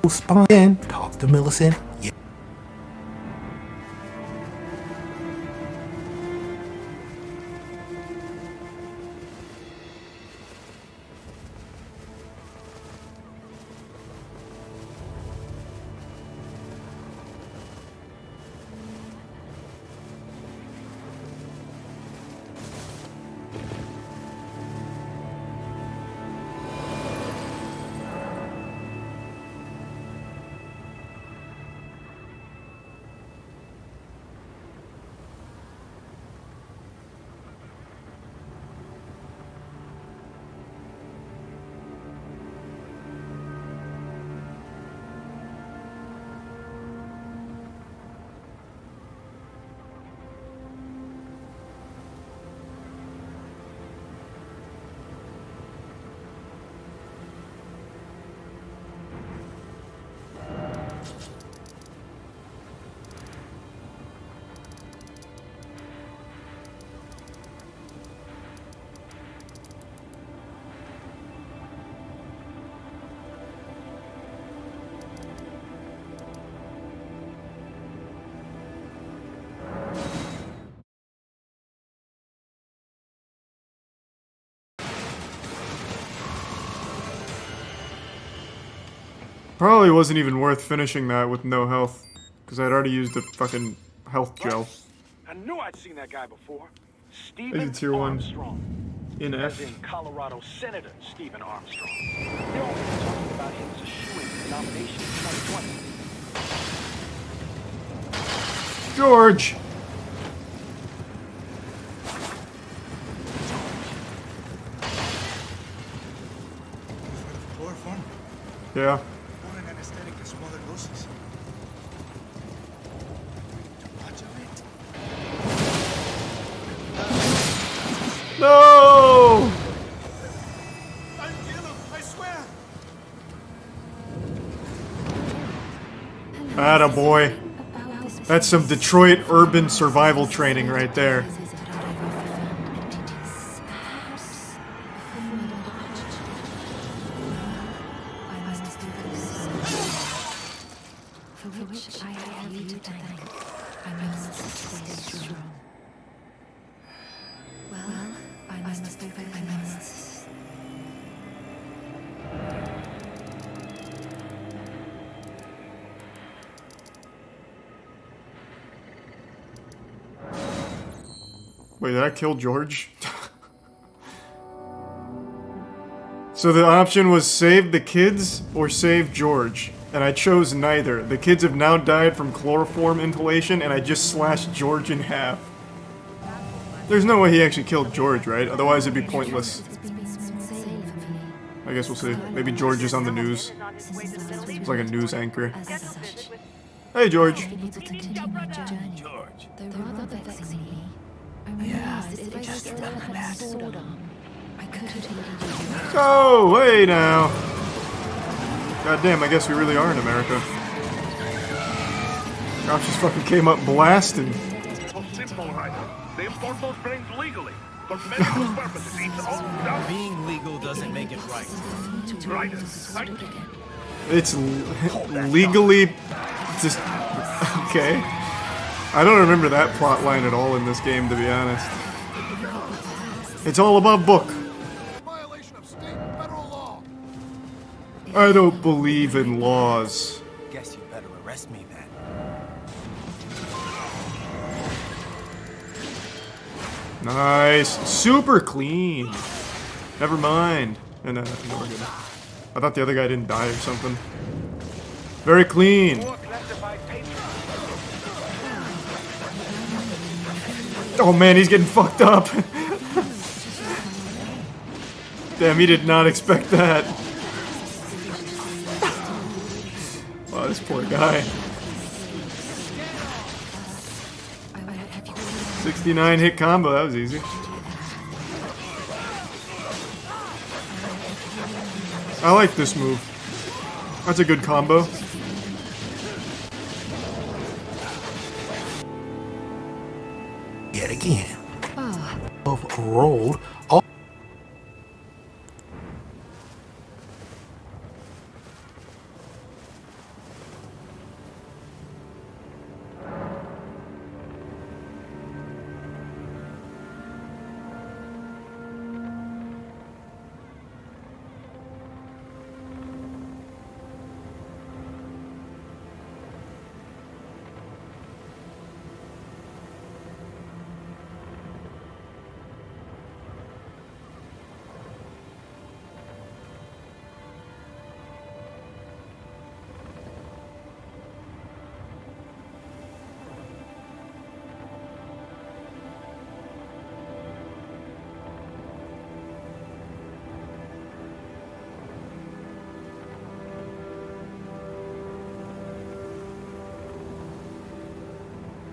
Spawn in, talk to Millicent. Yeah. Probably wasn't even worth finishing that with no health, because I'd already used the fucking health gel. I knew I'd seen that guy before. I Stephen think tier 1 Armstrong. in As F. in Colorado Senator Stephen Armstrong. They're all talking about him as a shoo-in for the nomination in 2020. George! Chloroform? Yeah. Or an anesthetic in smaller doses. Too much of it. No! I'll kill him, I swear! Attaboy. That's some Detroit urban survival training right there. For which I have you to thank. I must stay strong. Well, I must focus. I must. Wait, did I kill George? So the option was save the kids or save George, and I chose neither. The kids have now died from chloroform inhalation, and I just slashed George in half. There's no way he actually killed George, right? Otherwise it'd be pointless. I guess we'll see. Maybe George is on the news. He's like a news anchor. Hey, George. Oh, hey now. God damn, I guess we really are in America. Cops just fucking came up blasting. They import those brains legally. For medical purposes, it's all done. Being legal doesn't make it right. Right. It's legally just okay. I don't remember that plot line at all in this game, to be honest. It's all above book. I don't believe in laws. Guess you better arrest me then. Nice. Super clean. Never mind. No, we're good. I thought the other guy didn't die or something. Very clean. Oh man, he's getting fucked up. Damn, he did not expect that. Wow, this poor guy. 69 hit combo, that was easy. I like this move. That's a good combo. Yet again. Of rolled all.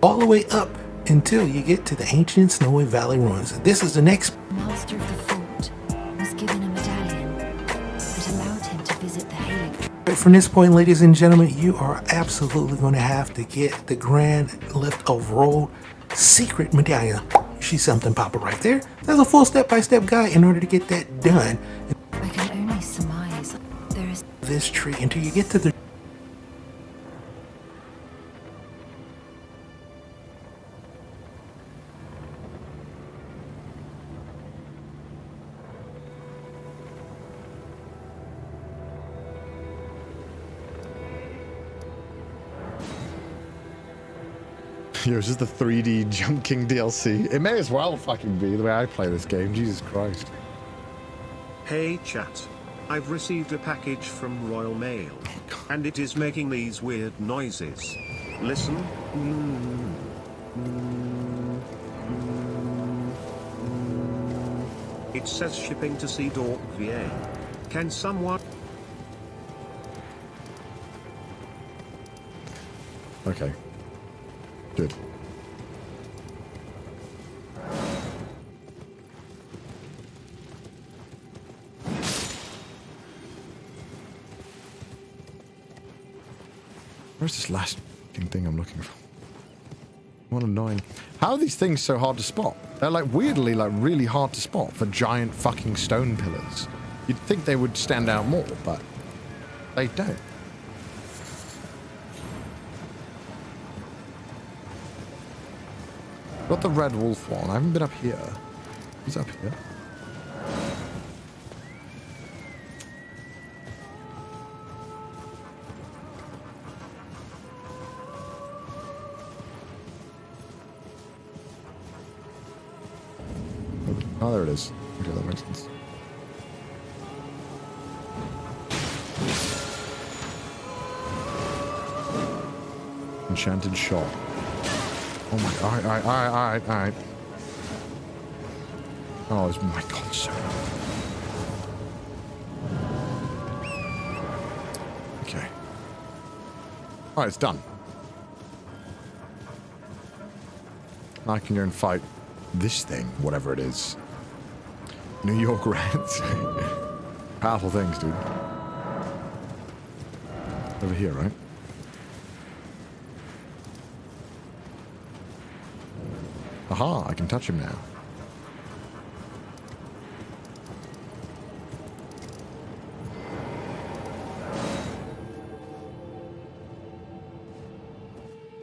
All the way up until you get to the ancient snowy valley ruins. This is the next. Master of the fort was given a medallion that allowed him to visit the Halig. From this point, ladies and gentlemen, you are absolutely going to have to get the Grand Lift of Road secret medallion. You see something pop up right there? There's a full step-by-step guide in order to get that done. I can only surmise there is this tree until you get to the. Yo, it's just the 3D Jump King DLC. It may as well fucking be the way I play this game. Jesus Christ. Hey chat. I've received a package from Royal Mail. And it is making these weird noises. Listen. It says shipping to Sea Dork, VA. Can someone... Okay. Good. Where's this last fucking thing I'm looking for? What annoying. How are these things so hard to spot? They're like weirdly like really hard to spot for giant fucking stone pillars. You'd think they would stand out more, but they don't. Got the red wolf one. I haven't been up here. He's up here. Oh, there it is. Okay, that makes sense. Enchanted shot. Oh my, alright. Oh, it's, my god, so... Okay. Alright, it's done. Now I can go and fight this thing, whatever it is. New York Reds. Powerful things, dude. Over here, right? Aha, I can touch him now.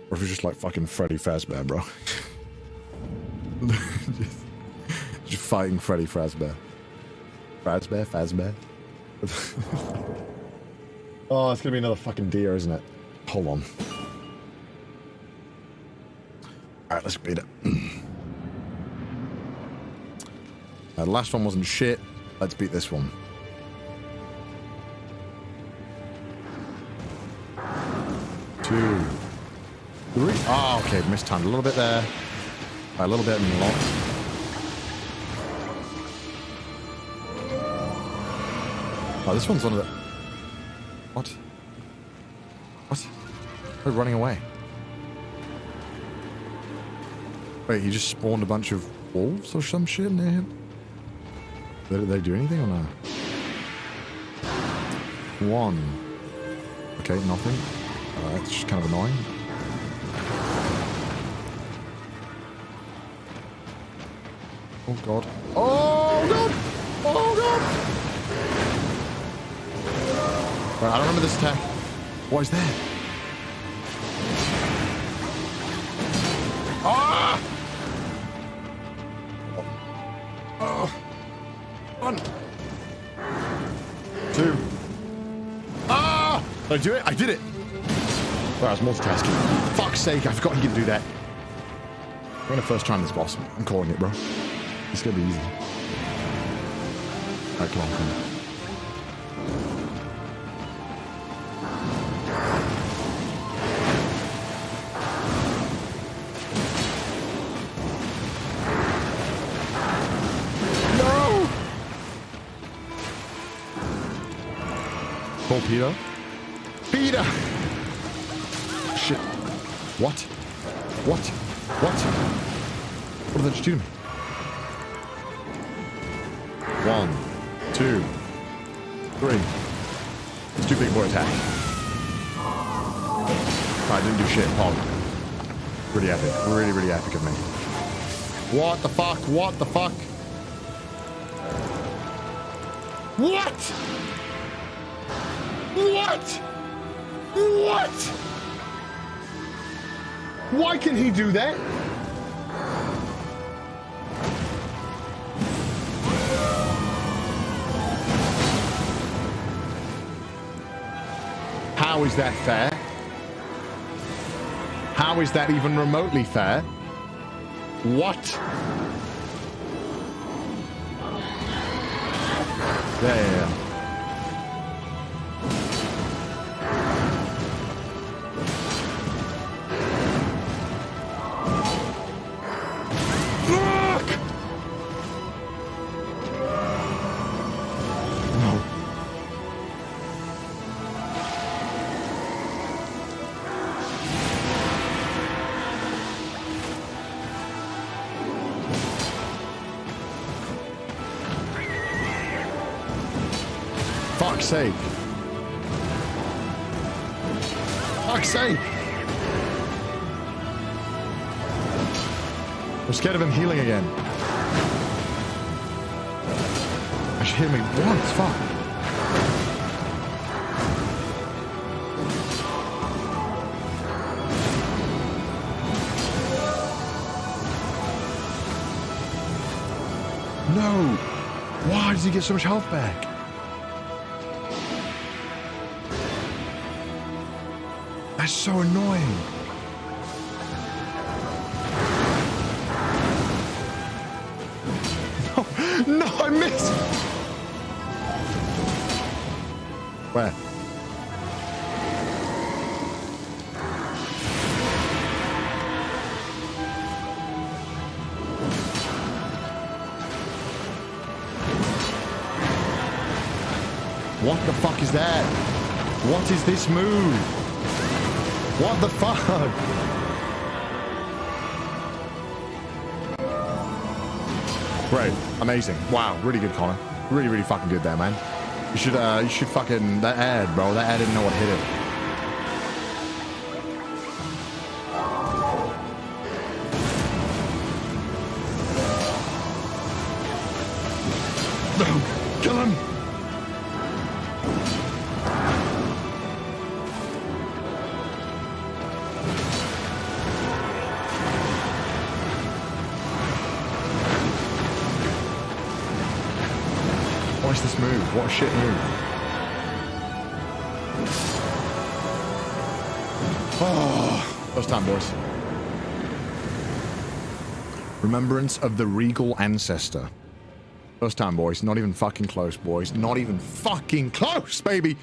Or if it's just like fucking Freddy Fazbear, bro. just fighting Freddy Fazbear. Fazbear? Oh, it's gonna be another fucking deer, isn't it? Hold on. Alright, let's beat it. The last one wasn't shit. Let's beat this one. Two. Three. Oh, okay. Mistimed a little bit there. A little bit and a lot. Oh, this one's one of the... What? What? They're running away. Wait, he just spawned a bunch of wolves or some shit near him? Did they do anything or no? One. Okay, nothing. It's just kind of annoying. Oh god. Oh god! Oh god! Right, I don't remember this attack. What is there? Ah! Oh. One. Two. Ah! Did I do it? I did it! Well, I was multitasking. Fuck's sake, I forgot you could do that. I'm gonna first try on this boss. I'm calling it, bro. It's gonna be easy. Alright, come on. No! Torpedo? Peter! Shit. What? What? What? What did that just do to me? 1, 2, 3. It's too big for attack. I didn't do shit. Pog. Pretty epic. Really, really epic of me. What the fuck? What the fuck? What? What? What? Why can he do that? How is that fair? How is that even remotely fair? What? There. Fuck's sake. fuck's sake! I'm scared of him healing again. I should heal me once, fuck. No! Why does he get so much health back? That's so annoying. No, I missed! Where? What the fuck is that? What is this move? What the fuck? Great. Amazing. Wow. Really good, Connor. Really, really fucking good there, man. You should fucking... That ad, bro. That ad didn't know what hit it. No. Kill him. What is this move? What a shit move. Oh, first time, boys. Remembrance of the regal ancestor. First time, boys. Not even fucking close, boys. Not even fucking close, baby.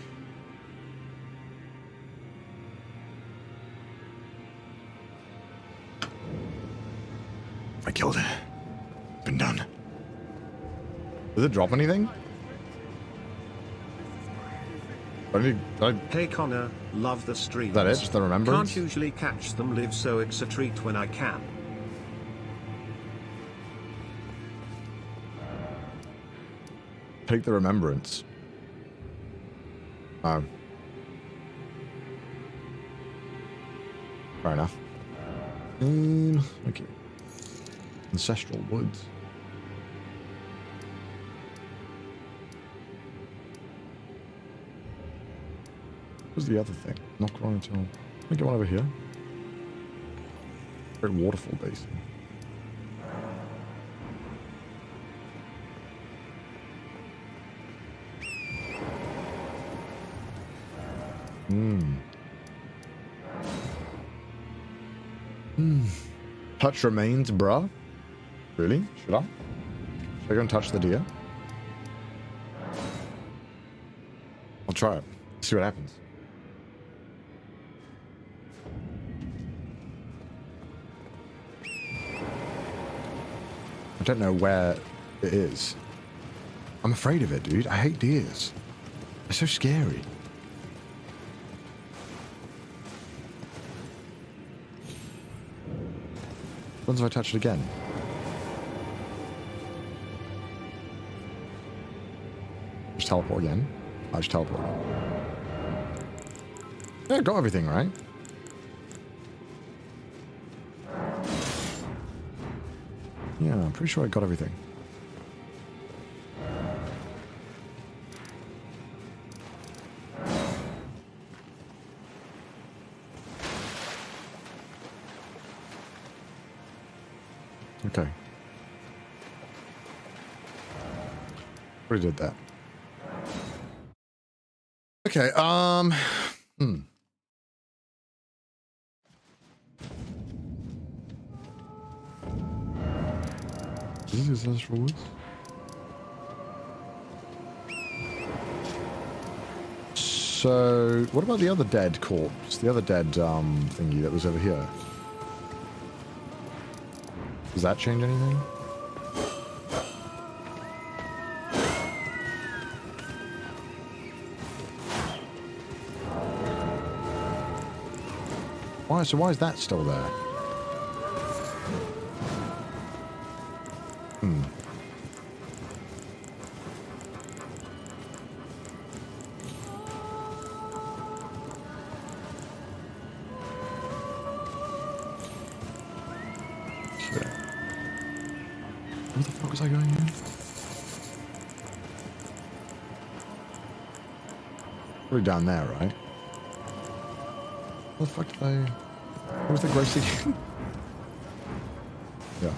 I killed it. Been done. Does it drop anything? Hey Connor, love the stream. Is that it? Just the remembrance? Can't usually catch them live, so it's a treat when I can. Take the remembrance. Oh. Fair enough. Okay. Ancestral woods. What's the other thing? Not wrong at all. Let me get one over here. Great waterfall basin. Touch remains, bruh. Really? Should I? Should I go and touch the deer? I'll try it. See what happens. I don't know where it is. I'm afraid of it, dude. I hate deers. They're so scary. Once have I touched it again? Just teleport again. I just teleport. Yeah, got everything, right? Yeah, I'm pretty sure I got everything. Okay. Already did that. Okay, Is this ancestral woods? So, what about the other dead corpse? The other dead, thingy that was over here? Does that change anything? Why? So why is that still there? Where the fuck was I going again? Probably down there, right? Where the fuck did I... What was the gross again? Yeah.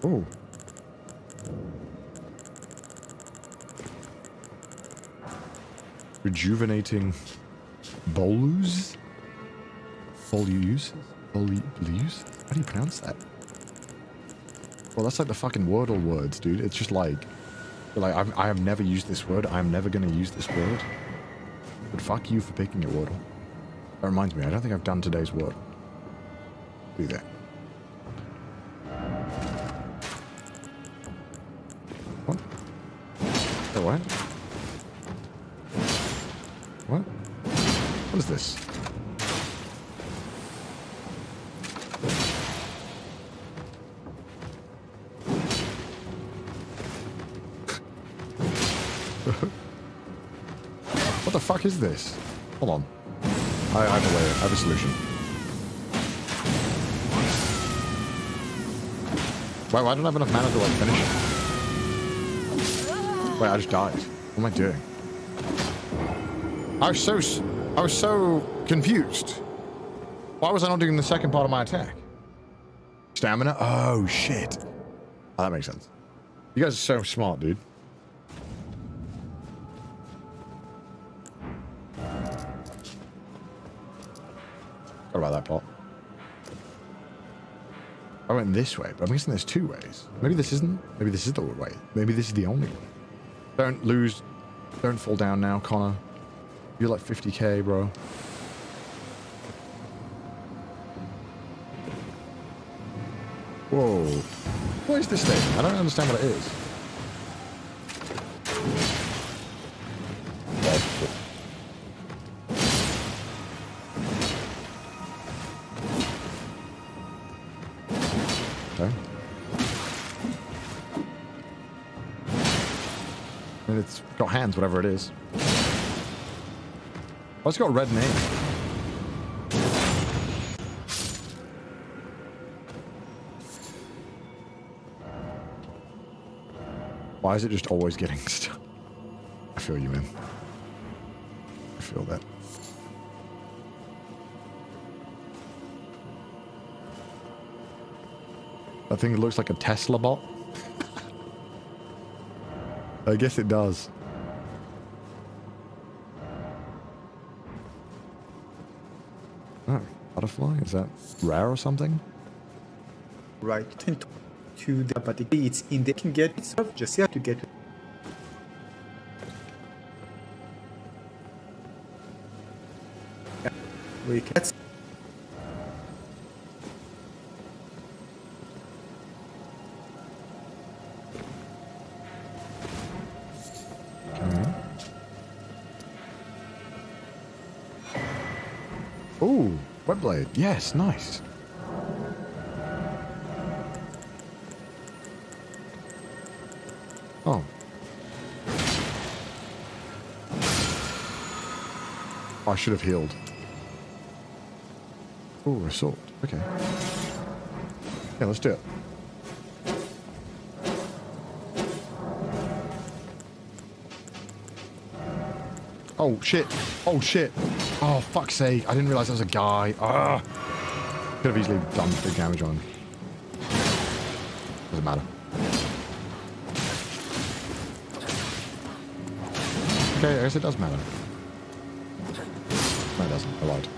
Oh. Rejuvenating bolus? Bolus? Bolus? How do you pronounce that? Well, that's like the fucking Wordle words, dude. It's just like I have never used this word. I'm never gonna use this word. But fuck you for picking a Wordle. That reminds me, I don't think I've done today's word. Do that. What? Oh, what? What? What is this? What the fuck is this? Hold on. I have a way. I have a solution. Wait, I don't have enough mana to like finish it. Wait, I just died. What am I doing? I was so confused. Why was I not doing the second part of my attack? Stamina? Oh shit. Oh, that makes sense. You guys are so smart, dude. What about that plot? I went this way, but I'm guessing there's two ways. Maybe this isn't. Maybe this is the way. Maybe this is the only way. Don't lose. Don't fall down now, Connor. You're like 50k, bro. Whoa. What is this thing? I don't understand what it is. Okay. And it's got hands, whatever it is. Oh, it's got a red name. Why is it just always getting stuck? I feel you, man. I feel that. That thing looks like a Tesla bot. I guess it does. Oh, butterfly? Is that rare or something? Right to the but it's in the can get itself just have to get it. We can Ooh, webblade. Yes, nice. Oh. I should have healed. Ooh, a sword. Okay. Yeah, let's do it. Oh, shit. Oh, shit. Oh, fuck's sake. I didn't realize that was a guy. Ah. Could have easily done big damage on him. Doesn't matter. Okay, I guess it does matter. No, it doesn't. I lied.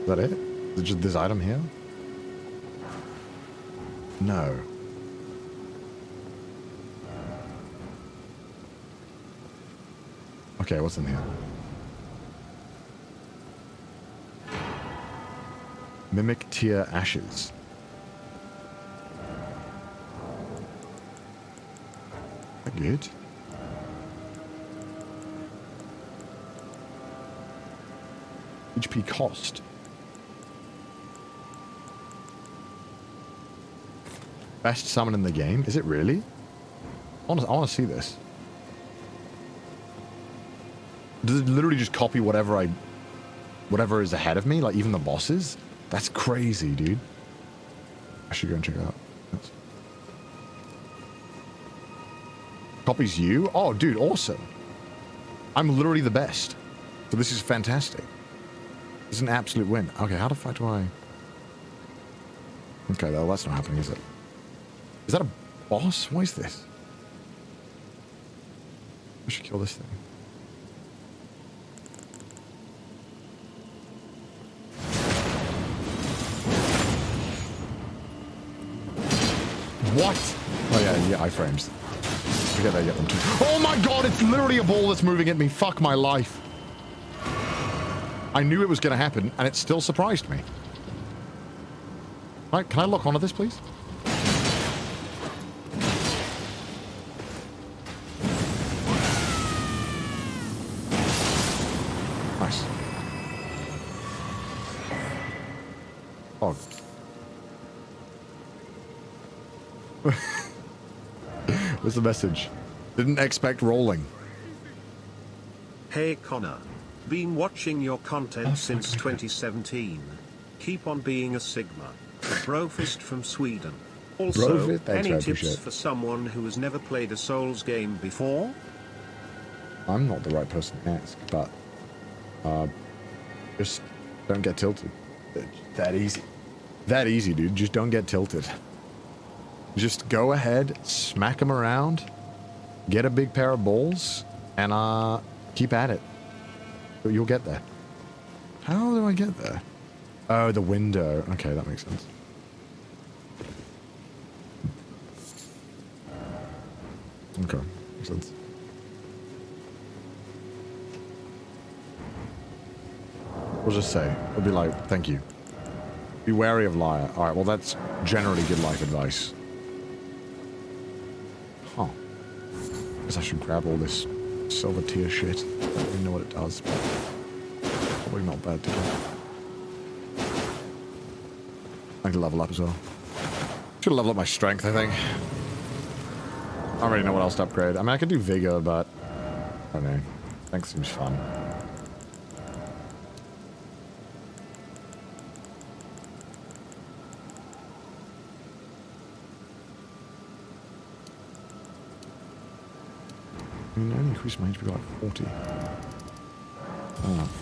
Is that it? Is it just this item here? No. Okay, what's in here? Mimic Tear Ashes. That good? HP cost. Best summon in the game? Is it really? I want to see this. Does it literally just copy whatever is ahead of me? Like even the bosses? That's crazy, dude. I should go and check it out. Copies you? Oh, dude, awesome. I'm literally the best. So this is fantastic. This is an absolute win. Okay, how the fuck do I... Okay, well, that's not happening, is it? Is that a boss? What is this? I should kill this thing. What? Oh yeah, iframes. Forget I get them too. Oh my god, it's literally a ball that's moving at me. Fuck my life. I knew it was going to happen, and it still surprised me. Right, can I lock onto this, please? Nice. Oh. What's the message? Didn't expect rolling. Hey Connor. Been watching your content since 2017. Keep on being a Sigma. A brofist from Sweden. Also, Brofist? Thanks, any I tips appreciate it. for someone who has never played a Souls game before? I'm not the right person to ask, but just don't get tilted. That easy. That easy, dude. Just don't get tilted. Just go ahead, smack them around, get a big pair of balls, and keep at it. You'll get there. How do I get there? Oh, the window. Okay, that makes sense. Okay, makes sense. We'll just say, it'll be like, thank you. Be wary of liar. Alright, well that's generally good life advice. Huh. Guess I should grab all this silver tier shit. I don't really know what it does, but probably not bad to get. I need to level up as well. Should level up my strength, I think. I don't really know what else to upgrade. I mean, I could do vigor, but I don't know. Strength seems fun. I mean, I only increased my HP by like 40.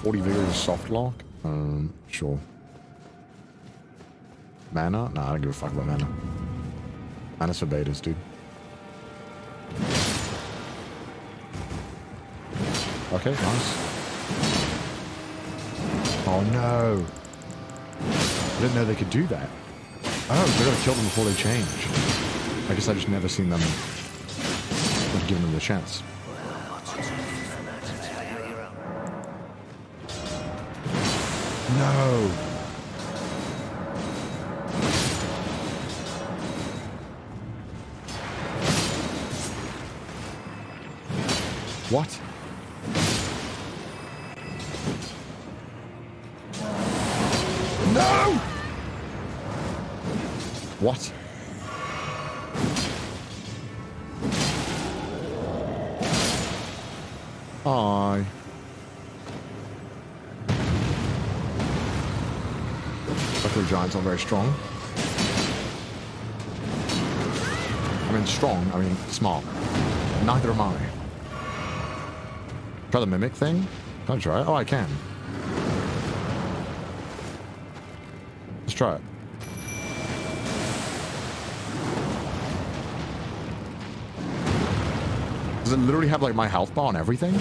40 vigor is a soft lock? Sure. Mana? Nah, I don't give a fuck about mana. Mana's for betas, dude. Okay, nice. Oh no! I didn't know they could do that. Oh, so I gotta kill them before they change. I guess I just never seen them. I've given them the chance. No! What? No! What? Aye. Luckily giants aren't very strong. I mean strong, I mean smart. Neither am I. Try the mimic thing? Can I try it? Oh, I can. Let's try it. Does it literally have like my health bar and everything?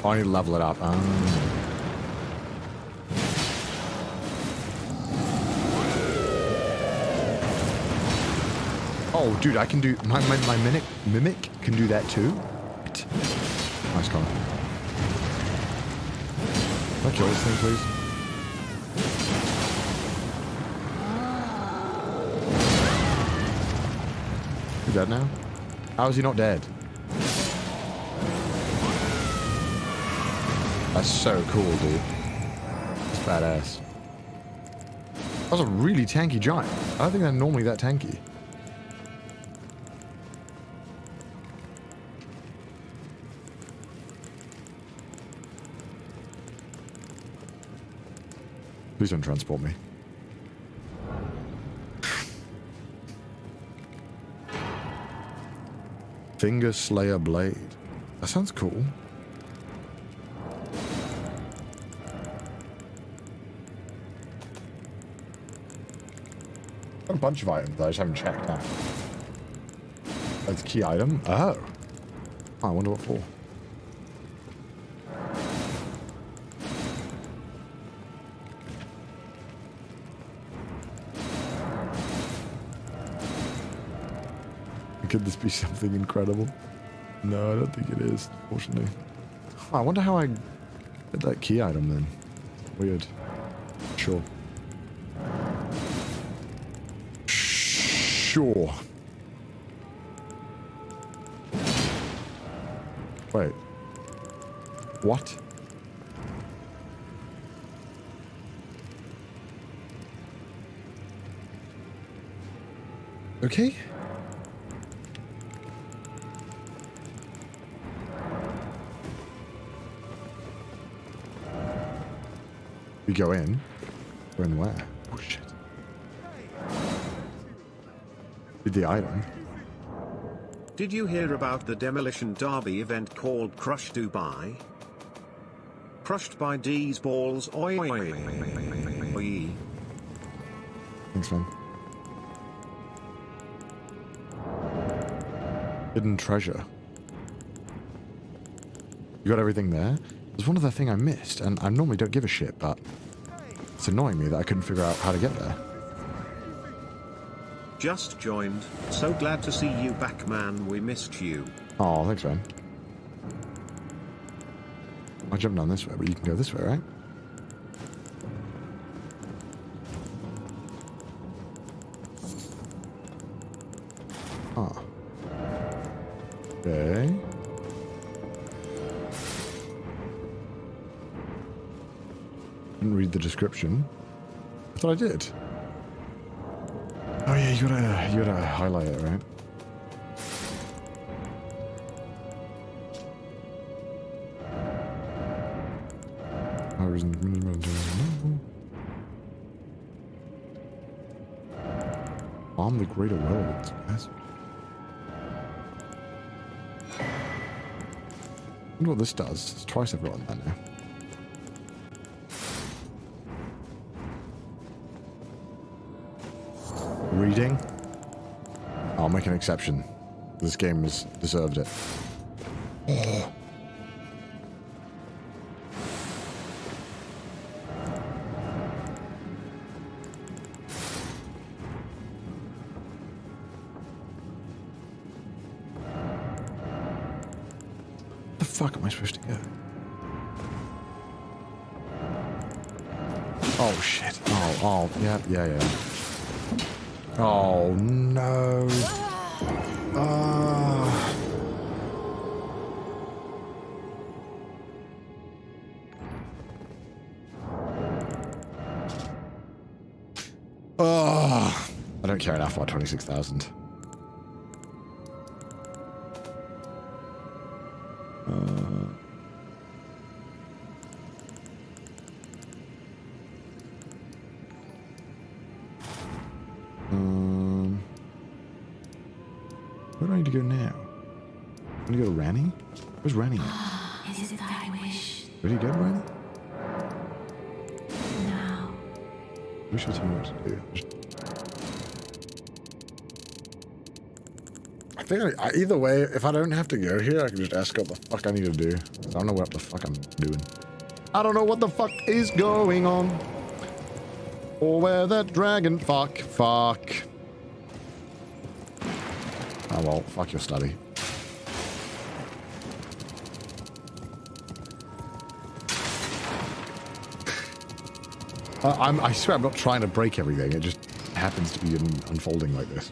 Oh, I need to level it up. Oh, dude, I can do... My mimic can do that too? What? Nice car. Can I kill this thing, please? He's dead now? How is he not dead? That's so cool, dude. That's badass. That was a really tanky giant. I don't think they're normally that tanky. Please don't transport me. Finger Slayer Blade. That sounds cool. Got a bunch of items that I just haven't checked out. That's a key item. Oh. I wonder what for. Could this be something incredible? No, I don't think it is, unfortunately. Oh, I wonder how I did that key item then. Weird. Sure. Sure. Wait. What? Okay. We go in. Go in where? Oh shit. Did the item? Did you hear about the Demolition Derby event called Crush Dubai? Crushed by D's balls. Oi, oi, oi, oi. Thanks, man. Hidden treasure. You got everything there? There's one other thing I missed, and I normally don't give a shit, but it's annoying me that I couldn't figure out how to get there. Just joined. So glad to see you back, man. We missed you. Oh, thanks, man. I'll jump down this way, but you can go this way, right? Ah. Okay. Didn't read the description. I thought I did. Oh yeah, you gotta highlight it, right? Arm the greater werewolves. Yes. I wonder what this does. It's twice I've gotten that now. Reading? I'll make an exception. This game has deserved it. Oh. Where the fuck am I supposed to go? Oh shit. Oh, yeah. Oh no. Oh. I don't care enough about 26,000. Where do I need to go now? I'm gonna go to Ranny? Where's Ranny at? Is it thy wish? Where do you go, Ranny? Now. You should tell me what to do. I think either way, if I don't have to go here, I can just ask what the fuck I need to do. I don't know what the fuck I'm doing. I don't know what the fuck is going on. Or where that dragon fuck. Oh well, fuck your study. I swear I'm not trying to break everything, it just happens to be unfolding like this.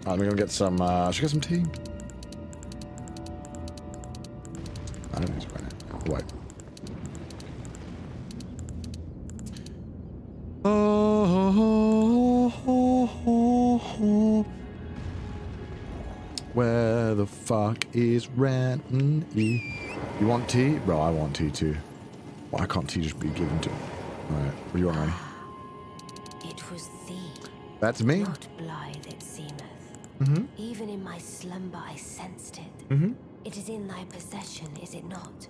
I'm gonna get some, should I get some tea? I don't need to right now. Wait. Where the fuck is Ren? You want tea? Bro, I want tea too. Why can't tea just be given to me? Alright, what do you want, Randy? It was thee. That's me. Not blithe it seemeth. Even in my slumber I sensed it. It is in thy possession, is it not?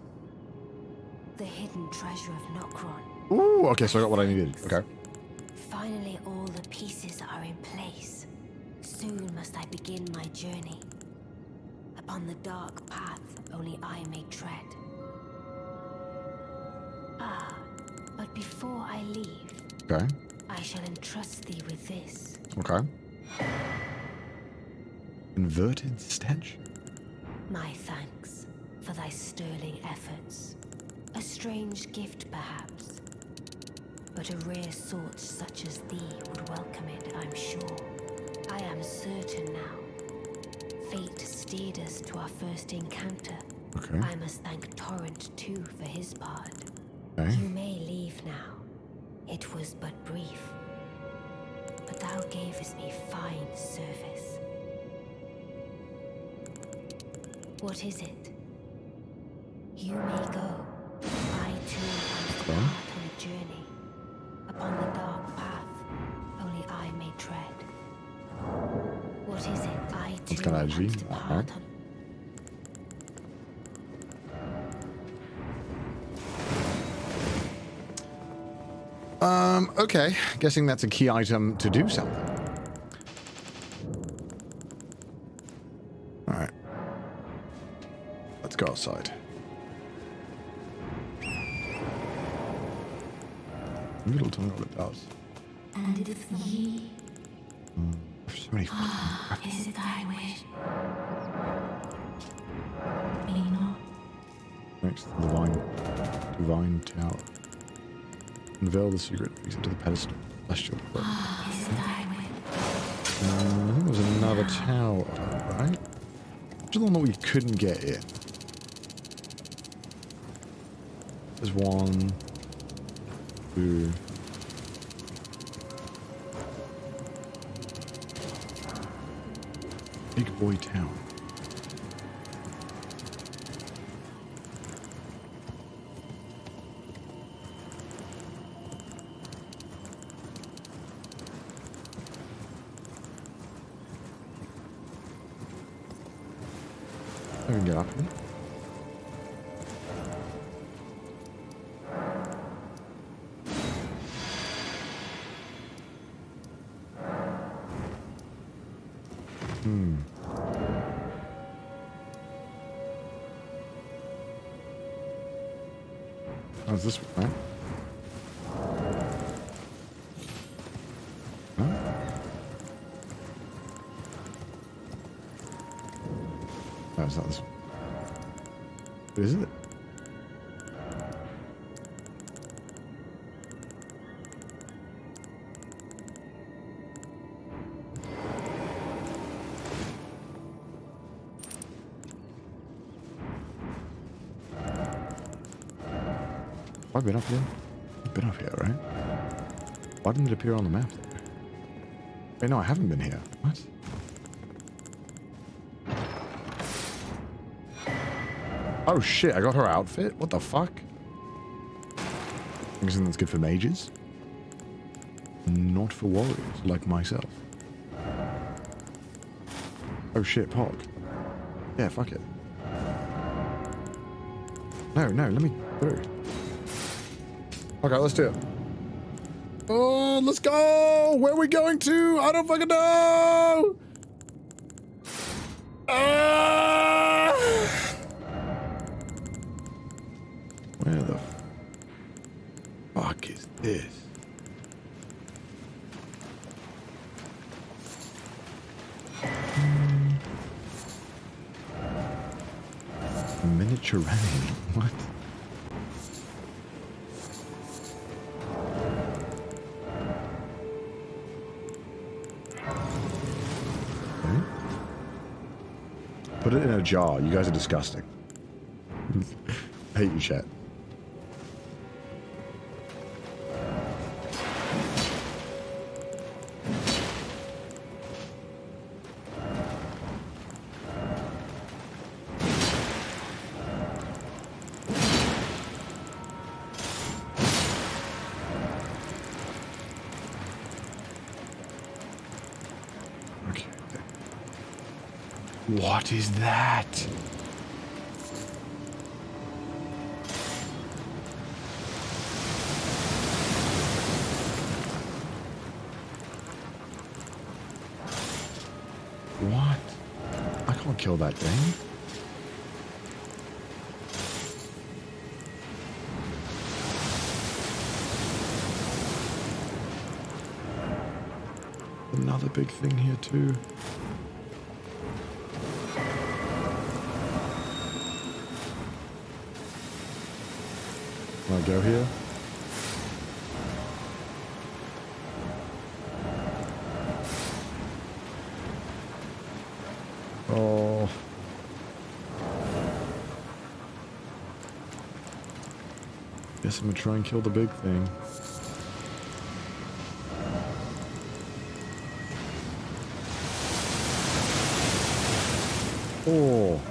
The hidden treasure of Nokron. Ooh, okay, so I got what I needed. Okay. Finally all the pieces are in place. Soon must I begin my journey. Upon the dark path only I may tread. Ah, but before I leave, Okay. I shall entrust thee with this. Okay. Inverted statue. My thanks for thy sterling efforts. A strange gift, perhaps. But a rare sort such as thee would welcome it, I'm sure. I am certain now. Fate steered us to our first encounter. Okay. I must thank Torrent, too, for his part. Okay. You may leave now. It was but brief. But thou gavest me fine service. What is it? You may go. I too must depart on a journey. Upon the dark path, only I may tread. What is it? I too It's kind of edgy. must depart on. Okay. Guessing that's a key item to do something. Alright. Let's go outside. Little tell me what it does. And if ye... There's so many fucking... Is it thy wish? Me not. Next to the divine tower. Unveil the secret fixed to the pedestal. Celestial throne. Is it thy wish? I think there was another tower, right? Which is the one that we couldn't get in? There's 1, 2. Big Boy Town. I can get up here. How's this one, right? No? No, it's not this one. What is it? I've been up here. I've been up here, right? Why didn't it appear on the map? Wait, no, I haven't been here. What? Oh shit, I got her outfit? What the fuck? I'm guessing that's good for mages? Not for warriors, like myself. Oh shit, Pog. Yeah, fuck it. No, let me through. Okay, let's do it. Oh, let's go! Where are we going to? I don't fucking know! Where the fuck is this? Miniature rain? What? Okay. Put it in a jar. You guys are disgusting. I hate you, chat. What is that? What? I can't kill that thing. Another big thing here too. Can I go here? Oh. Guess I'm gonna try and kill the big thing. Oh.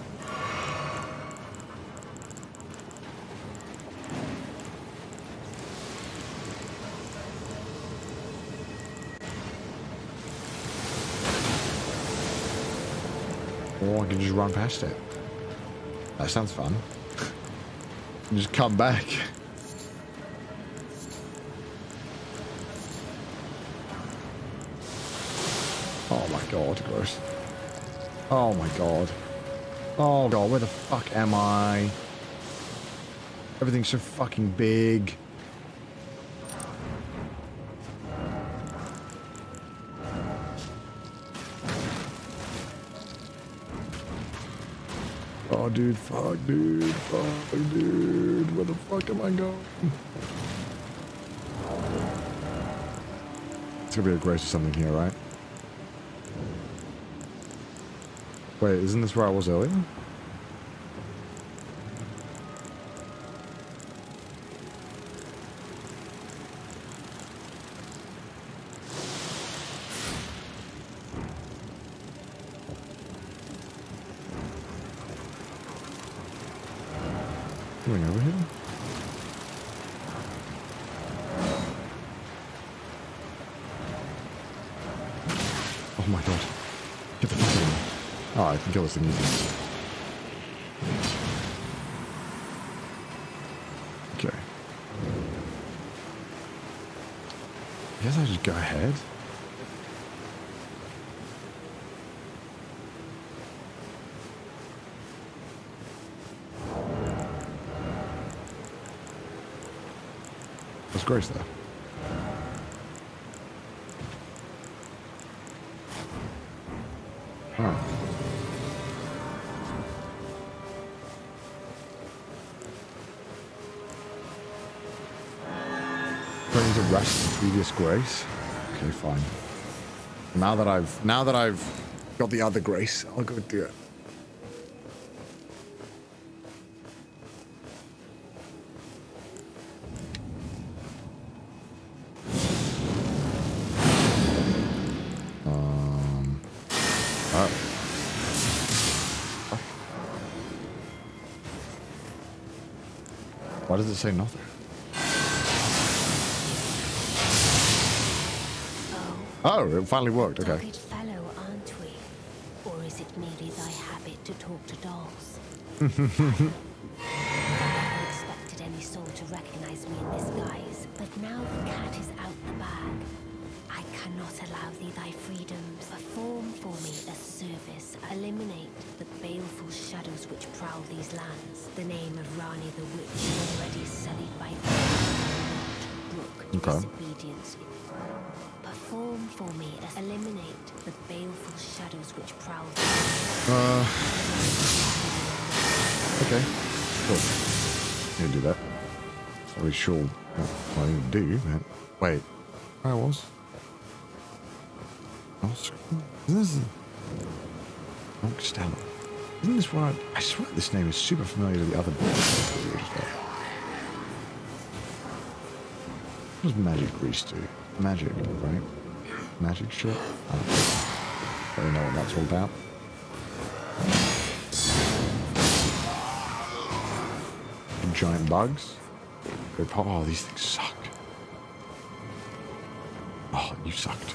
Or I can just run past it. That sounds fun. Just come back. Oh my god, gross. Oh my god. Oh god, where the fuck am I? Everything's so fucking big. Oh, dude, fuck, dude, where the fuck am I going? It's gonna be a grace or something here, right? Wait, isn't this where I was earlier? Coming over here? Oh my god. Get the fuck out of here. Oh, I can kill this thing easily. Okay. I guess I just go ahead. What's Grace there? Oh. Going to rest the previous grace. Okay, fine. Now that I've got the other grace, I'll go do it. Why does it say nothing? Oh, it finally worked. Okay. Dogged fellow, aren't we? Or is it merely thy habit to talk to dolls? I expected any soul to recognize me in this guise, but now the cat is out the bag. I cannot allow thee thy freedoms. Perform for me a service. Eliminate the baleful shadows which prowl these lands. The name of Rani the Witch already sullied by disobedience. Perform for me as eliminate the baleful shadows which prowl these lands. Okay. Cool. You can do that. Not really sure what I need to do, but wait. Where I was? Isn't this Monk Stella? Isn't this one? I swear this name is super familiar to the other book. What does magic grease do? Magic, right? Magic shit? I don't really know what that's all about. Giant bugs. Oh, these things suck. Oh, you sucked.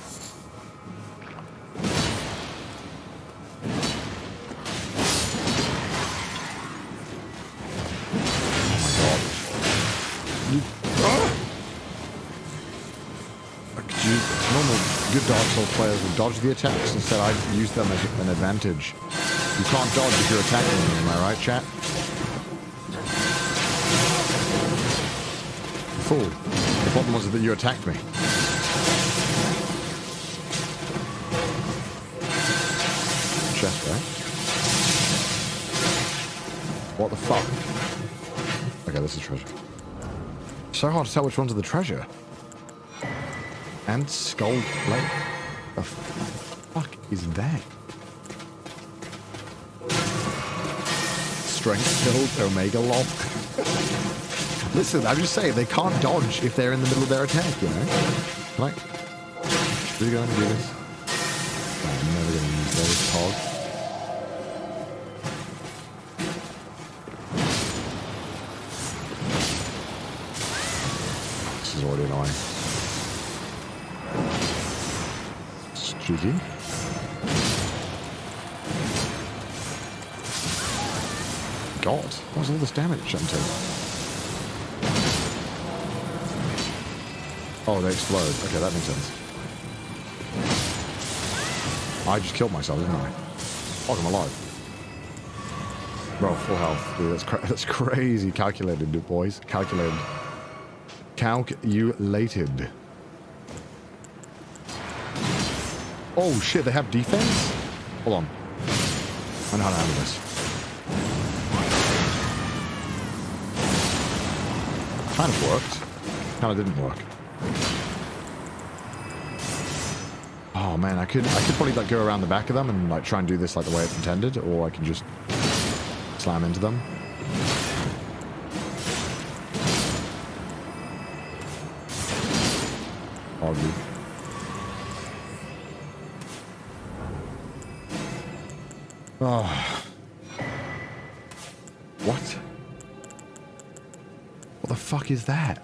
Normal good Dark Souls players would dodge the attacks. Instead, I'd use them as an advantage. You can't dodge if you're attacking me, am I right, chat? Fool. The problem was that you attacked me. Chest, right? What the fuck? Okay, this is treasure. So hard to tell which one's the treasure. And skull plate. The fuck is that? Strength build, Omega lock. Listen, I'm just saying, they can't dodge if they're in the middle of their attack, you know? Like, really going to do this? No, I'm never going to use those hog. This is already annoying. Cheeky. God, what was all this damage I'm taking? Oh, they explode. Okay, that makes sense. I just killed myself, didn't I? Oh, I'm alive. Bro, full health. Dude, that's crazy. Calculated, dude, boys. Calculated. Calculated. Oh shit, they have defense? Hold on. I know how to handle this. Kind of worked. Kind of didn't work. Oh man, I could probably like go around the back of them and like try and do this like the way it's intended, or I can just slam into them. Oddly. Oh. What? What the fuck is that?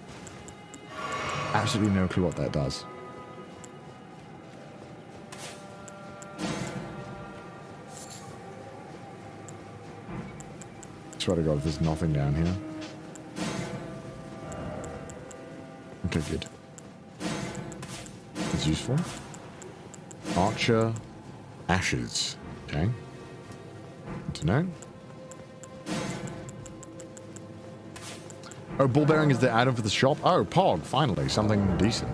Absolutely no clue what that does. I swear to God, there's nothing down here. Okay, good. It's useful. Archer ashes. Okay. Good to know. Oh, ball bearing is the add-on for the shop? Oh, Pog, finally, something decent.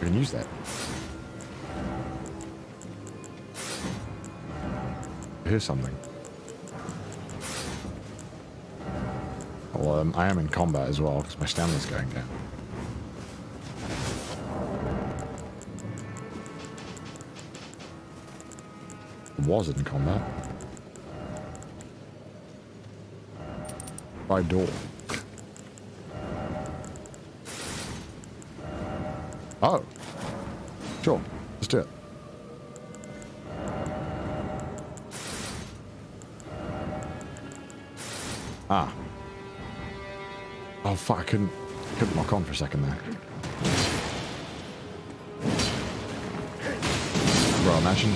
We can use that. Here's something. Well, I am in combat as well, because my stamina's going down. Was in combat. By door. Oh. Sure. Let's do it. Ah. Oh fuck, I couldn't lock on for a second there. Bro, imagine.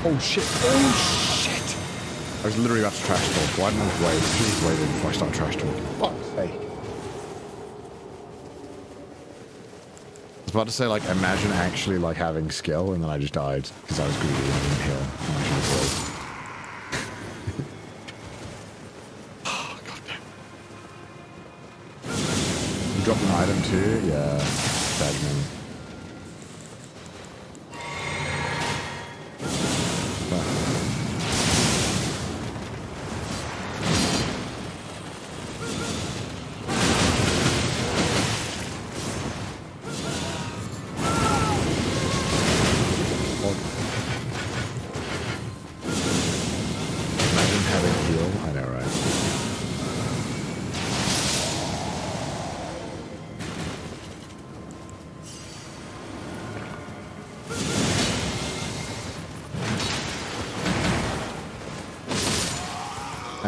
Oh shit. Oh shit. I was literally about to trash talk. Why didn't I wait? Just waited before I start trash talking. Fuck's sake. I was about to say, like, imagine actually, like, having skill, and then I just died because I was greedy and I didn't heal. Oh, god damn. You dropped an item too? Yeah. Bad man.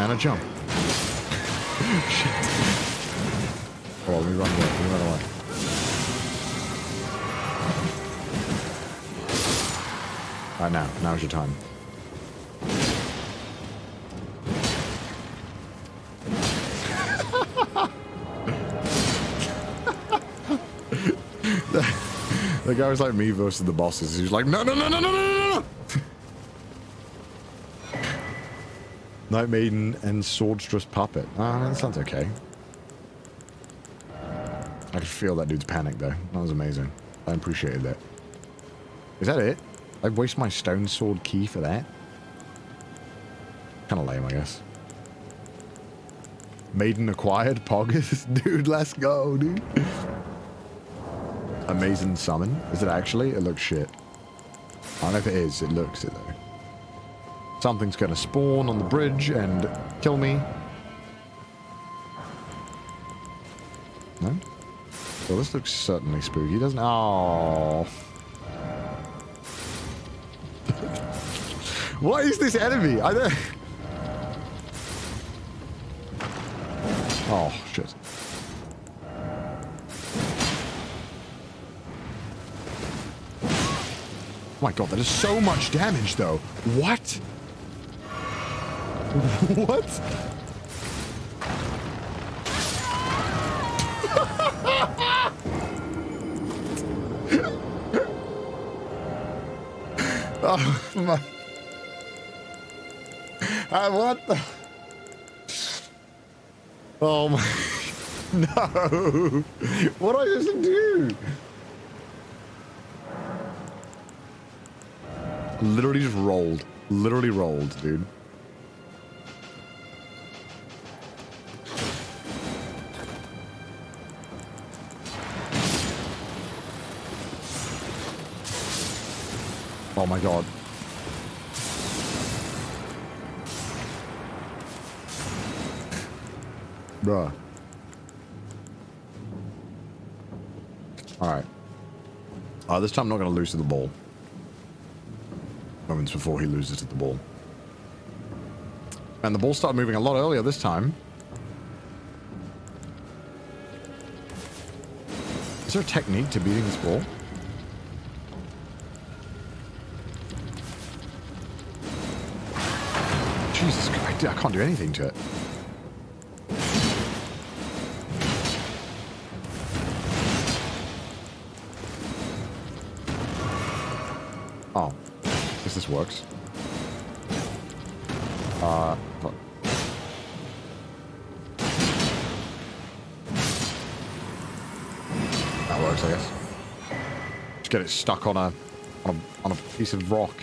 And a jump. Shit. Oh, let me run away. Let me run away. Right now. Now's your time. The guy was like me versus the bosses. He was like, no, no, no, no, no, no, no, no. Night Maiden and Swordstress Puppet. Ah, that sounds okay. I could feel that dude's panic though. That was amazing. I appreciated that. Is that it? I waste my stone sword key for that? Kind of lame, I guess. Maiden acquired Poggers? Dude, let's go, dude. Amazing summon. Is it actually? It looks shit. I don't know if it is. It looks it though. Something's gonna spawn on the bridge and kill me. No? Well, this looks certainly spooky, doesn't it? Oh. What is this enemy? I don't... Oh, shit. Oh my god, that is so much damage, though. What? What? Oh my... what the... Oh my... No! What do I just do? Literally just rolled. Literally rolled, dude. Oh my god. Bruh. Alright. This time I'm not going to lose to the ball. Moments before he loses to the ball. And the ball started moving a lot earlier this time. Is there a technique to beating this ball? Jesus Christ, I can't do anything to it. Oh, I guess this works. Fuck. That works, I guess. Just get it stuck on a piece of rock.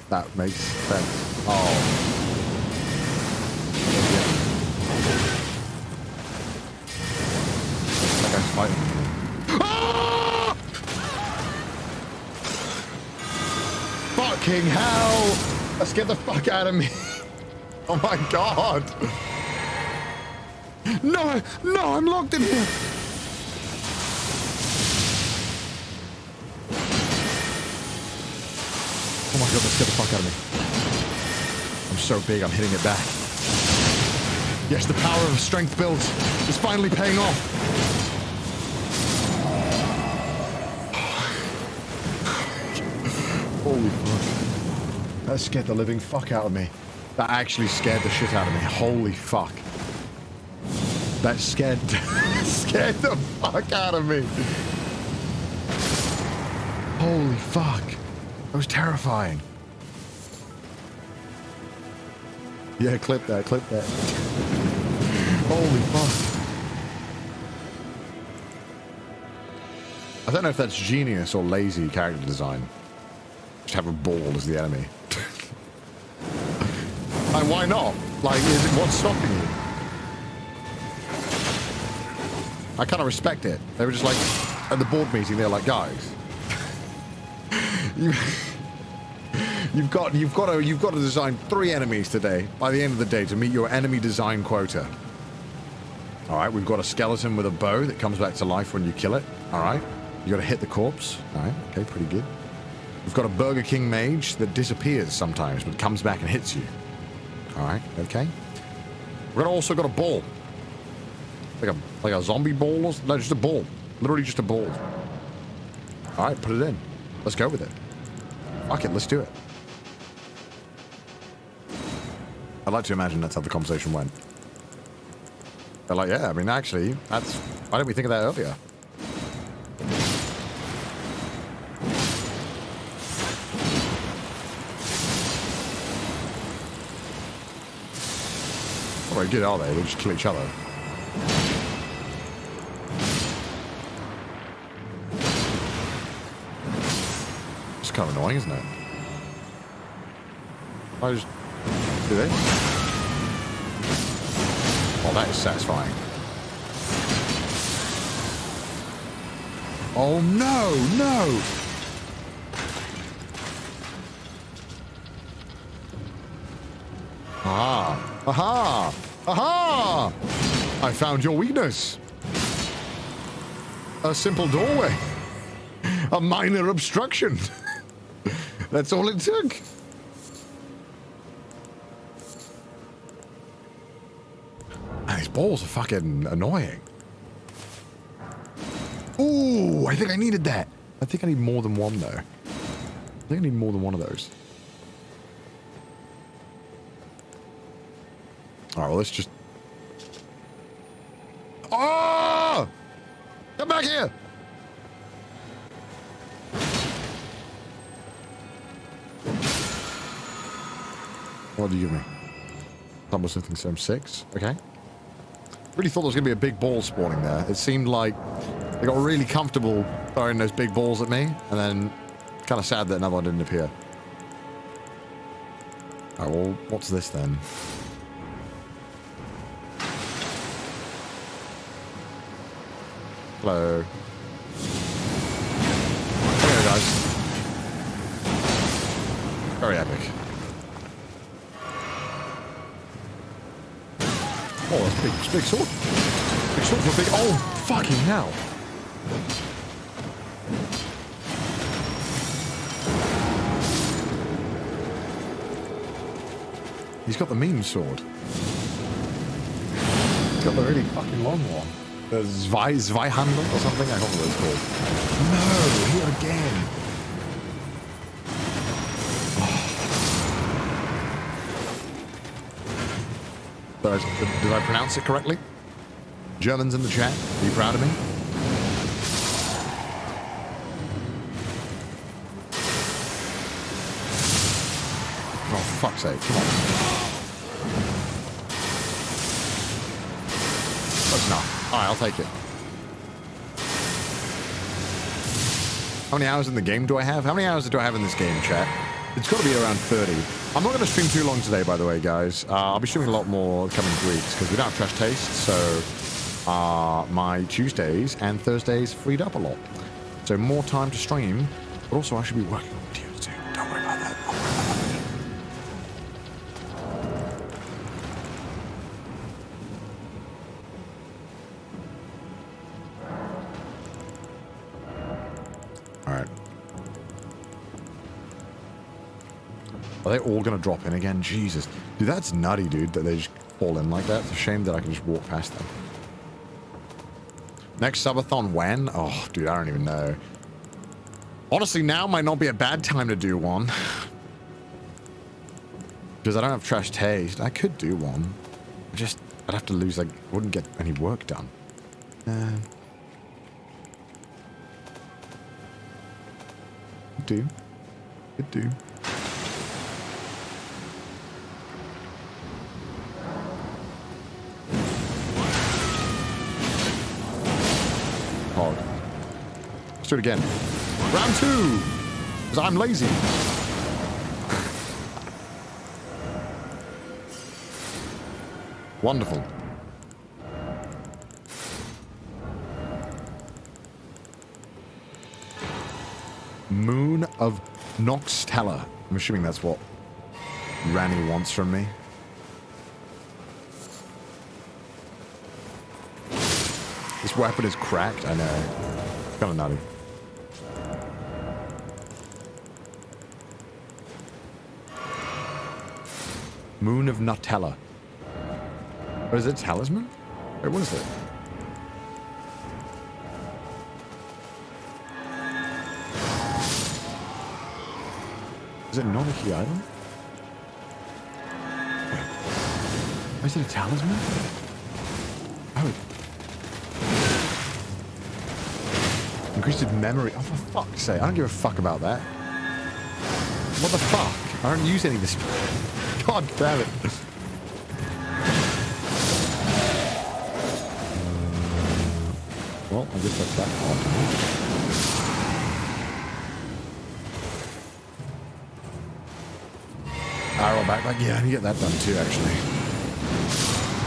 That makes sense. Oh. That guy's fighting. Ah! Fucking hell! Let's get the fuck out of me. Oh my god. No, no, I'm locked in here. Oh my god, let's get the fuck out of me. I'm so big, I'm hitting it back. Yes, the power of strength builds is finally paying off. Holy fuck. That scared the living fuck out of me. That actually scared the shit out of me. Holy fuck. That scared the fuck out of me. Holy fuck. That was terrifying. Yeah, clip that, clip that. Holy fuck. I don't know if that's genius or lazy character design. Just have a ball as the enemy. And why not? Like, what's stopping you? I kind of respect it. They were just like, at the board meeting, they're like, guys, you've got to design 3 enemies today by the end of the day to meet your enemy design quota. All right, we've got a skeleton with a bow that comes back to life when you kill it. All right, you got to hit the corpse. All right, okay, pretty good. We've got a Burger King mage that disappears sometimes but comes back and hits you. Alright, okay. We've also got a ball. Like a zombie ball or something? No, just a ball. Literally just a ball. Alright, put it in. Let's go with it. Fuck it, let's do it. I'd like to imagine that's how the conversation went. They're like, yeah, I mean, actually, that's... Why didn't we think of that earlier? Not very good, are they? They just kill each other. It's kind of annoying, isn't it? I just... Do they? Oh, that is satisfying. Oh, no! No! Aha! Aha! Aha! I found your weakness. A simple doorway. A minor obstruction. That's all it took. Man, these balls are fucking annoying. Ooh, I think I needed that. I think I need more than one, though. I think I need more than one of those. All right, well, let's just... Oh! Come back here! What do you give me? Double something, so 6. Okay. Really thought there was going to be a big ball spawning there. It seemed like they got really comfortable throwing those big balls at me, and then kind of sad that another one didn't appear. Alright, well, what's this then? Hello. There, guys. Very epic. Oh, that's big, big sword. Big sword for big... Oh, fucking hell. He's got the mean sword. He's got the really fucking long one. The Zweihander or something? I don't know what it's called. No, here again. Did I pronounce it correctly? Germans in the chat, are you proud of me? Oh, fuck's sake, come on. That's enough. Alright, I'll take it. How many hours in the game do I have? How many hours do I have in this game, chat? It's got to be around 30. I'm not going to stream too long today, by the way, guys. I'll be streaming a lot more coming weeks because we don't have Trash Taste, so my Tuesdays and Thursdays freed up a lot. So more time to stream, but also I should be working on videos too. Don't worry about that. Alright. Are they all going to drop in again? Jesus. Dude, that's nutty, dude, that they just fall in like that. It's a shame that I can just walk past them. Next subathon when? Oh, dude, I don't even know. Honestly, now might not be a bad time to do one. Because I don't have Trash Taste. I could do one. I'd have to lose, like, I wouldn't get any work done. Could do. Could do. Let's do it again. Round 2! Because I'm lazy. Wonderful. Moon of Noxtella. I'm assuming that's what Ranny wants from me. This weapon is cracked, I know. Kind of nutty. Moon of Nutella. Or is it talisman? Wait, what is it? Is it not a key item? Wait. Is it a talisman? Oh. Increased memory. Oh, for fuck's sake. I don't give a fuck about that. What the fuck? I don't use any of this. God damn it. Well, I guess that's that part. Arrow backpack, yeah, I can get that done too, actually.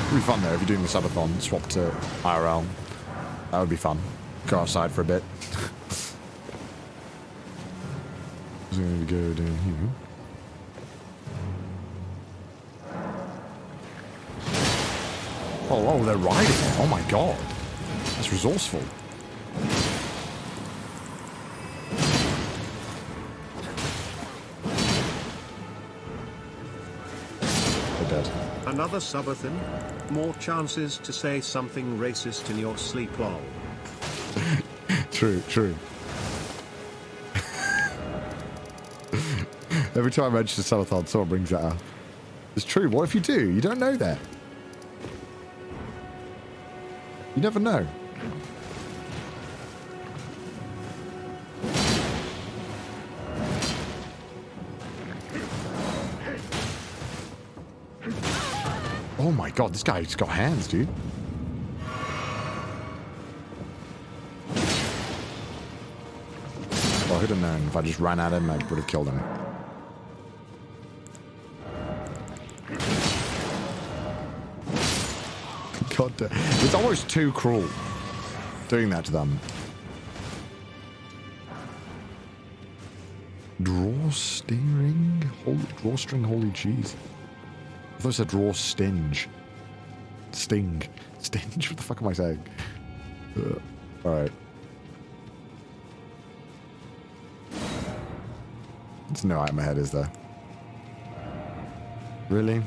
It'd be fun though if you're doing the subathon, swap to IRL. That would be fun. Go outside for a bit. I'm going to go down here. Oh, they're riding. Oh my god. That's resourceful. Another subathon. More chances to say something racist in your sleep, lol. True. Every time I mention subathon, someone brings that up. It's true. What if you do? You don't know that. You never know. Oh my god, this guy's got hands, dude. Well, who'd have known? If I just ran at him, I would have killed him. God damn. It's almost too cruel doing that to them. Drawstring? Drawstring, holy cheese. I thought it said draw stinge. Sting. Stinge? What the fuck am I saying? Alright. There's no item ahead, is there? Really?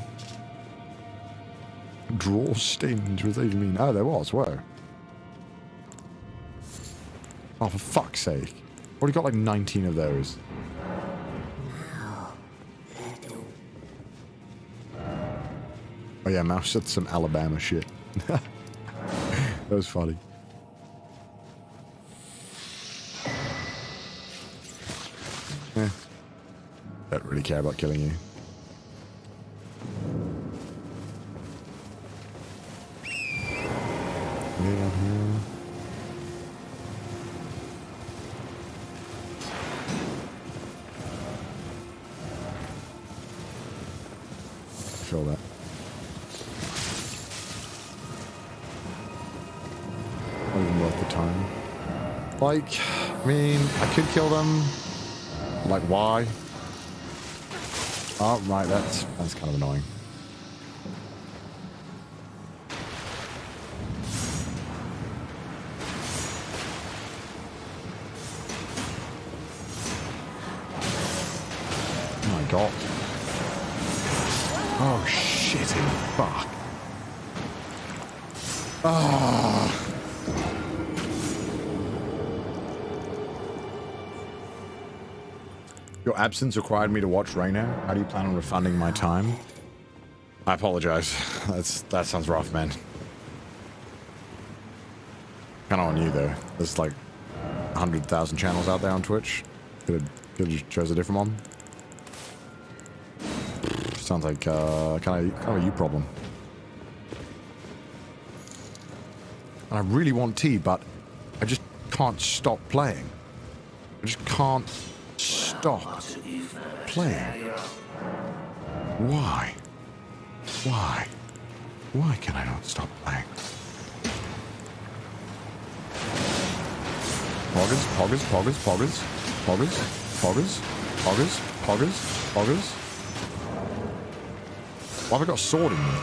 Draw stinge? What does that even mean? Oh, there was, where? Oh, for fuck's sake. Already got like 19 of those. Oh yeah, Mouse said some Alabama shit. That was funny. Yeah. Don't really care about killing you. Down here. Feel that. Not even worth the time. Like, I mean, I could kill them. Like, why? Oh, right, that's kind of annoying. Oh my god. Oh, shitty fuck. Ah. Your absence required me to watch Reyna. How do you plan on refunding my time? I apologize. That sounds rough, man. Kind of on you, though. There's like 100,000 channels out there on Twitch. Could have just chose a different one. Sounds like kind of a you problem. And I really want tea, but I just can't stop playing. I just can't stop playing. Why? Why? Why can I not stop playing? Poggers. Why have I got a sword in me?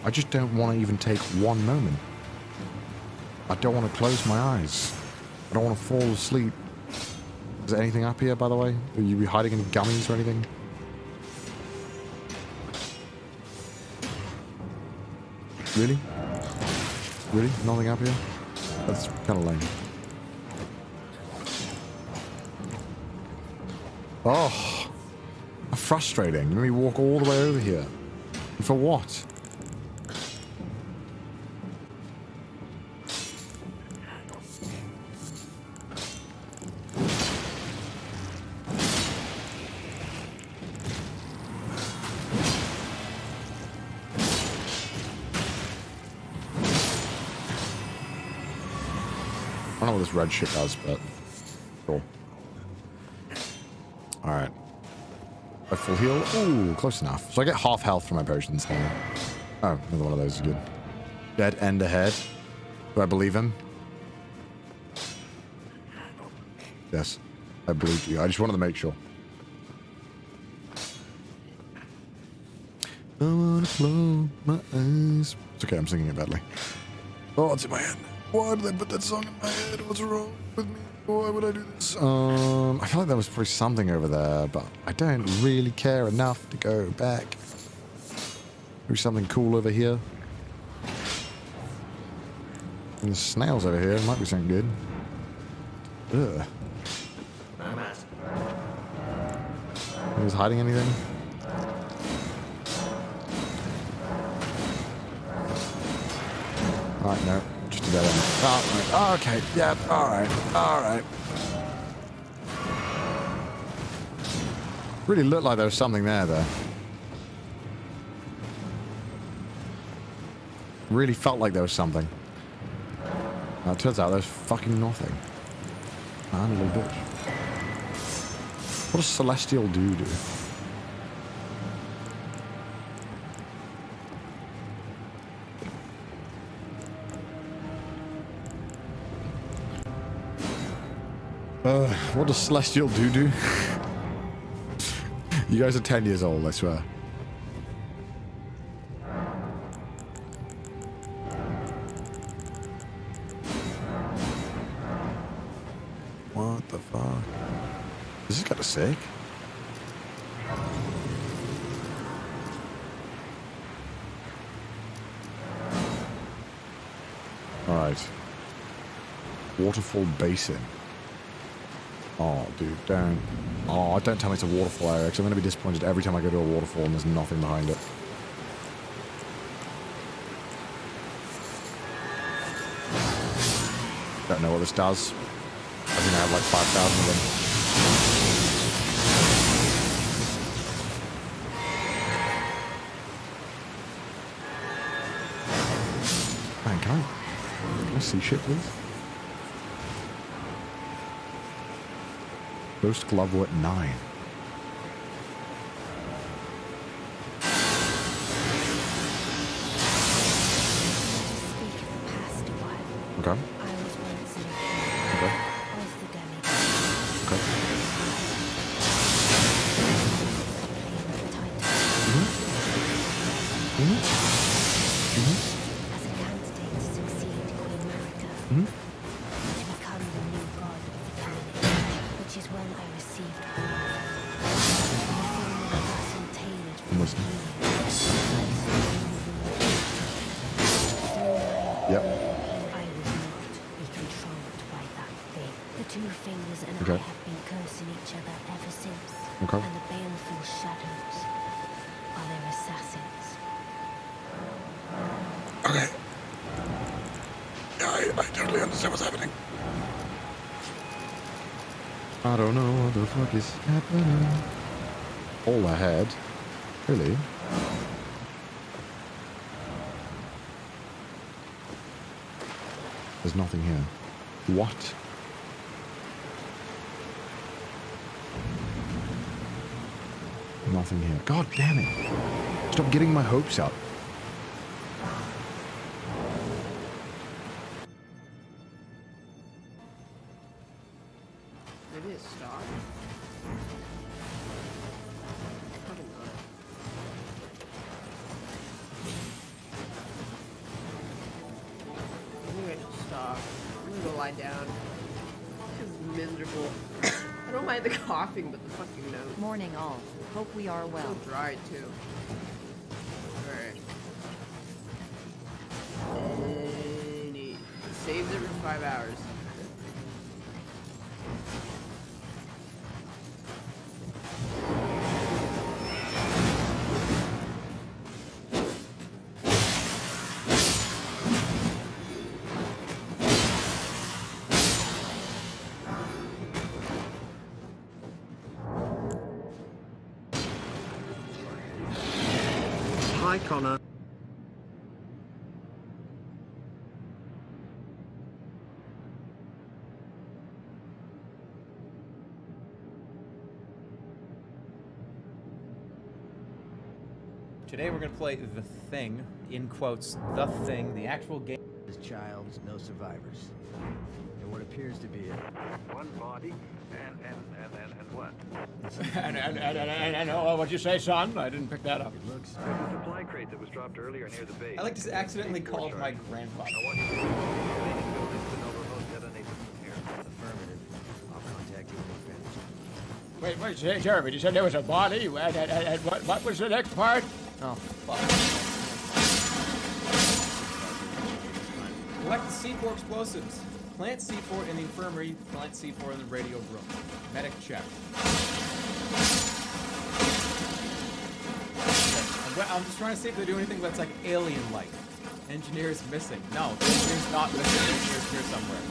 I just don't want to even take one moment. I don't want to close my eyes. I don't want to fall asleep. Is there anything up here, by the way? Are you hiding any gummies or anything? Really? Really? Nothing up here? That's kind of lame. Oh, frustrating. Let me walk all the way over here. And for what? I don't know what this red shit does, but cool. Alright. A full heal? Ooh, close enough. So I get half health from my potions now. Oh, another one of those is good. Dead end ahead. Do I believe him? Yes. I believe you. I just wanted to make sure. I wanna close my eyes. It's okay, I'm singing it badly. Oh, it's in my head. Why did they put that song in my head? What's wrong with me? Why would I do this? I feel like there was probably something over there, but I don't really care enough to go back. Maybe something cool over here. And there's snails over here. Might be something good. Ugh. He was hiding anything? Alright, no. Just a dead end. Oh, okay. Yeah, alright. Alright. Really looked like there was something there, though. Really felt like there was something. It turns out there's fucking nothing. Man, a little bitch. What does Celestial do? What does Celestial do? You guys are 10 years old, I swear. What the fuck? This is kind of sick. Alright. Waterfall Basin. Oh, dude, don't. Oh, don't tell me it's a waterfall area, because I'm going to be disappointed every time I go to a waterfall and there's nothing behind it. Don't know what this does. I think I have like 5,000 of them. Man, can I see shit, please? Ghost Glove at 9. Okay. Okay. Okay. I'm listening. Yep. The two fingers and Okay. I have been cursing each other ever since. Okay. And the baleful shadows are their assassins. Okay. Yeah, I totally understand what's happening. I don't know what the fuck is happening. All ahead. Really? There's nothing here. What? Nothing here. God damn it. Stop getting my hopes up. It is stock. Probably not. I'm gonna stop. I'm gonna go lie down. This is miserable. I don't mind the coughing, but the fucking nose. Morning all. Hope we are well. So dry too. Alright. And he saves it for 5 hours. Hi Connor. Today we're going to play The Thing, in quotes, The Thing, the actual game. This child, no survivors. And what appears to be One body and what? And what'd you say, son? I didn't pick that up. It looks. There's a supply crate that was dropped earlier near the base. I like to accidentally call my grandfather. I want you to move all the remaining buildings to know remote detonate them from here. Affirmative. I'll contact you when we're finished. Wait, Jeremy, you said there was a body, and what was the next part? Oh, fuck. Collect C4 explosives. Plant C4 in the infirmary, plant C4 in the radio room. Medic check. Okay. I'm just trying to see if they do anything that's like alien-like. Engineer is missing. No, the engineer's not missing. The engineer's here somewhere.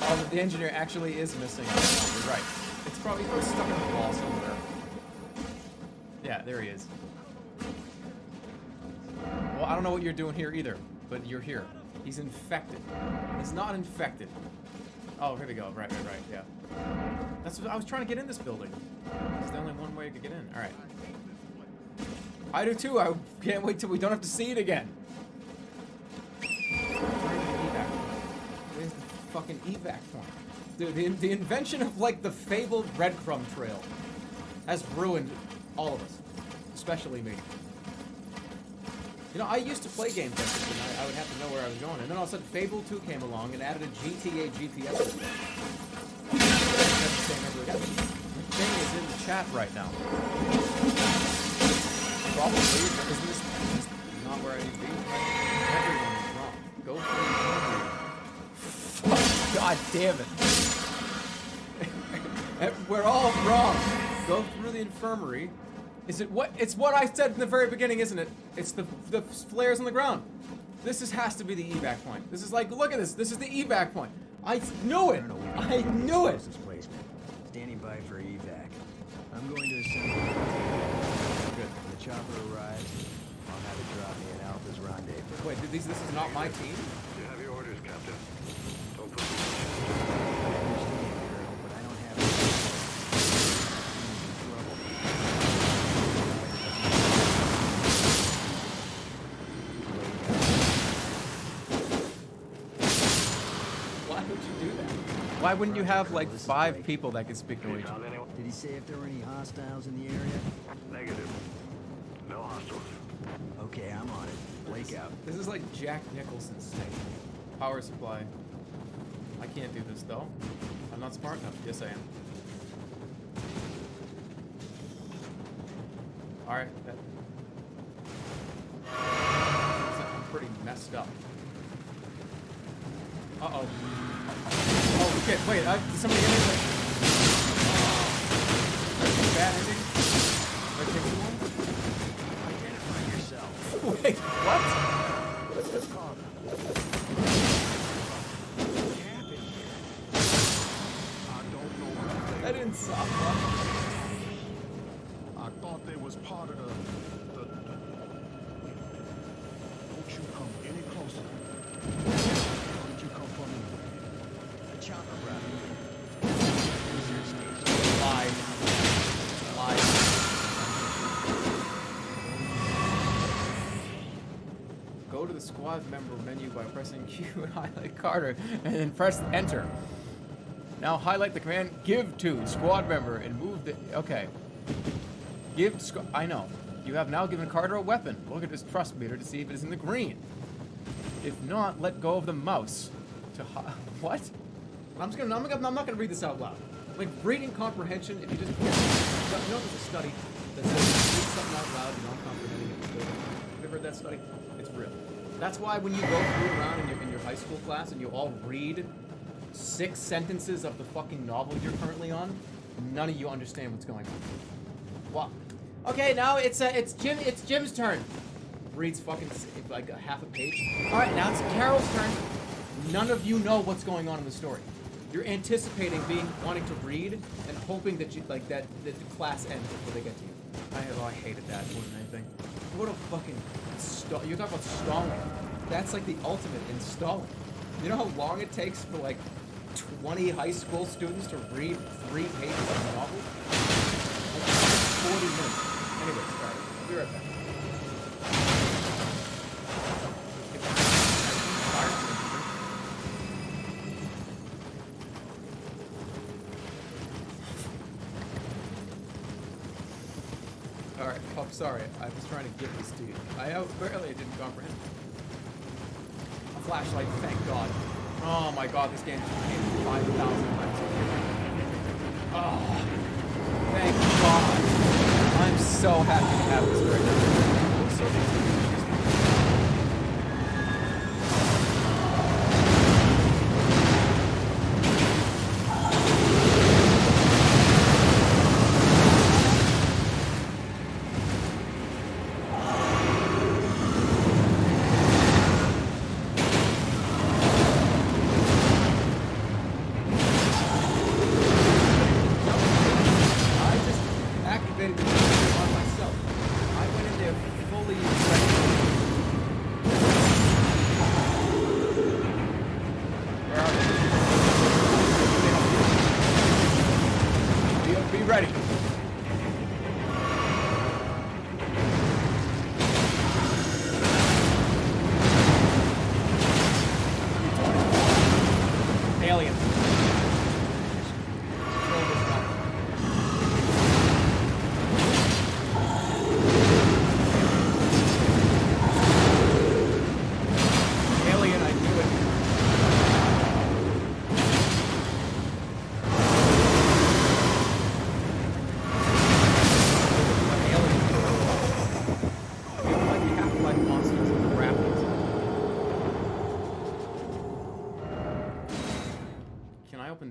Oh, the engineer actually is missing. You're right. It's probably stuck in the wall somewhere. Yeah, there he is. Well, I don't know what you're doing here either, but you're here. He's infected. He's not infected. Oh, here we go. Right, yeah. That's what I was trying to get in this building. It's the only one way I could get in. All right. I do too. I can't wait till we don't have to see it again. Where's the fucking evac point? Dude, the invention of like the fabled breadcrumb trail has ruined all of us, especially me. You know, I used to play games like this, and I would have to know where I was going. And then all of a sudden, Fable 2 came along and added a GTA GPS system. The thing is in the chat right now. Probably, isn't this not where I need to be? Everyone is wrong. Go for the infirmary. God damn it. We're all wrong. Go through the infirmary. Is it what? It's what I said in the very beginning, isn't it? It's the flares on the ground. This has to be the evac point. This is like, look at this. This is the evac point. I knew it. I knew it. Placement. Standing by for evac. I'm going to assemble. Good. When the chopper arrives, I'll have it drop me at Alpha's rendezvous. Wait, this is not my team? You have your orders, Captain. Don't put Why wouldn't you have like 5 people that could speak Norwegian? Did he say if there were any hostiles in the area? Negative. No hostiles. Okay, I'm on it. Blake out. This is like Jack Nicholson's thing. Power supply. I can't do this though. I'm not smart enough. Yes, I am. Alright. Looks like I'm pretty messed up. Uh-oh. Oh, okay, wait, did somebody get me? Bad ending? Identify yourself. Wait, what? That didn't sound fun. I thought they was part of the... Don't you come any closer. Where did you come from anyway? The chopper brought me. Lie. Go to the squad member menu by pressing Q and highlight Carter, and then press Enter. Now highlight the command Give to squad member and move the... Okay. Give... I know. You have now given Carter a weapon. Look at his trust meter to see if it is in the green. If not, let go of the mouse. To... What? I'm not gonna read this out loud. Like reading comprehension, if you just you know there's a study that says if you read something out loud, you're not comprehending it. Have you ever heard that study? It's real. That's why when you go through around in your high school class and you all read 6 sentences of the fucking novel you're currently on, none of you understand what's going on. Wow. Okay, now it's Jim's turn. Reads fucking like a half a page. All right, now it's Carol's turn. None of you know what's going on in the story. You're anticipating wanting to read and hoping that that the class ends before they get to you. I hated that more than anything. What a fucking you talk about stalling. That's like the ultimate in stalling. You know how long it takes for like 20 high school students to read 3 pages of a novel? Like 40 minutes. Anyways, alright, I'll be right back. Alright, Pup, sorry. I was trying to give this to you. Barely didn't comprehend. A flashlight, thank God. Oh my God, this game just came 5,000 times. Oh, thank God. I'm so happy to have this right now. I'm so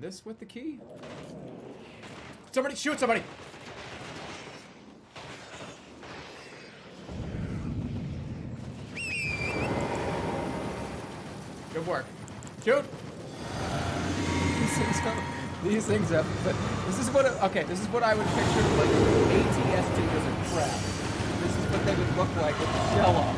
this with the key? Somebody shoot somebody! Good work. Shoot! These things up. But this is what I would picture like ATST was a crab. This is what they would look like with the shell off.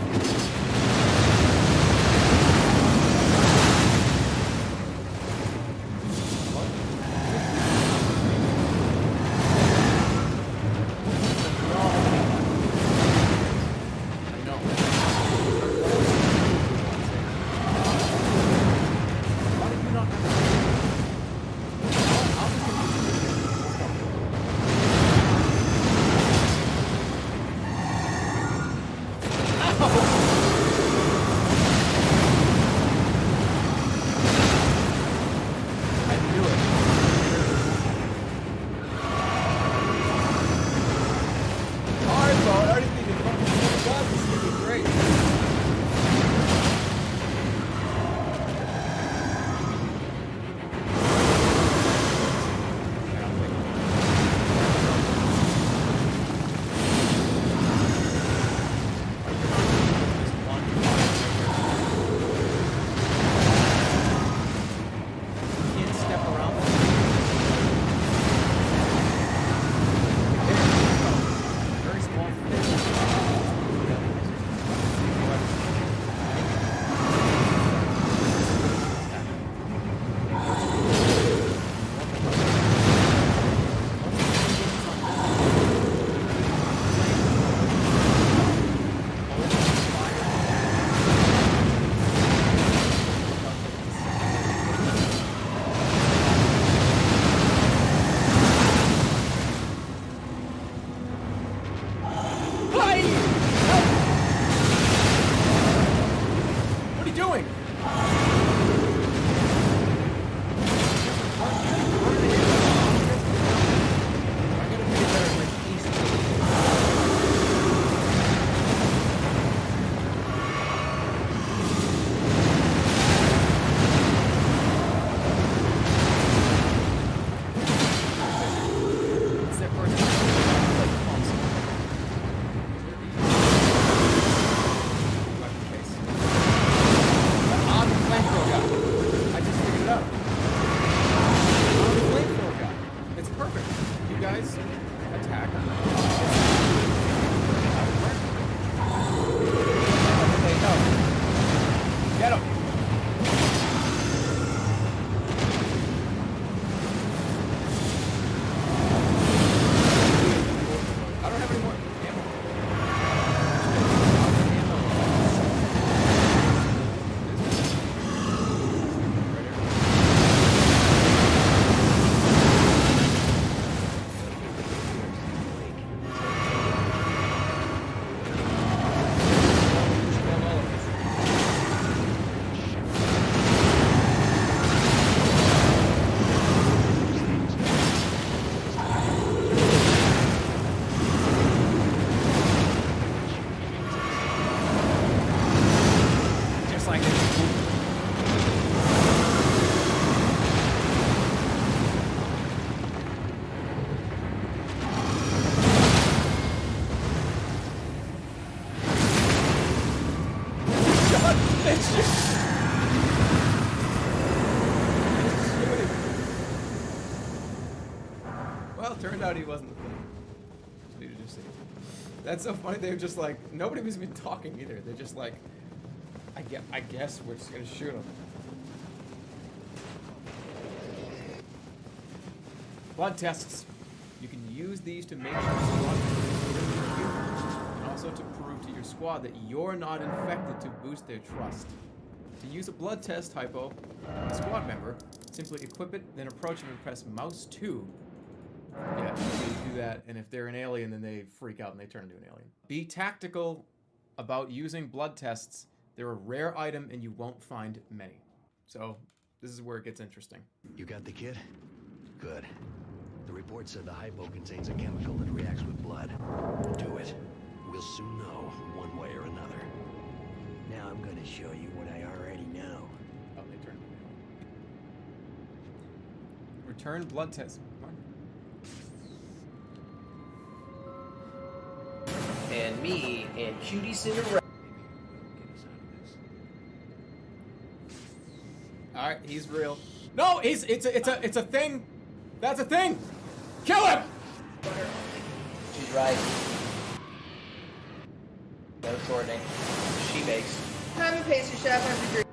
Turned out he wasn't the thing. Just needed to see. That's so funny. They were just like, nobody was even talking either. They're just like, I guess we're just gonna shoot him. Blood tests. You can use these to make sure squad and also to prove to your squad that you're not infected to boost their trust. To use a blood test hypo on a squad member, simply equip it, then approach them and press mouse 2. Yeah, so you do that, and if they're an alien, then they freak out and they turn into an alien. Be tactical about using blood tests. They're a rare item and you won't find many. So, this is where it gets interesting. You got the kit? Good. The report said the hypo contains a chemical that reacts with blood. Do it. We'll soon know, one way or another. Now I'm gonna show you what I already know. Oh, they turned into an alien. Return blood test. And me and Cutie Cinderella. All right, he's real. No, it's a thing. That's a thing. Kill him. She's right. No shortening. She makes. Time and pace, your chef, and degree.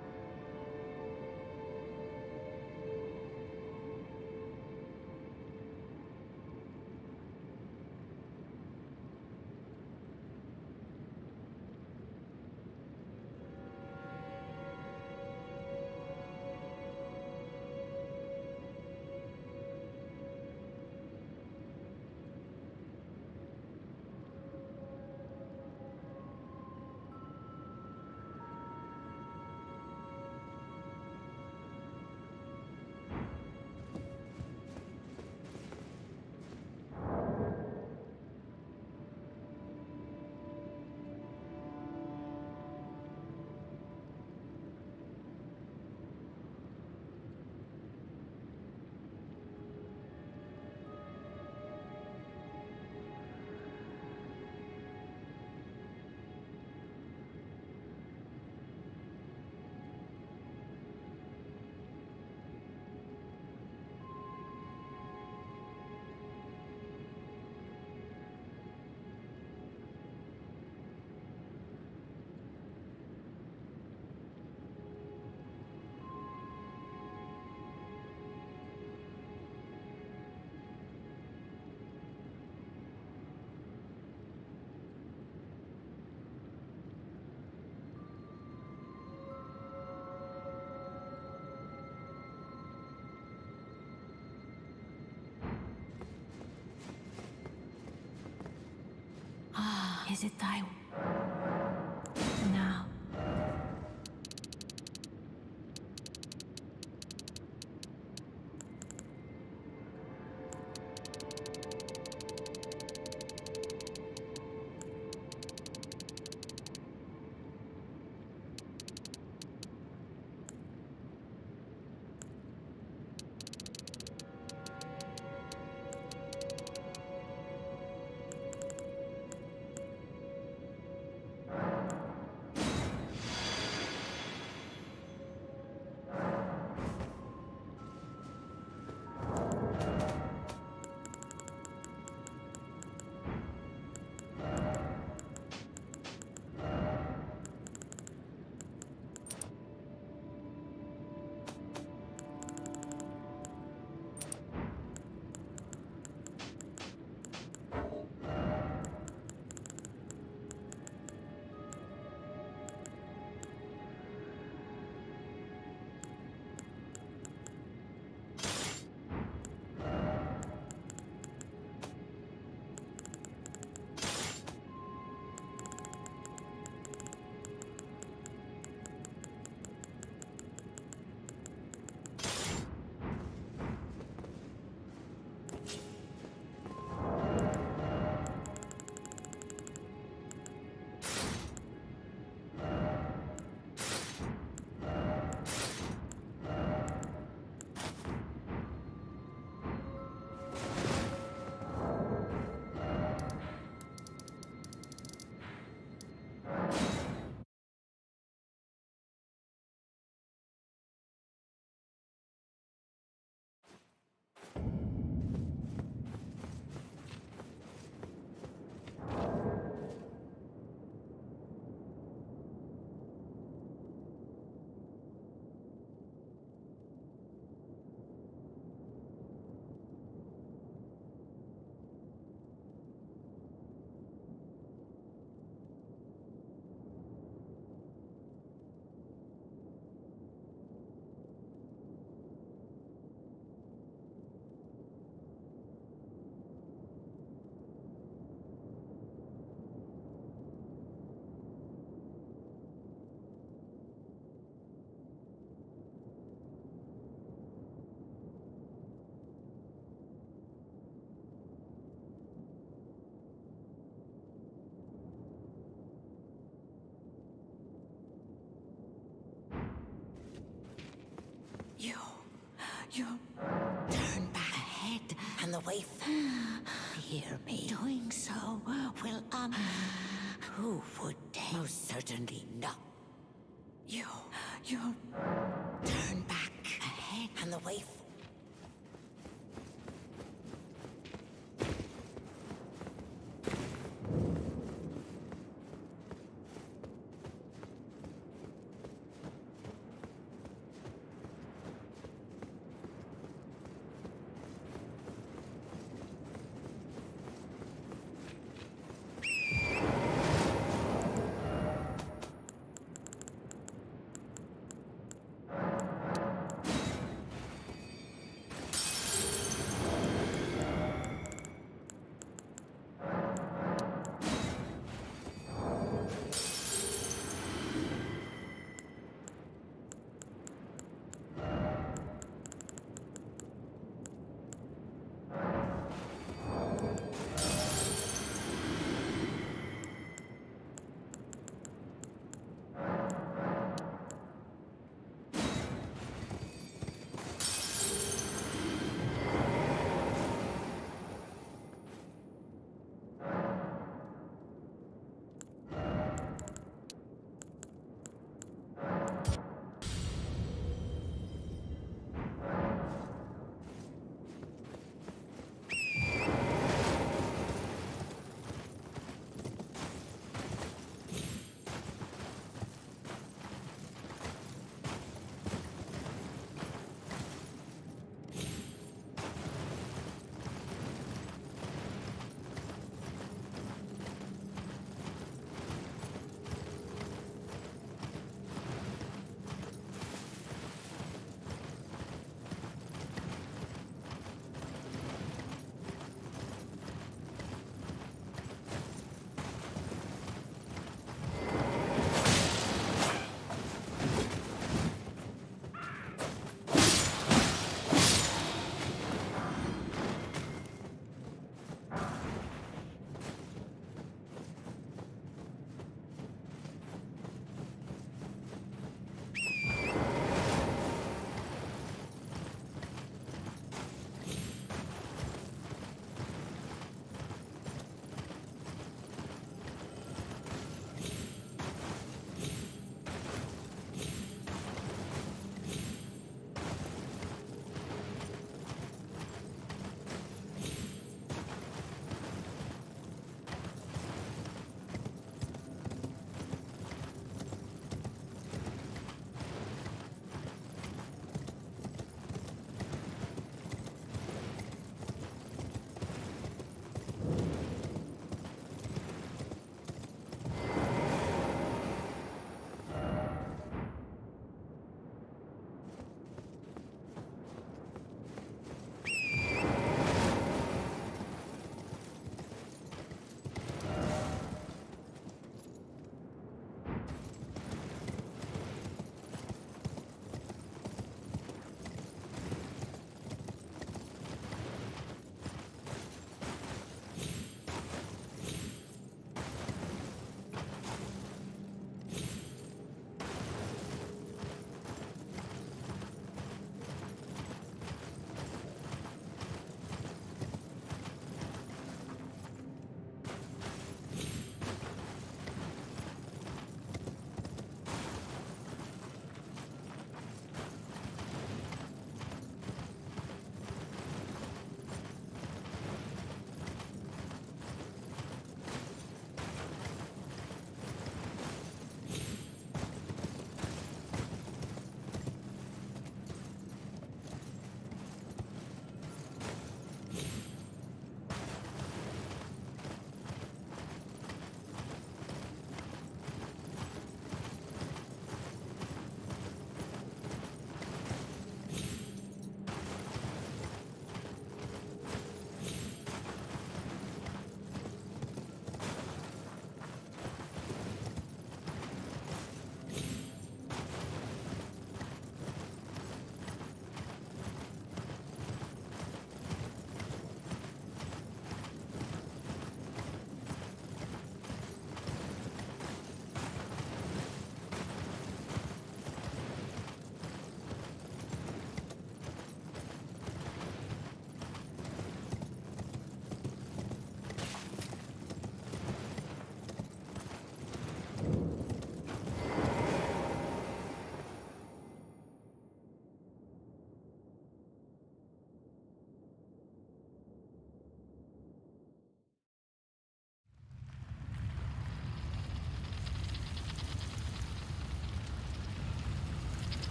Is it thy now? You turn back ahead and the way hear me. Doing so will, who would dare? Most certainly not. You turn back ahead and the way